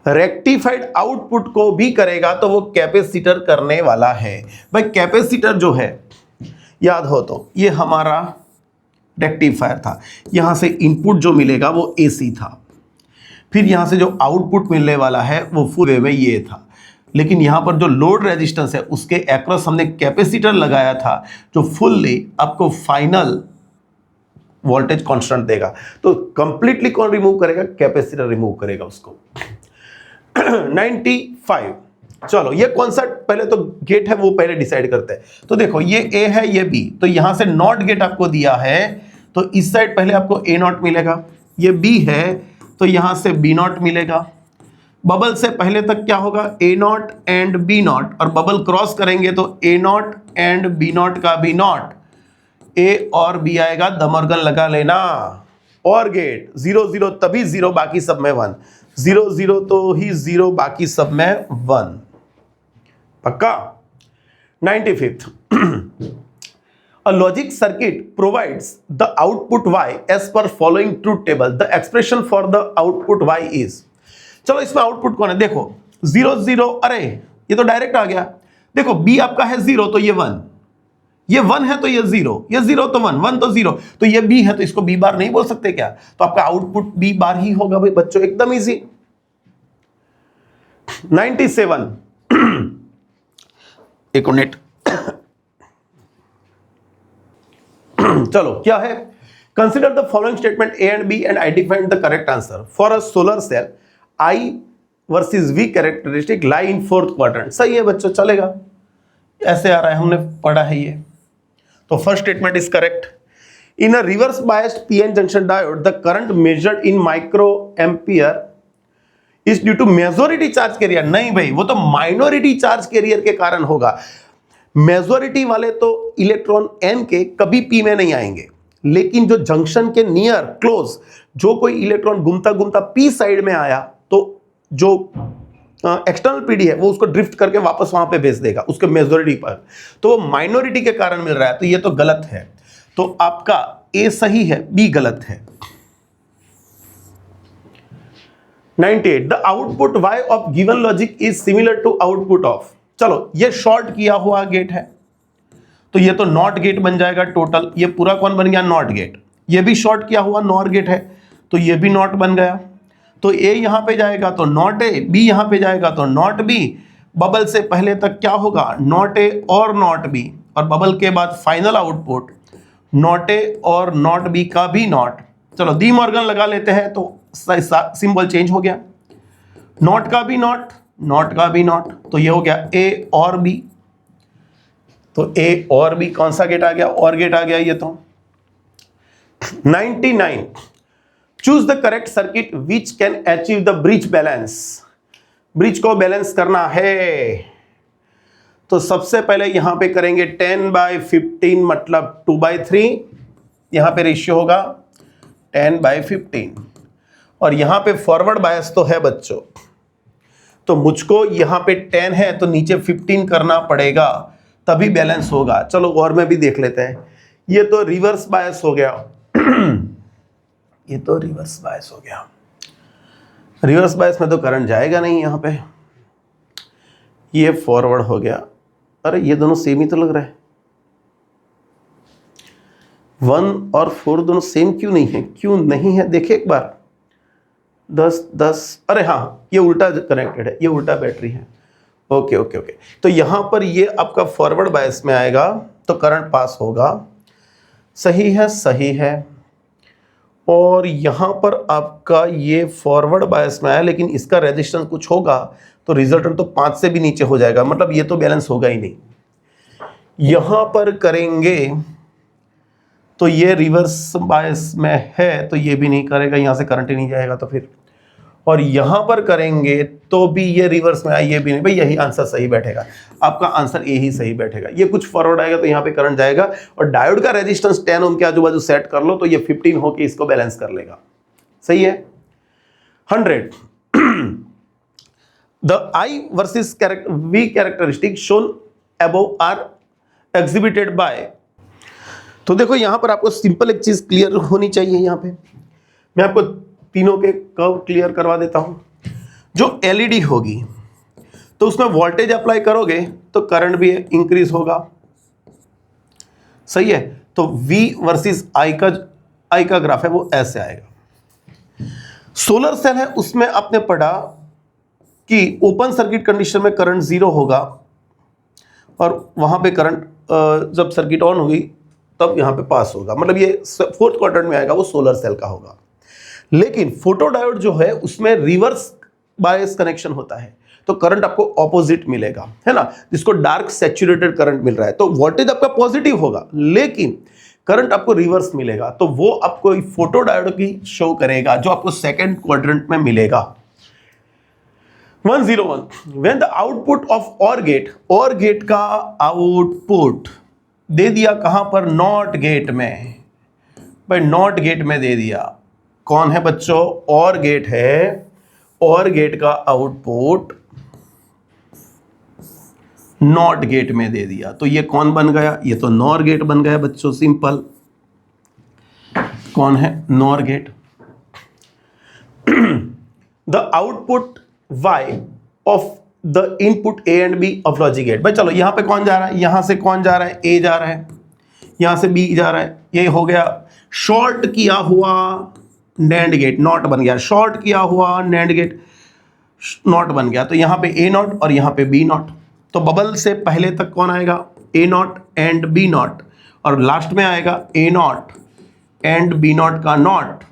Rectified output को भी करेगा तो वो capacitor करने वाला है। भाई कैपेसिटर जो है, याद हो तो ये हमारा रेक्टिफायर था, यहां से इनपुट जो मिलेगा वो एसी था, फिर यहां से जो आउटपुट मिलने वाला है वो फुल वेव में ये था, लेकिन यहां पर जो लोड रेजिस्टेंस है उसके एक्रॉस हमने कैपेसिटर लगाया था जो फुल्ली आपको फाइनल वोल्टेज कांस्टेंट देगा। तो कंप्लीटली कौन रिमूव करेगा? कैपेसिटर रिमूव करेगा उसको। 95, चलो ये कौन सा पहले तो गेट है वो पहले डिसाइड करते हैं। तो देखो ये ए है, ये बी, तो यहां से नॉट गेट आपको दिया है, तो इस साइड पहले आपको ए नॉट मिलेगा, ये बी है तो यहां से बी नॉट मिलेगा। बबल से पहले तक क्या होगा? ए नॉट एंड बी नॉट, और बबल क्रॉस करेंगे तो ए नॉट एंड बी नॉट का बी नॉट, ए और बी आएगा, दमरगन लगा लेना। और गेट 0 0 तभी 0, बाकी सब में 1, 0 0 तो ही 0, बाकी सब में 1, पक्का। 95th, a logic circuit provides the output y as per following truth table. The expression for the output y is, चलो इसमें आउटपुट कौन है? देखो 0 0, अरे ये तो डायरेक्ट आ गया। देखो b आपका है 0 तो ये 1, ये 1 है तो ये 0, ये 0 तो 1, 1 तो 0, तो ये b है तो इसको b बार नहीं बोल सकते क्या? तो आपका आउटपुट b बार ही होगा भाई बच्चों, एकदम इजी। 97, एक मिनट, चलो क्या है? Consider the following statement A and B and identify the correct answer. For a solar cell I versus V characteristic lie in 4th quadrant. सही है बच्चों, चलेगा, ऐसे आ रहा है, हमने पढ़ा है ये। तो first statement is correct. In a reverse biased PN junction diode the current measured in micro ampere is due to majority charge carrier. नहीं भाई, वो तो माइनॉरिटी चार्ज कैरियर के कारण होगा। मेजॉरिटी वाले तो इलेक्ट्रॉन एन के कभी पी में नहीं आएंगे, लेकिन जो जंक्शन के नियर क्लोज जो कोई इलेक्ट्रॉन घूमता घूमता पी साइड में आया तो जो एक्सटर्नल पीडी है वो उसको ड्रिफ्ट करके वापस वहां पे भेज देगा उसके मेजॉरिटी पर, तो वो माइनॉरिटी के कारण मिल रहा है, तो ये तो गलत है। तो आपका ए सही है, बी गलत है। 98, the output y of given logic is similar to output of, चलो ये शॉर्ट किया हुआ गेट है तो ये तो नॉट गेट बन जाएगा टोटल। ये पूरा कौन बन गया? Not gate. ये भी शॉर्ट किया हुआ नॉर गेट है तो ये भी नॉट बन गया। तो ए यहां पे जाएगा तो नॉट ए, बी यहां पे जाएगा तो नॉट बी, बबल से पहले तक क्या होगा, नॉट ए और नॉट बी, और बबल के बाद फाइनल आउटपुट नॉट ए और नॉट बी का भी नॉट। चलो डी मॉर्गन लगा लेते हैं तो सिंबल चेंज हो गया, नॉट का भी नॉट, नॉट का भी नॉट, तो ये हो गया ए और बी। तो ए और बी कौन सा गेट आ गया, और गेट आ गया ये तो। 99 choose the correct circuit which can achieve the bridge balance. Bridge को बैलेंस करना है तो सबसे पहले यहां पे करेंगे 10/15 मतलब 2/3, यहां पे रेशियो होगा 10/15, और यहां पे फॉरवर्ड बायस तो है बच्चों, तो मुझको यहां पे 10 है तो नीचे 15 करना पड़ेगा तभी बैलेंस होगा। चलो और में भी देख लेते हैं, ये तो रिवर्स बायस हो गया ये तो रिवर्स बायस हो गया, रिवर्स बायस में तो करंट जाएगा नहीं यहां पे, ये फॉरवर्ड हो गया। अरे ये दोनों सेम ही तो लग रहा है, 1 और 4 दोनों सेम क्यों नहीं है, क्यों नहीं है देखिए एक बार, 10, अरे हाँ ये उल्टा कनेक्टेड है, ये उल्टा बैटरी है। ओके ओके ओके, तो यहां पर ये आपका फॉरवर्ड बायस में आएगा तो करंट पास होगा, सही है सही है। और यहां पर आपका ये फॉरवर्ड बायस में आया लेकिन इसका रेजिस्टेंस कुछ होगा तो रिजल्टेंट तो 5 से भी नीचे हो जाएगा, मतलब ये तो बैलेंस होगा ही नहीं। यहां पर करेंगे तो ये रिवर्स बायस में है तो ये भी नहीं करेगा, यहां से करंट ही नहीं जाएगा तो फिर, और यहां पर करेंगे तो भी ये रिवर्स में आया, ये भी नहीं, भाई यही आंसर सही बैठेगा, आपका आंसर ए ही सही बैठेगा। ये कुछ फॉरवर्ड आएगा तो यहां पे करंट जाएगा, और डायोड का रेजिस्टेंस 10 ओम के आजू बाजू सेट कर लो तो ये 15 होके इसको बैलेंस कर लेगा, सही है। 100 the I versus V characteristic shown above are exhibited by. तो देखो यहां पर आपको सिंपल एक चीज क्लियर होनी चाहिए, यहां पे मैं आपको तीनों के कर्व क्लियर करवा देता हूं। जो एलईडी होगी तो उसमें वोल्टेज अप्लाई करोगे तो करंट भी इंक्रीज होगा, सही है। तो V वर्सेस I का ग्राफ है वो ऐसे आएगा। सोलर सेल है उसमें आपने पढ़ा कि ओपन सर्किट कंडीशन में करंट 0 होगा, और वहां पे करंट जब सर्किट ऑन होगी तब यहां पे पास होगा, मतलब ये 4th क्वाड्रेंट में आएगा, वो सोलर सेल का होगा। लेकिन फोटोडायोड जो है उसमें रिवर्स बायस कनेक्शन होता है तो करंट आपको ऑपोजिट मिलेगा, है ना, जिसको डार्क सैचुरेटेड करंट मिल रहा है, तो वोल्टेज आपका पॉजिटिव होगा लेकिन करंट आपको रिवर्स मिलेगा, तो वो आपको फोटोडायोड की शो करेगा जो आपको 2nd क्वाड्रेंट में मिलेगा। 101 व्हेन द आउटपुट ऑफ और गेट का आउटपुट दे दिया कहां पर, नॉट गेट में, भाई नॉट गेट में दे दिया, कौन है बच्चों, और गेट है, और गेट का आउटपुट नॉट गेट में दे दिया तो ये कौन बन गया, ये तो नॉर गेट बन गया बच्चों, सिंपल। कौन है, NOR gate. The output Y of the input A and B of logic gate. भाई चलो यहां पे कौन जा रहा है, यहां से कौन जा रहा है, ए जा रहा है, यहां से बी जा रहा है, ये हो गया शॉर्ट किया हुआ नैंड गेट, नॉट बन गया, शॉर्ट किया हुआ नैंड गेट नॉट बन गया, तो यहां पे ए नॉट और यहां पे बी नॉट, तो बबल से पहले तक कौन आएगा, ए नॉट एंड बी नॉट, और लास्ट में आएगा ए नॉट एंड बी नॉट का नॉट।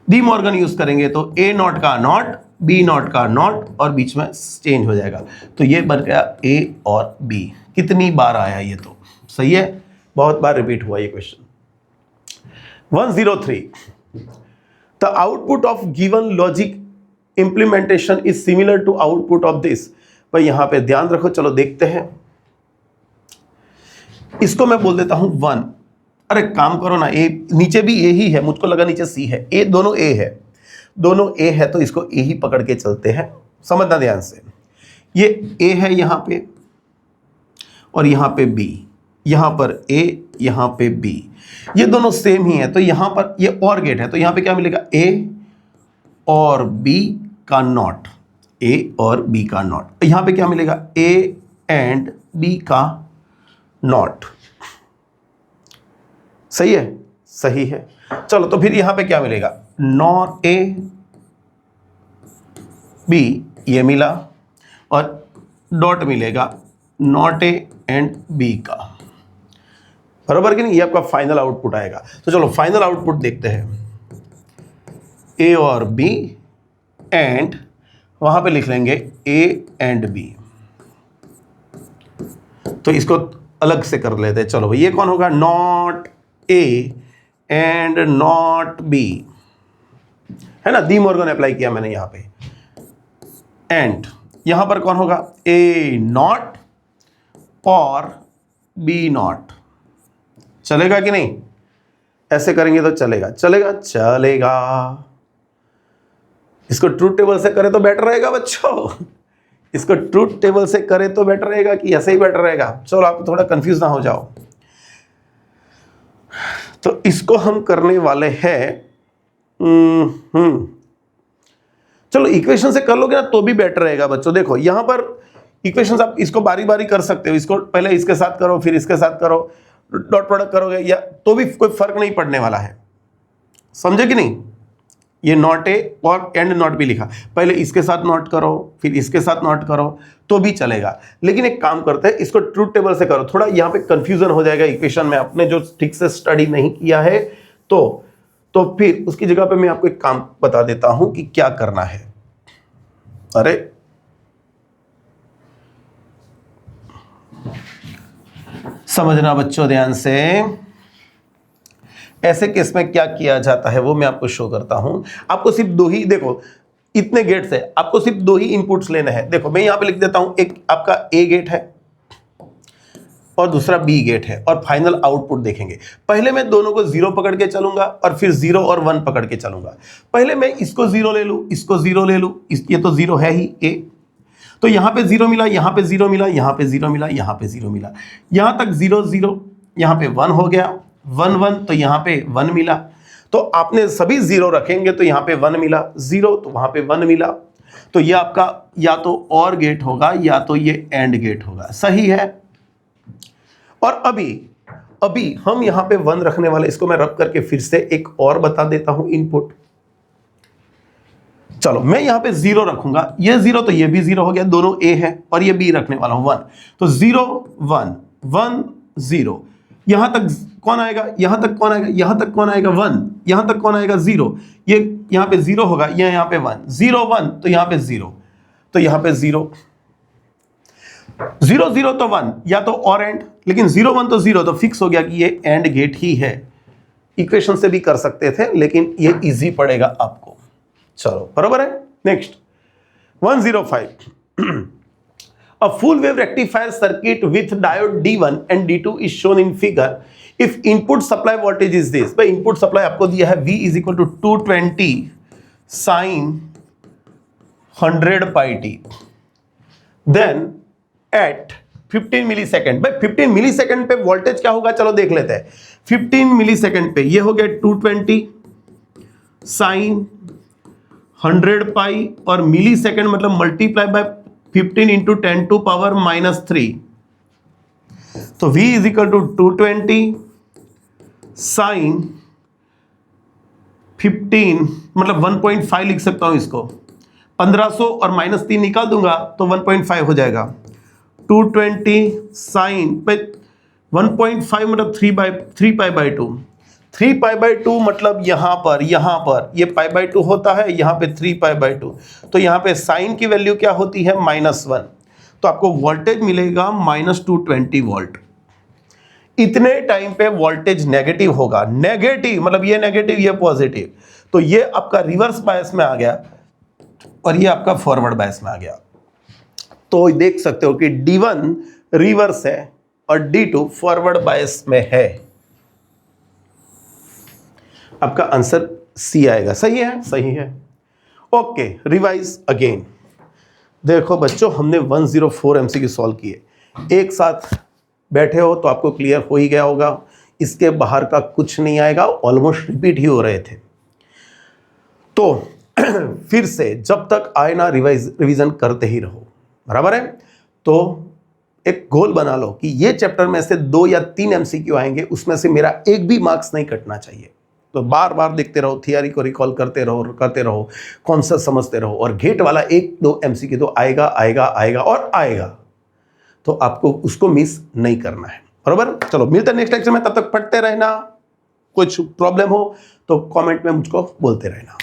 डी मॉर्गन यूज करेंगे तो ए नॉट का नॉट, बी नॉट का नॉट, और बीच में चेंज हो जाएगा, तो ये बन गया ए और बी। कितनी बार आया ये तो सही है, बहुत बार रिपीट हुआ ये question. 103 the output of given logic implementation is similar to output of this. भाई यहां पे ध्यान रखो, चलो देखते हैं, इसको मैं बोल देता हूं 1। अरे काम करो ना, ए नीचे भी ए ही है, मुझको लगा नीचे सी है, ए दोनों ए है, दोनों ए है तो इसको ए ही पकड़ के चलते हैं, समझना ध्यान से। ये ए है यहां पे और यहां पे बी, यहां पर ए यहां पे बी, ये दोनों सेम ही है, तो यहां पर ये और गेट है तो यहां पे क्या मिलेगा, ए और बी का नॉट, ए और बी का नॉट, यहां पे क्या मिलेगा, ए एंड बी का नॉट। सही है, सही है। चलो तो फिर यहां पे क्या मिलेगा, नॉट ए बी, ये मिला, और डॉट मिलेगा नॉट ए एंड बी का, बराबर कि नहीं? ये आपका फाइनल आउटपुट आएगा। तो चलो फाइनल आउटपुट देखते हैं, ए और बी एंड वहां पे लिख लेंगे ए एंड बी। तो इसको अलग से कर लेते हैं। चलो भाई, ये कौन होगा? Not A and not be, है ना? डी मॉर्गन अप्लाई किया मैंने यहां पे। एंड यहां पर कौन होगा? ए नॉट और बी नॉट। चलेगा कि नहीं? ऐसे करेंगे तो चलेगा, चलेगा, चलेगा। इसको ट्रूथ टेबल से करें तो बेटर रहेगा बच्चों। इसको ट्रूथ टेबल से करें तो बेटर रहेगा कि ऐसे ही बेटर रहेगा? चलो आप थोड़ा कंफ्यूज ना हो जाओ। तो इसको हम करने वाले हैं, चलो इक्वेशन से कर लोगे ना तो भी बेटर रहेगा बच्चों। देखो यहां पर इक्वेशंस आप इसको बारी बारी कर सकते हो। इसको पहले इसके साथ करो, फिर इसके साथ करो, डॉट प्रोडक्ट करोगे या तो भी कोई फर्क नहीं पड़ने वाला है, समझे कि नहीं? ये नॉट ए और एंड नॉट भी लिखा, पहले इसके साथ नॉट करो फिर इसके साथ नॉट करो तो भी चलेगा। लेकिन एक काम करते हैं, इसको ट्रूथ टेबल से करो, थोड़ा यहाँ पे कंफ्यूजन हो जाएगा इक्वेशन में, आपने जो ठीक से स्टडी नहीं किया है तो फिर उसकी जगह पे मैं आपको एक काम बता देता हूं कि क्या करना है। अरे समझना बच्चों ध्यान से, ऐसे केस में क्या किया जाता है वो मैं आपको शो करता हूं। आपको सिर्फ दो ही, देखो इतने गेट्स है, आपको सिर्फ दो ही इनपुट्स लेने हैं। देखो मैं यहां पे लिख देता हूं, एक आपका ए गेट है और दूसरा बी गेट है, और फाइनल आउटपुट देखेंगे। पहले मैं दोनों को 0 पकड़ के चलूंगा और फिर 0 और 1 पकड़ के चलूंगा। पहले मैं इसको 0 ले लूं, इसको 0 ले लूं, ये तो 0 है ही ए, तो यहां पे 0 मिला, यहां पे 0 मिला, यहां पे 0 मिला, यहां पे 0 मिला, यहां तक 0 0, यहां पे 1 हो गया, 1 1, तो यहां पे 1 मिला। तो आपने सभी 0 रखेंगे तो यहां पे 1 मिला, 0 तो वहां पे 1 मिला। तो ये आपका या तो और गेट होगा या तो ये एंड गेट होगा, सही है। और अभी हम यहां पे 1 रखने वाले, इसको मैं रब करके फिर से एक और बता देता हूं इनपुट। चलो मैं यहां पे 0 रखूंगा, ये 0 तो ये भी 0 हो गया, दोनों ए है, और ये बी रखने वाला हूं 1, तो 0 1 1 0। यहां तक कौन आएगा? यहां तक कौन आएगा? यहां तक कौन आएगा? 1। यहां तक कौन आएगा? 0। ये यहां पे 0 होगा, ये यहां पे 1, 0 1, तो यहां पे 0, तो यहां पे 0 0 0 तो 1, या तो और एंड, लेकिन 0 1 तो 0, तो फिक्स हो गया कि ये एंड गेट ही है। इक्वेशन से भी कर सकते थे लेकिन ये इजी पड़ेगा आपको। चलो बराबर है। Next 105 a full wave rectifier circuit with diode D1 and D2 is shown in figure if input supply voltage is this। भाई input supply आपको दिया है V is equal to 220 sin 100 pi t, then at 15 millisecond. भाई 15 millisecond पे voltage क्या होगा? चलो देख लेते हैं। 15 मिलीसेकंड पे ये हो गया 220 sin 100 पाई, और मिली सेकेंड मतलब multiply by 15 into 10 to power -3, तो V is equal to 220 sine 15 मतलब 1.5 लिख सकता हूं इसको, 1500 और -3 निकाल दूंगा तो 1.5 हो जाएगा। 220 साइन 1.5 मतलब 3 पाई बाई 2, 3 पाई बाई 2 मतलब यहां पर ये पाई बाई 2 होता है, यहां पे 3 पाई बाई 2, तो यहां पे साइन की वैल्यू क्या होती है? -1, तो आपको वोल्टेज मिलेगा -220 वोल्ट। इतने टाइम पे वोल्टेज नेगेटिव होगा, नेगेटिव मतलब ये नेगेटिव ये पॉजिटिव, तो ये आपका रिवर्स बायस में आ गया और ये आपका फॉरवर्ड बायस में आ गया। तो देख सकते हो कि D1 रिवर्स है और D2 फॉरवर्ड बायस में है। आपका आंसर सी आएगा। सही है? सही है। Okay, revise again. देखो बच्चों, हमने 104 MCQ सॉल्व किए, एक साथ बैठे हो तो आपको क्लियर हो ही गया होगा, इसके बाहर का कुछ नहीं आएगा, ऑलमोस्ट रिपीट ही हो रहे थे। तो फिर से जब तक आए ना रिवीजन करते ही रहो, बराबर है। तो एक गोल बना लो कि ये चैप्टर में से 2 या 3 MCQ आएंगे, उसमें से मेरा एक भी मार्क्स नहीं कटना चाहिए। तो बार बार देखते रहो, थियरी को रिकॉल करते रहो, कॉन्सेप्ट समझते रहो, और गेट वाला 1-2 MCQ तो आएगा आएगा आएगा और आएगा, तो आपको उसको मिस नहीं करना है, बरोबर। चलो मिलते हैं नेक्स्ट लेक्चर में, तब तक पढ़ते रहना। कुछ प्रॉब्लम हो तो कमेंट में मुझको बोलते रहना।